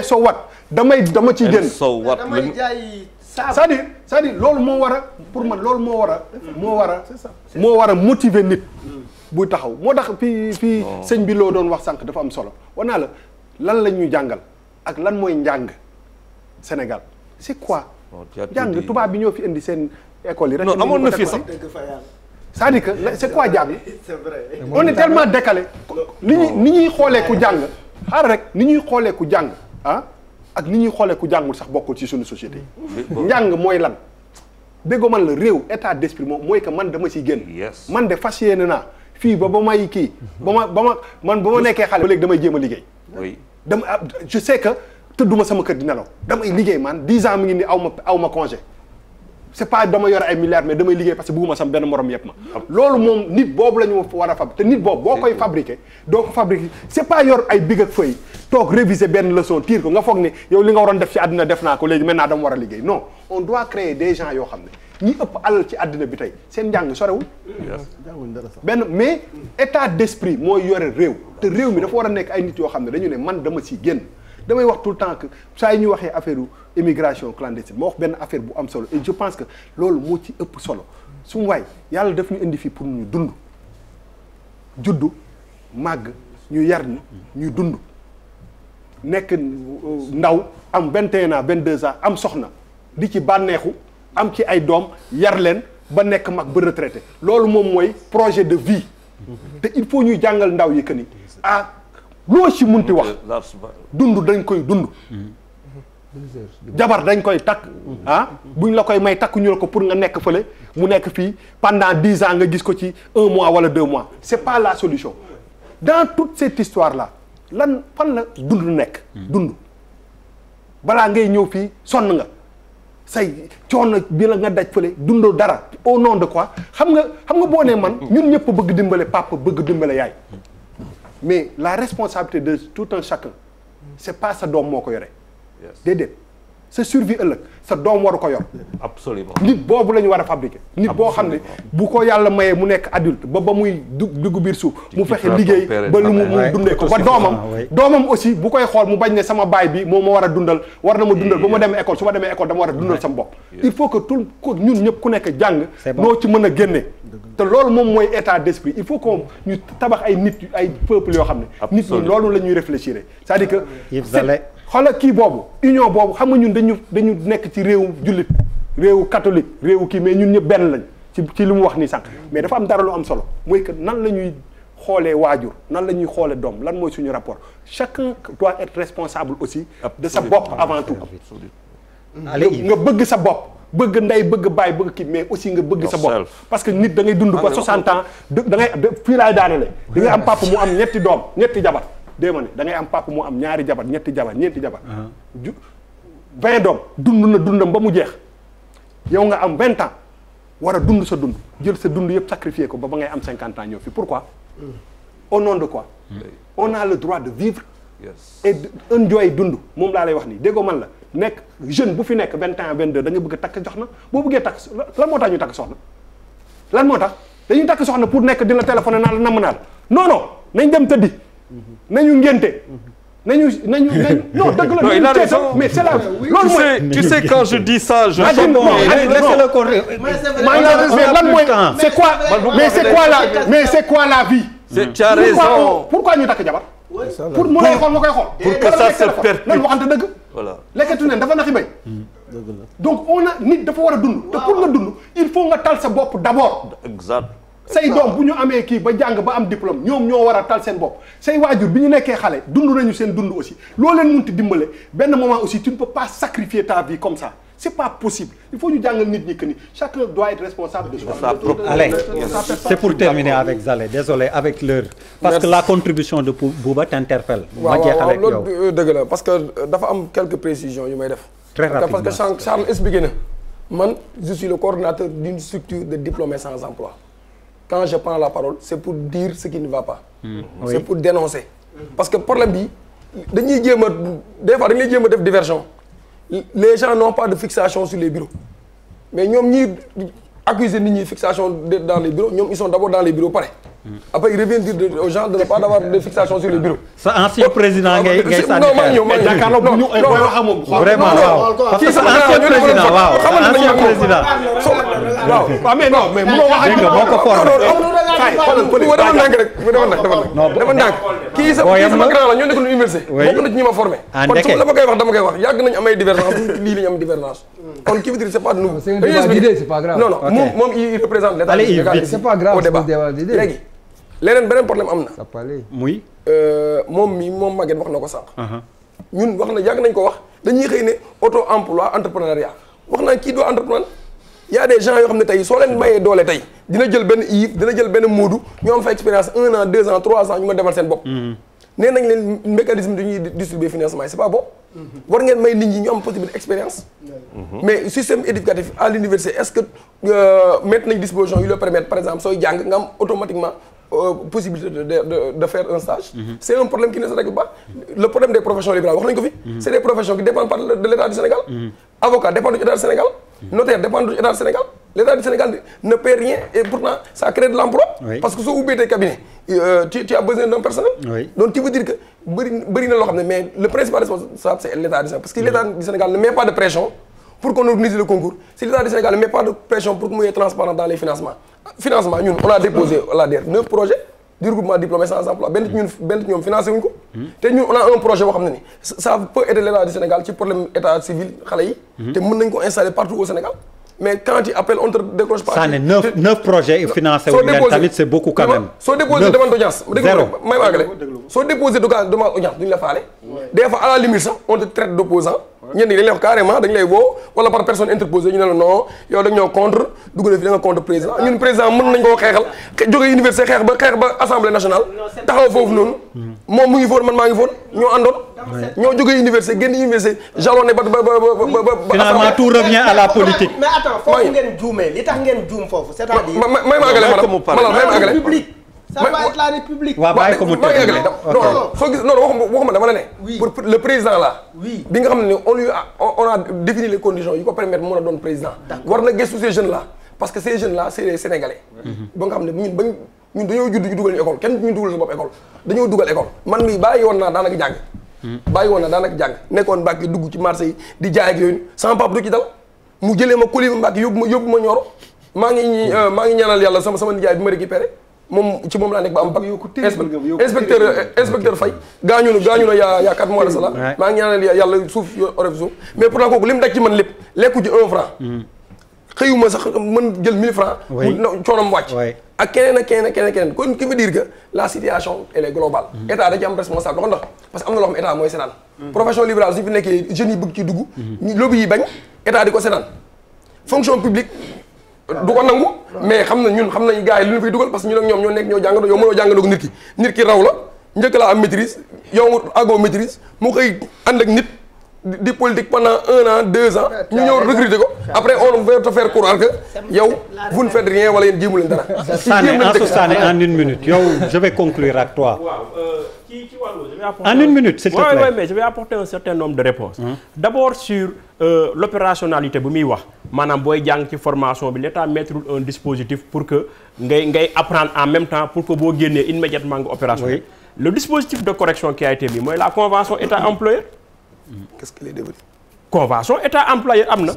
G: so what dama ciy génn.
C: damay jaay
G: c'est-à-dire loolu moo war a pour man loolu moo war a motiver nit. buy taxaw moo tax fii sëñ bi loo doon wax sànq dafa am solo war naa la lan la ñuy jàngal ak lan mooy njàng Sénégal c'est quoi. jàng tubaab bi ñoo fi indi seen. école yi rek
E: non amoon na fi sax
G: c'est-à-dire que c'est quoi jàng on est tellement décalé ni ñuy xoolee ku jàng xaaral rek ni ñuy xoolee ku jàng ak ni ñuy xoolee ku jàngul sax bokkul ci suñu société yi njàng mooy lan déggoo man la réew état d'esprit moom mooy que man dama ciy génn man de fas yéene naa fii ba may kii ba ma nekkee xale ba léegi damay jéem a liggéey je sais que tëdduma sama kër di nelaw damay liggéey man 10 ans mi ngi ni aw ma congé c'est pas dama yor ay milliards mais damay liggéey parce que bëgguma sam benn morom yëpp ma loolu moom nit boobu la ñu war a fabriquer te nit boobu boo koy fabriquer doo ko fabriquer c'est pas yor ay big ak feuille toog réviser benn leçon tiir ko nga foog ni yow li nga waroon def ci àddina def naa ko léegi maintenant dama war a liggéey non on doit créer des gens yoo xam ne ñi ëpp alal ci àddina bi tey seen njàng sorewul benn mais état d'esprit mooy yore réew te réew mi dafa war a nekk ay nit yoo xam ne dañu ne man dama ci génn damay wax tout le temps que saa yi ñuy waxee affaire immigration clandestine moo wax benn affaire bu am solo et je pense que loolu moo ci ëpp solo su mu waay yàlla daf ñu indi fii pour ñu dund juddu màgg ñu yar ñuy dund nekk ndaw am 21 ans 22 ans am soxna di ci bànneexu am ci ay doom yar leen ba nekk mag ba retraité loolu moom mooy projet de vie te il faut ñuy jàngal ndaw yi que ni loo ci munti wax dund dañ koy dund jabar dañ koy takk buñ la koy may takk ñu la ko pour nga nekk fële mu nekk fii pendant 10 ans nga gis ko ci 1 mois wala 2 mois c'est pas la solution dans toute cette histoire là lan fan la dund nekk dund balaa ngay ñëw fii sonn nga say coono bi la nga daj fële dundoo dara au nom de quoi xam nga boo nee man ñun ñëpp bëgg dimbale papa bëgg dimbale yaay mais la responsabilité de tout un chacun c'est pas sa doom moo ko yore déedéet sa survie ëllëg sa doom waru ko yor
E: absolument
G: nit boobu la ñu war a fabriquer nit boo xam ne bu ko yàlla mayee mu nekk adulte ba muy dugg biir suuf mu fexe liggéey ba lu mu dundee ko ba doomam aussi bu koy xool mu bañ ne sama baay bi moom ma war a dundal war na ma dundal ba ma demee école su ma demee école dama war a dundal sama bopp il faut que tout ñun ñëpp ku nekk jàng noo ci mën a génne te loolu moom mooy état d'esprit il faut que ñu tabax ay nit ay peuple yoo xam ne nit ñi loolu la ñuy réfléchir c'est-à-dire que xoolal kii boobu union boobu xam nga ñun dañu nekk ci réewu jullit réewu catholique réewu kii mais ñun ñëpp benn lañ ci li mu wax nii sànq mais dafa am dara lu am solo mooy que nan la ñuy xoolee waajur nan la ñuy xoolee doom lan mooy suñu rapport chacun doit être responsable aussi de sa bopp avant tout nga bëgg sa bopp bëgg ndey bëgg baay bëgg kii mais aussi nga bëgg sa bopp parce que nit da ngay dund ba 60 ans da ngay fii laay daanele da ngay am papa mu am ñetti doom ñetti jabar déema ne da ngay am papa mu am ñaari jabar ñetti jabar ñeenti jabar 20 doom dund na dundam ba mu jeex yow nga am 20 ans war a dund sa dund jël sa dund yëpp sacrifier ko ba ngay am 50 ans ñëw fi pourquoi au nom de quoi on a le droit de vivre et enjoy dund moom laa lay wax nii déggoo man la nekk jeune bu fi nekk 21 22 da nga bëgg a takk jox na boo bëggee takk lan moo tax ñu takk soxna lan moo tax dañuy takk soxna pour nekk di la téléphoné naa la namm naa la non nañ dem tëddi nañu ngénte nañu non dëgg la.
E: non il a raison
G: mais c'est la loolu mooy.
E: tu sais quand je dis ça je.
A: laissez-le correr.
G: mais lan mooy c'est quoi la vie.
E: tu as raison.
G: pourquoi ñu takk jabar. pour mu lay xool nga koy xool.
E: pour que ça se perpétue
G: lan waxante dëgg.
E: voilà
G: lekkatu neen dafa naxi bay. donc nit dafa war a dund. te pour nga dund il faut nga tal sa bopp d'abord.
E: exact.
G: say doom bu ñu amee kii ba jàng ba am diplôme ñoom ñoo war a tal seen bopp say waajur bi ñu nekkee xale dund nañu seen dund aussi loo leen munti dimbale benn moment aussi tu ne peux pas sacrifier ta vie comme ça c'est pas possible il faut ñu jàngal nit ñi que ni chacun doit être responsable de
E: sa propre.
A: Allez, c'est pour terminer avec Zale désolé avec l'heure parce que la contribution de Bouba t'interpelle. ma jeexal ak yow
B: loolu dëgg la parce que dafa am quelques précisions yu may def.
G: très rapidement
B: parce que Charles expliqué na man je suis le coordonnateur d'une structure de diplômés sans emploi. Quand je prends la parole c'est pour dire ce qui ne va pas. C'est pour dénoncer. parce que problème bi dañuy jéem a des fois dañuy jéem a def diversion les gens n'ont pas de fixation sur les bureaux mais ñoom ñii accuser nit ñi fixation dans les bureaux ñoom ils sont d'abord dans les bureaux pare. après ils reviennent dire aux gens de ne pas avoir de fixation sur les bureaux.
A: sa ancien président ngay sànni vraiment waaw parce que sa ancien président waaw sa ancien président.
G: waaw mais non mais mënoo wax ak
A: moo ko formé.
B: dafa ndànk rek dafa ndànk kii sama grand la ñoo nekk université bokk na ci ñi ma formé kon su dama koy wax yàgg nañu am ay divergence lii la ñu am divergence kon qui veut dire c'est pas de nouveau
H: c'est un débat d'idées c'est pas grave
B: non moom il représente l'état
A: du Sénégal
H: c'est pas grave
B: au débat léegi leneen beneen problème am na
A: muy
B: moom Maguette wax na ko sànq ñun wax na yàgg nañ ko wax dañuy xëy ne auto emploi entrepreneuriat wax naa kii doo entreprendre y a des gens yoo xam ne tey soo leen mayee doole tey dina jël benn Yves dina jël benn Moodu ñoo am fa expérience 1 an 2 ans 3 ans ñu ma defal seen bopp nee nañ leen mécanisme dañuy distribuer financement yi c'est pas bon war ngeen may nit ñi ñu am possibilité expérience mais système éducatif à l'université est-ce que mettre nañ disposition yu la permettre par exemple sooy jàng nga am automatiquement possibilité de faire un stage c'est un problème qui ne se règle pas le problème des professions libérales wax nañ ko fi c'est des professions qui dépendent pas de l'État du Sénégal avocat dépend du État du Sénégal notaire dépend du État du Sénégal l'État du Sénégal ne paie rien et pourtant ça crée de l'emploi parce que soo ubbee tes cabinets tu as besoin d'un personnel donc tu veux dire que bëri na loo xam ne mais le principal responsable c'est l'État du Sénégal parce que l'État du Sénégal ne met pas de pression pour qu'on organise le concours si l'État du Sénégal ne met pas de pression pour que mu y ait transparence dans les financements ñun on a déposé la DER 9 projets du regroupement diplômés sans emploi benn ci ñoom financé wuñ ko. te ñun on a un projet boo xam ne ni ça peut aider l'État du Sénégal ci problème état civil xale yi. te mën nañ ko installer partout au Sénégal. mais quand tu appelles on te décroche pas.
A: ça ne 9 projets financés wu leen tamit c'est beaucoup quand même.
B: soo déposé demande d'audience. zéro may maagale soo déposé demande d'audience duñu la faale. des fois à la limite sax on te traite d'opposant. ñenn ñi dañ lay wax carrément dañ lay woo wala par personne interposée ñu ne la non yow dañ ñoo contre dugg na fi da nga contre président ñun président mën nañ koo xeexal jógee université xeex ba assemblée nationale taxaw foofu noonu moom mu ngi foon man maa ngi foon ñoo àndoon ñoo jógee université génn université jalonné ba
A: finalement tout revient à la politique.
C: mais attends foofu ngeen juumee li tax ngeen juum foofu c'est-à-dire
B: may ma àggale malal may ma àggale
C: ça va être la République.
A: waaw bàyyi ko mu tëj
B: non soo gis non waxuma dama la ne. pour le président là. oui bi nga xam ne on a défini les conditions yi ko permettre mën a doon président. war na gëstu ces jeunes là parce que ces jeunes là c'est les Sénégalais. ba nga xam ne ñun dañoo judd ñu dugal ñu école kenn ñu dugal sa bopp école dañoo dugal école man mii bàyyi woon naa daanaka jàng. nekkoon Mbàkke dugg ci marché yi di jaay ak yooyu sama papa du ci dal mu jëlee ma Koli Mbàkke yóbbu ma Nioro maa ngi ñaanal yàlla sama nijaay bi ma récupéré moom ci moom laa nekk ba am bac inspecteur Faye gaañu na yaa 4 mois de cela maa ngi ñaanal yàlla suuf oref suuf mais pourtant kooku li mu daj ci man lépp lekku ci 1 franc xëyuma sax mën jël 1000 francs coonam wàcc ak keneen kon qui veut dire que la situation elle est globale état da ci am responsable doxo ndax parce que am na loo xam état mooy seetaan profession libérale suñu fi nekkee jeunes yi bëgg ci dugg lobby yi bañ état di ko seetaan fonction publique du ko nangu mais xam nañ gars yi lu ñu fay dugal parce que ñun ak ñoom ñoo nekk ñoo jàngandoo yow mënoo jàngandoo nit ki raw la njëkk laa am maîtrise yow àggoo maîtrise mu koy ànd ak nit di politique pendant 1 an 2 ans ñu ñëw recruter ko après on va te faire croire que yow vous ne faites rien wala yéen jéemu leen dara.
A: Sané en 1 minute yow je vais conclure avec toi.
J: ci wàllu je vais apporter
A: en 1 minute s'il te plaît.
J: oui mais je vais apporter un certain nombre de réponses. D'abord sur l'opérationnalité bu muy wax maanaam booy jàng ci formation bi l'État mettre un dispositif pour que ngay apprendre en même temps pour que boo génnee immédiatement nga opérationnel. Le dispositif de correction qui a été mis mooy la convention État-employeur.
B: Qu'est-ce qu'il est devenu?
J: Convention État-employeur am na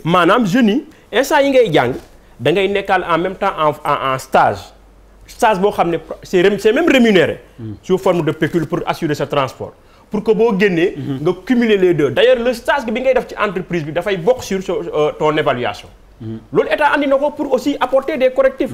J: maanaam jeunes yi instant yi ngay jàng da ngay nekkal en même temps en stage boo xam ne c'est même rémunéré sous forme de pécule pour assurer ce transport pour que boo génnee nga cumuler les deux d'ailleurs le stage bi ngay def ci entreprise bi dafay bokk sur ton évaluation loolu état andi na ko pour aussi apporter des correctifs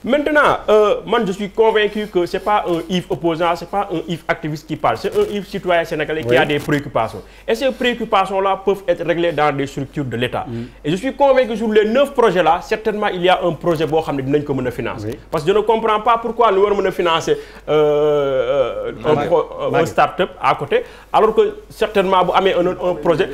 J: maintenant man je suis convaincu que c'est pas un Yves opposant c'est pas un Yves activiste qui parle c'est un Yves citoyen sénégalais qui a des préoccupations et ces préoccupations là peuvent être réglées dans des structures de l'État et je suis convaincu sur les 9 projets là certainement il y a un projet boo xam ne dinañ ko mën a financer parce que je ne comprends pas pourquoi lu war a mën a financer un start-up à côté alors que certainement bu amee un projet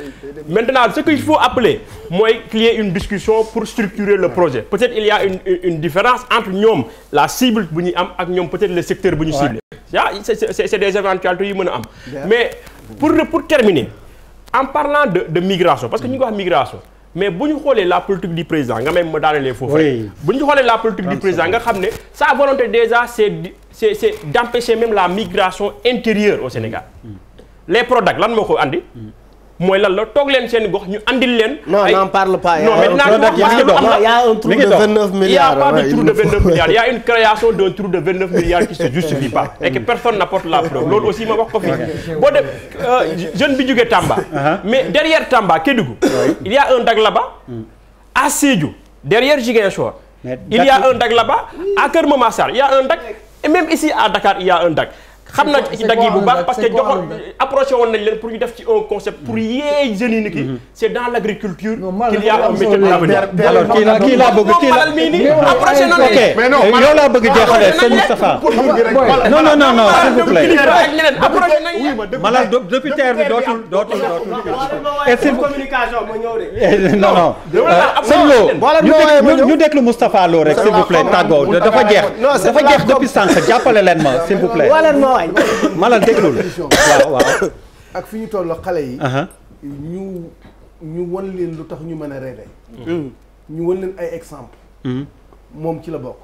J: maintenant ce qu'il faut appeler mooy qu'il y ait une discussion pour structurer le projet peut-être il y a une différence entre ñoom la cible bu ñuy am ak ñoom peut-être le secteur bu ñu ciblé c'est des éventualités yu mën a am mais pour terminer en parlant de migration parce que ñu ngi wax migration mais bu ñu xoolee la politique du président nga may ma daanelee foofu bu ñu xoolee la politique du président nga xam ne sa volonté déjà c'est d'empêcher même la migration intérieure au Sénégal les Prodac lan moo ko andi mooy lan la toog leen seen gox ñu andil leen.
C: non n'en parle pas.
J: non maintenant
C: il y a un trou de 29 milliards.
J: Il y a pas de trou de 29 milliards. Il y a une création d'un trou de 29 milliards qui se justifie pas et que personne n'apporte la preuve loolu aussi ma wax ko fi boo def jeune bi jógee Tamba. mais derrière Tamba Kédougou. il y a un DAC là-bas. à Sédhiou derrière Ziguinchor. il y a un DAC là-bas. à Keur Massar il y a un DAC et même ici à Dakar il y a un DAC. xam na ci dag yi bu baax parce que joxoon approché woon nañ leen pour ñu def ci un concept pour yee jeunes yi ni ki c'est dans l'agriculture qu'il y a un métier d'avenir
A: alors kii laa bëgg kii la
J: mii nii approché na
A: mais non yow laa bëgg jeexalee sëñ Moustapha non s'il vous plaît
J: ak ñeneen approché nañ
A: malal depuis terre bi dootul et s'il vous
C: communication ma ñëw de
A: non sëñ Lo ñu déglu Moustapha Lo rek s'il vous plaît tàggoo dafa jeex depuis sànq jàppale leen ma s'il vous plaît malal déglul waaw
I: ak fi ñu toll xale yi ñu wan leen lu tax ñu mën a rêver ñu wan leen ay exemple moom ci la bokk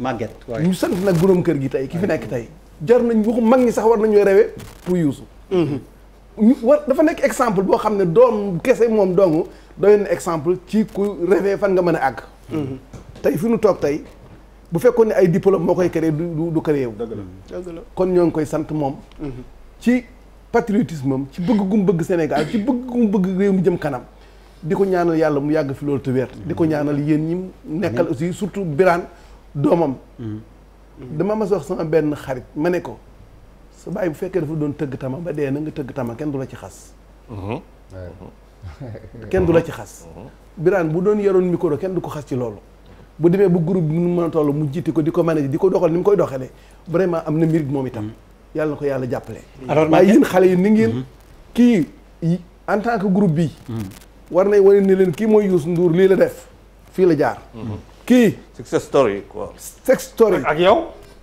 A: Maguette
I: ñu sant nag boroom kër gi tey ki fi nekk tey jar nañ waxu mag ñi sax war nañoo rêver pour Youssou ñu dafa nekk exemple boo xam ne doom kese moom dong doy na exemple ci ku rêver fan nga mën a àgg tey fi ñu toog tey bu fekkoon ne ay diplôme moo koy créé du créé wu.
C: dëgg la
I: kon ñoo ngi koy sant moom. ci patriotisme am ci bëgg gu mu bëgg Sénégal ci bëgg gu mu bëgg réew mi jëm kanam. di ko ñaanal yàlla mu yàgg fi loolu te wér. di ko ñaanal yéen ñi nekkal aussi surtout Birane doomam. dama mas wax sama benn xarit ma ne ko sa baay bu fekkee dafa doon tëgg tama ba dee na nga tëgg tama kenn du la ci xas. kenn du la ci xas. Birane bu doon yoroon micro kenn du ko xas ci loolu. bu demee bu groupe bi mu mën a toll mu jiite ko di ko manager di ko doxal ni mu koy doxalee vraiment am na mérite moom itam. yàlla na ko yàlla jàppale. alors waaye yéen xale yi ni ngeen. kii en tant que groupe bi war nañ wane ni leen kii mooy Youssou Ndour lii la def fii la jaar. kii
E: success story quoi.
I: success story
J: ak yow.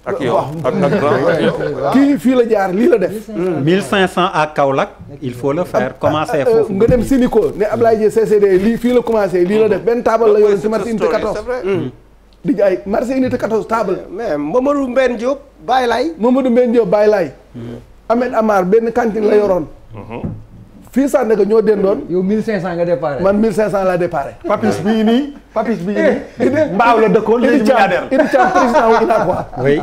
E: ak yow ak
I: kii fii la jaar lii la def.
A: 1500 à Kaolack il faut le faire commencer foofu.
I: nga dem Sénico ne Ablaye Dieng CCD lii fii la commencé lii la def benn table la yoroon ci marché unité 14. di jaay marché unité 14 table.
C: mais Mamadou Mbène Diop Baye Laye.
I: Mamadou Mbène Diop Baye Laye. Ahmed Amar benn cantine la yoroon. fii Sandaga ñoo dendoon.
H: yow 1500 nga déparé.
I: man 1500 laa déparé.
G: papis bii nii papis bii nii. mbaaw la dëkkoon léegi milliardaire.
I: Idi Thiam président wu Unacois.
A: oui.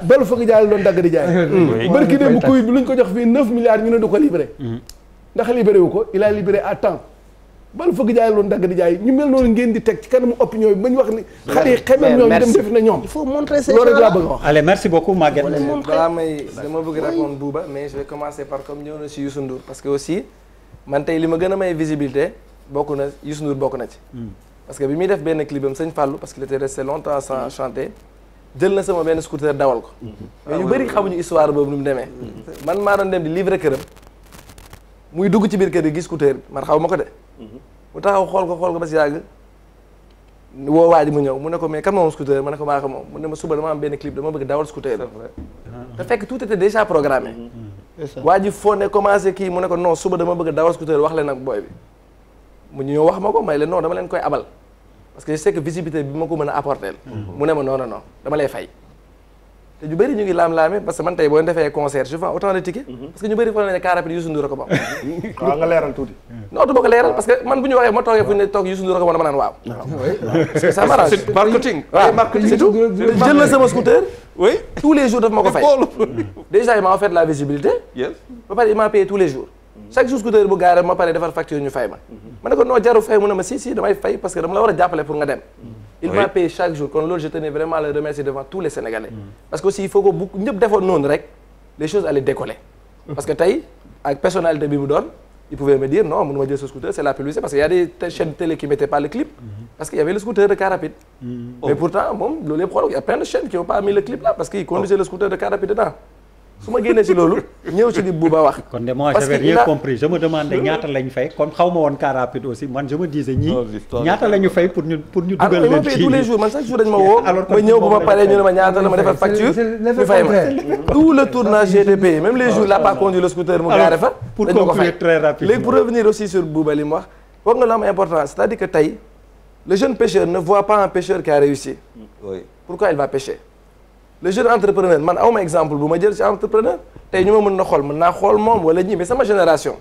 I: bel foog jaay doon dagg di jaay. barki démb Covid bi lu ñu ko jox fii 9 milliards ñu ne du ko libéré. ndax libéré wu ko il a libéré à temps. bal foog jaay doon dagg di jaay ñu mel noonu ngeen di teg ci kanamu opinion bi ba ñu wax ni. xale yi xamee ñoom dem def na ñoom.
C: il faut montrer ces
I: loolu rek laa bëgg a wax.
A: allez merci beaucoup Maguette.
D: balaa may dama bëgg répondre Bouba mais je vais commencer par comme ñëw na ci Youssou Ndour parce que aussi man tey li ma gën a may visibilité bokk na Youssou Ndour bokk na ci. parce que bi muy def benn clip am Sëñ Fallou parce qu'il était resté longtemps sans chanter jël na sama benn scooter dawal ko. mais ñu bëri xamuñu histoire boobu nu mu demee. man maa doon dem di livrer këram muy dugg ci biir kër gi gis scooter bi man xaw ma ko de. mu taxaw xool ko ba si yàgg woo waa ji mu ñëw mu ne ko mais kan moom scooter ma ne ko maa ko moom mu ne ma suba dama am benn clip dama bëgg dawal scooter te fekk tout était déjà programmé. waa ji foo ne commencé kii mu ne ko non suba dama bëgg dawal scooter wax leen ak booy bi mu ñëw wax ma ko may leen non dama leen koy abal parce que je sais que visibilité bi ma ko mën a apporter mu ne ma non dama lay fay. te ñu bëri ñu ngi laam-laame parce que man tey boo defee concert je vends autant de tickets parce que ñu bëri foog nañ ne car rapide Youssou Ndour a ko bam
G: waaw nga leeral tuuti.
D: non du ma ko leeral parce que man bu ñu waxee ma toogee fu ñu ne toog Youssou Ndour a ko moom dama naan waaw parce que ça m'arrange
E: c'est marketing.
D: waaw c'est tout jël na sama scooter
E: oui.
D: tous les jours daf ma ko fay déjà il m'a offert la visibilité
E: yes.
D: ba pare il m'a payé tous les jours chaque jour scooter bu gaare ma pare defar facture ñu fay ma ne ko non jaru fay mu ne ma si damay fay parce que dama la war a jàppale pour nga dem. Il m'a payé chaque jour kon loolu je tenais vraiment à le remercier devant tous les Sénégalais. parce que aussi il faut que bu ñëpp defoon noonu rek les choses allaient décoller. parce que tey ak personnalité bi mu doon il pouvait me dire non mënu ma jël ce scooter c'est la publicité parce que y a des chaînes télé qui mettaient pas le clip. parce que y avait le scooter de car rapide. mais pourtant moom loolu yëpp xoolal y a plein de chaînes qui ont pas mis le clip là parce que il conduisait le scooter de car rapide dedans. su ma génnee ci loolu ñëw ci li Bouba wax.
A: kon de moi j'avais rien compris je me demandais ñaata lañ fay kon xaw ma woon car rapide aussi man je me disais ñii ñaata la ñu fay pour ñu dugal leen ci
D: tous les jours man chaque jour dañ ma woo ma ñëw bu ma paree ñu ne ma ñaata la ma defal facture ñu fay ma tout le tournage j'ai été payé même les jours il a pas conduit le scooter mu gaare fa
A: pour conclure très rapidement
D: léegi pour revenir aussi sur Bouba li mu wax nga lu am important c'est-à-dire que tey le jeune pêcheur ne voit pas un pêcheur qui a réussi.
E: oui.
D: Pourquoi il va pêcher? Le jeune entrepreneur man awma exemple bu ma jël ci entrepreneur tey ñu ma mën na xool mën naa xool moom wala ñi mais sama génération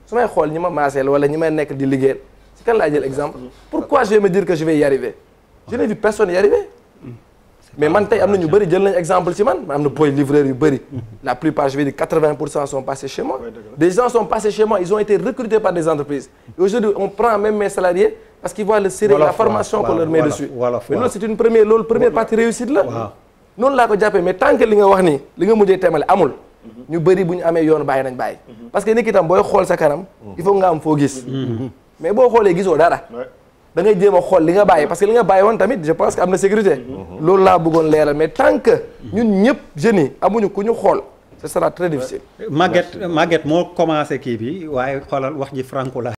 D: su may xool ñi ma maaseel wala ñi may nekk di liggéeyal si kan laa jël exemple pourquoi je vais me dire que je vais y arriver je n'ai vu personne y arriver mais man tey am na ñu bëri jël nañ exemple ci man am na boy livreur yu bëri la plupart je vais dire 80% sont passés chez moi des gens sont passés chez moi ils ont été recrutés par des entreprises et aujourd'hui on prend même mes salariés parce qu'ils voient le sérieux la formation qu'on leur met dessus mais loolu c'est une première loolu première partie réussite la noonu laa ko jàppee mais tant que li nga wax nii li nga mujjee teemale amul ñu bëri bu ñu amee yoon bàyyi nañ bàyyi parce que nit ki tam booy xool sa kanam il faut nga am foo gis mais boo xoolee gisoo dara da ngay jéem a xool li nga bàyyi parce que li nga bàyyi woon tamit je pense que am na sécurité loolu laa bëggoon leeral mais tant que ñun ñëpp jeunes yi amuñu ku ñu xool ce sera très difficile
A: Maguette moo commencé kii bi waaye xoolal wax ji franco la